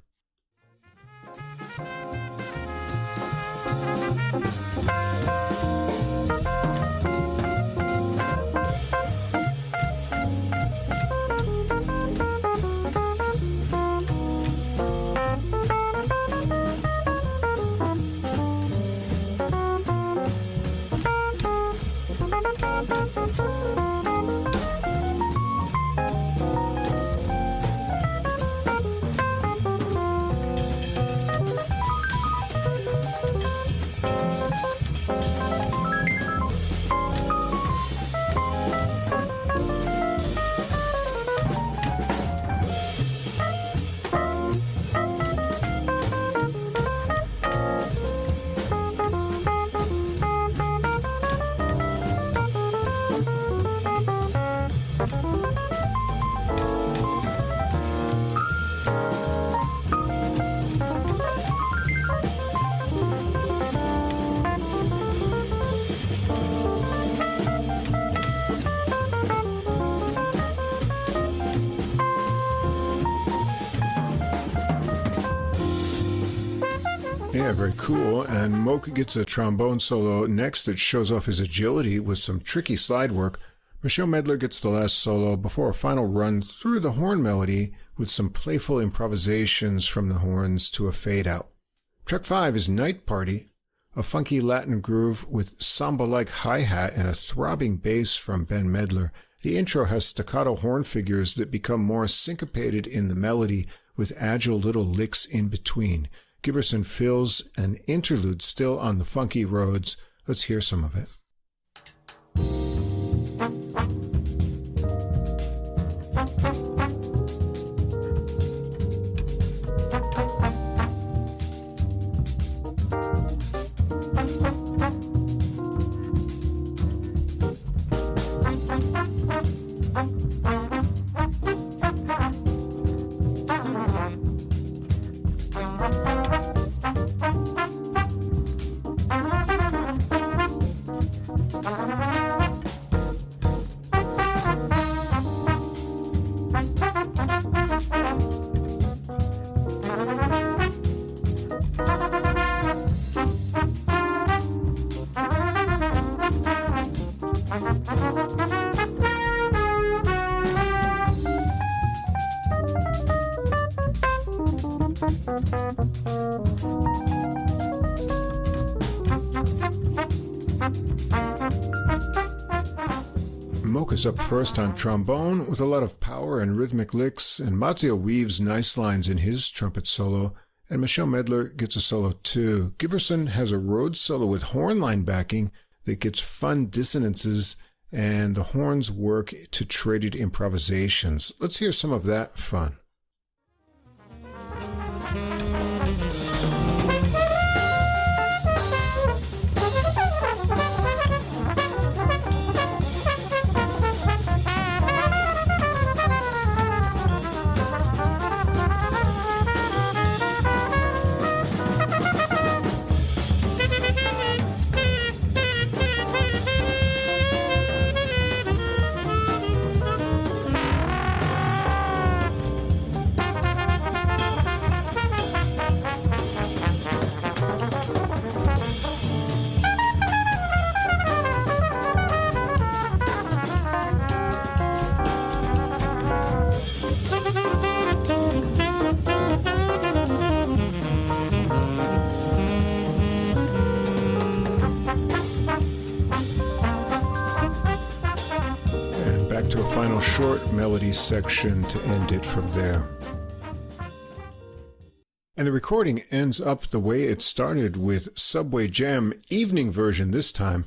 Yeah, very cool. And Moke gets a trombone solo next that shows off his agility with some tricky slide work. Michelle Medler gets the last solo before a final run through the horn melody with some playful improvisations from the horns to a fade out. Track 5 is Night Party. a funky Latin groove with samba-like hi-hat and a throbbing bass from Ben Medler. The intro has staccato horn figures that become more syncopated in the melody with agile little licks in between. Giberson fills an interlude still on the funky roads. Let's hear some of it. Mocha's up first on trombone with a lot of power and rhythmic licks, and Matteo weaves nice lines in his trumpet solo, and Michel Medler gets a solo too. Giberson has a Rhodes solo with horn line backing that gets fun dissonances, and the horns work to traded improvisations. Let's hear some of that fun. To a final short melody section to end it from there. And the recording ends up the way it started, with Subway Jam evening version this time.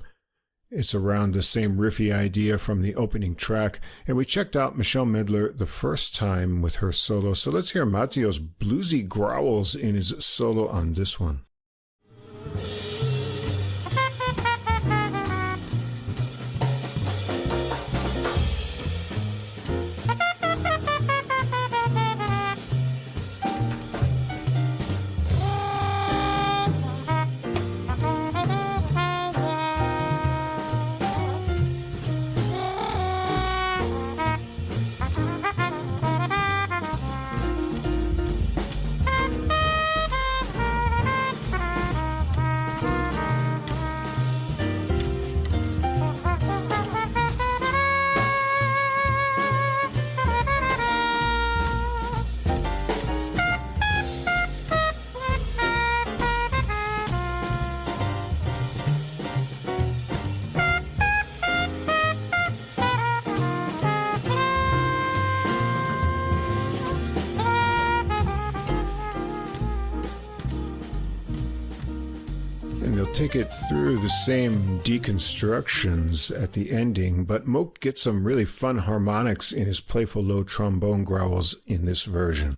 It's around the same riffy idea from the opening track, and we checked out Michel Medler the first time with her solo, so let's hear Matteo's bluesy growls in his solo on this one. Take it through the same deconstructions at the ending, but Moke gets some really fun harmonics in his playful low trombone growls in this version.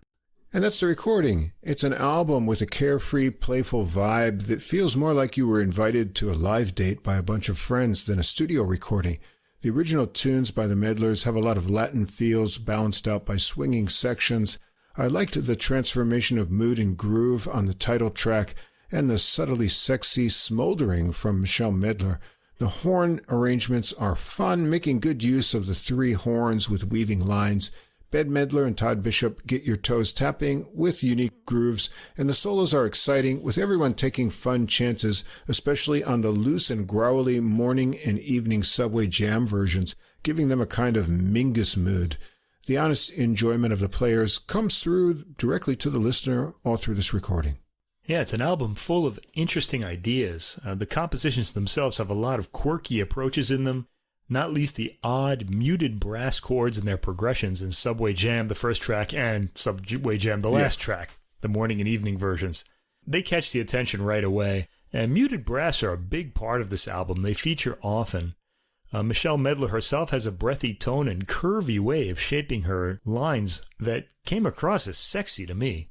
And that's the recording. It's an album with a carefree, playful vibe that feels more like you were invited to a live date by a bunch of friends than a studio recording. The original tunes by the Medlers have a lot of Latin feels balanced out by swinging sections. I liked the transformation of mood and groove on the title track, and the subtly sexy smoldering from Michel Medler. The horn arrangements are fun, making good use of the three horns with weaving lines. Ben Medler and Todd Bishop get your toes tapping with unique grooves, and the solos are exciting, with everyone taking fun chances, especially on the loose and growly morning and evening Subway Jam versions, giving them a kind of Mingus mood. The honest enjoyment of the players comes through directly to the listener all through this recording. Yeah, it's an album full of interesting ideas. The compositions themselves have a lot of quirky approaches in them, not least the odd muted brass chords in their progressions in Subway Jam, the first track, and Subway Jam, the last track, the morning and evening versions. They catch the attention right away, and muted brass are a big part of this album. They feature often. Michelle Medler herself has a breathy tone and curvy way of shaping her lines that came across as sexy to me.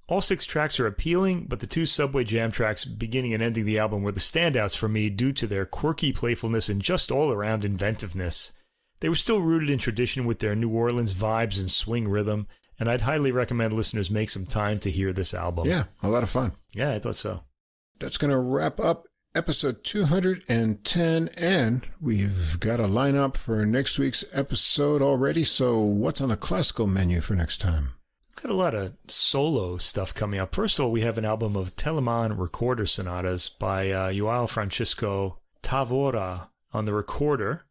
All 6 tracks are appealing, but the 2 Subway Jam tracks beginning and ending the album were the standouts for me due to their quirky playfulness and just all-around inventiveness. They were still rooted in tradition with their New Orleans vibes and swing rhythm, and I'd highly recommend listeners make some time to hear this album. Yeah, a lot of fun. Yeah, I thought so. That's going to wrap up episode 210, and we've got a lineup for next week's episode already, so what's on the classical menu for next time? We've got a lot of solo stuff coming up. First of all, we have an album of Telemann recorder sonatas by Joao Francisco Tavora on the recorder,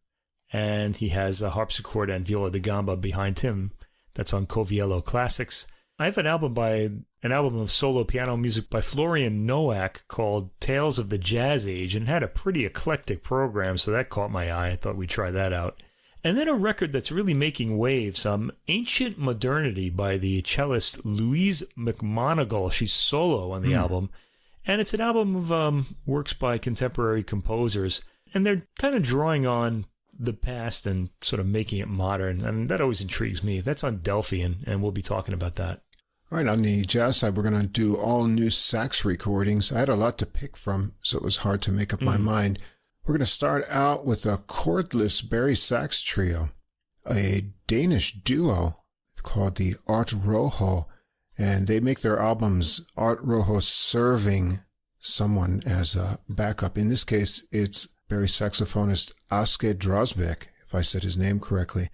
and he has a harpsichord and viola da gamba behind him. That's on Coviello Classics. I have an album of solo piano music by Florian Nowak called Tales of the Jazz Age, and had a pretty eclectic program, so that caught my eye. I thought we'd try that out. And then a record that's really making waves, Ancient Modernity by the cellist Louise McMonagle. She's solo on the album. And it's an album of works by contemporary composers, and they're kind of drawing on the past and sort of making it modern, and that always intrigues me. That's on Delphi, and we'll be talking about that. All right, on the jazz side, we're going to do all new sax recordings. I had a lot to pick from, so it was hard to make up my mind. We're going to start out with a cordless Barry sax trio, a Danish duo called the Art Rojo, and they make their albums Art Rojo serving someone as a backup. In this case, it's Barry saxophonist Aske Drosbeck, if I said his name correctly.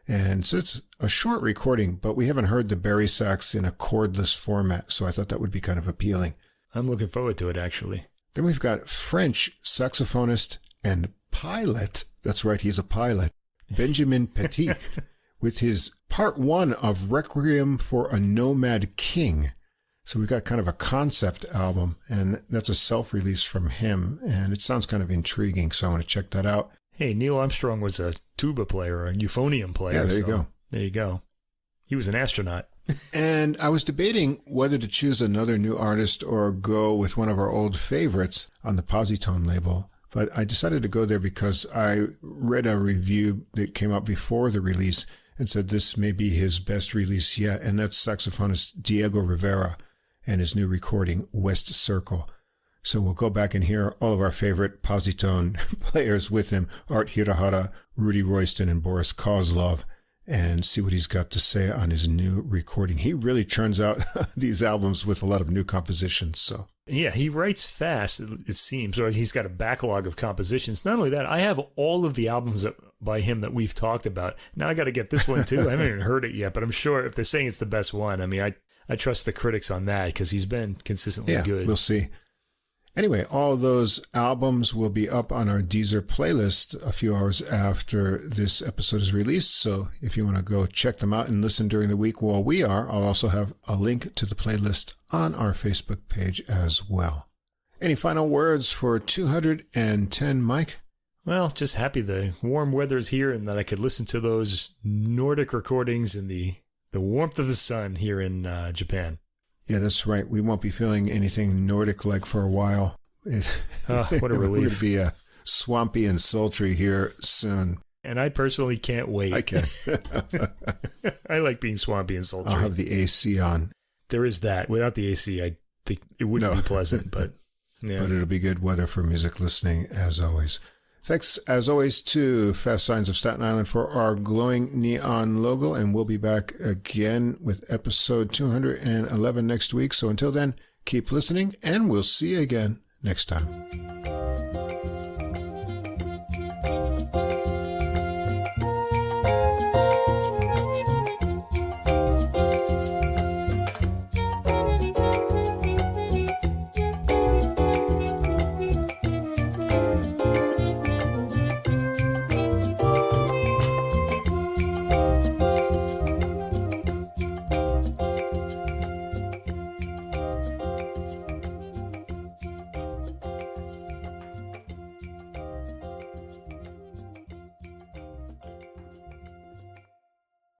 And so it's a short recording, but we haven't heard the Barry sax in a cordless format, so I thought that would be kind of appealing. I'm looking forward to it, actually. Then we've got French saxophonist and pilot, that's right, he's a pilot, Benjamin Petit, with his part 1 of Requiem for a Nomad King. So we've got kind of a concept album, and that's a self-release from him, and it sounds kind of intriguing, so I want to check that out. Hey, Neil Armstrong was a tuba player, a euphonium player. Yeah, there you go. There you go. He was an astronaut. And I was debating whether to choose another new artist or go with one of our old favorites on the Positone label. But I decided to go there because I read a review that came out before the release and said this may be his best release yet. And that's saxophonist Diego Rivera and his new recording, West Circle. So we'll go back and hear all of our favorite Positone players with him, Art Hirahara, Rudy Royston, and Boris Kozlov, and see what he's got to say on his new recording. He really churns out these albums with a lot of new compositions. So yeah, he writes fast, it seems, or he's got a backlog of compositions. Not only that, I have all of the albums by him that we've talked about. Now I got to get this one too. I haven't even heard it yet, but I'm sure if they're saying it's the best one, I mean, I trust the critics on that because he's been consistently good. We'll see. Anyway, all those albums will be up on our Deezer playlist a few hours after this episode is released. So if you want to go check them out and listen during the week while we are, I'll also have a link to the playlist on our Facebook page as well. Any final words for 210, Mike? Well, just happy the warm weather's here and that I could listen to those Nordic recordings in the warmth of the sun here in Japan. Yeah, that's right. We won't be feeling anything Nordic-like for a while. What a relief. We're going to be swampy and sultry here soon. And I personally can't wait. I can. I like being swampy and sultry. I'll have the AC on. There is that. Without the AC, I think it wouldn't be pleasant, but yeah. But it'll be good weather for music listening, as always. Thanks, as always, to Fast Signs of Staten Island for our glowing neon logo, and we'll be back again with episode 211 next week. So until then, keep listening, and we'll see you again next time.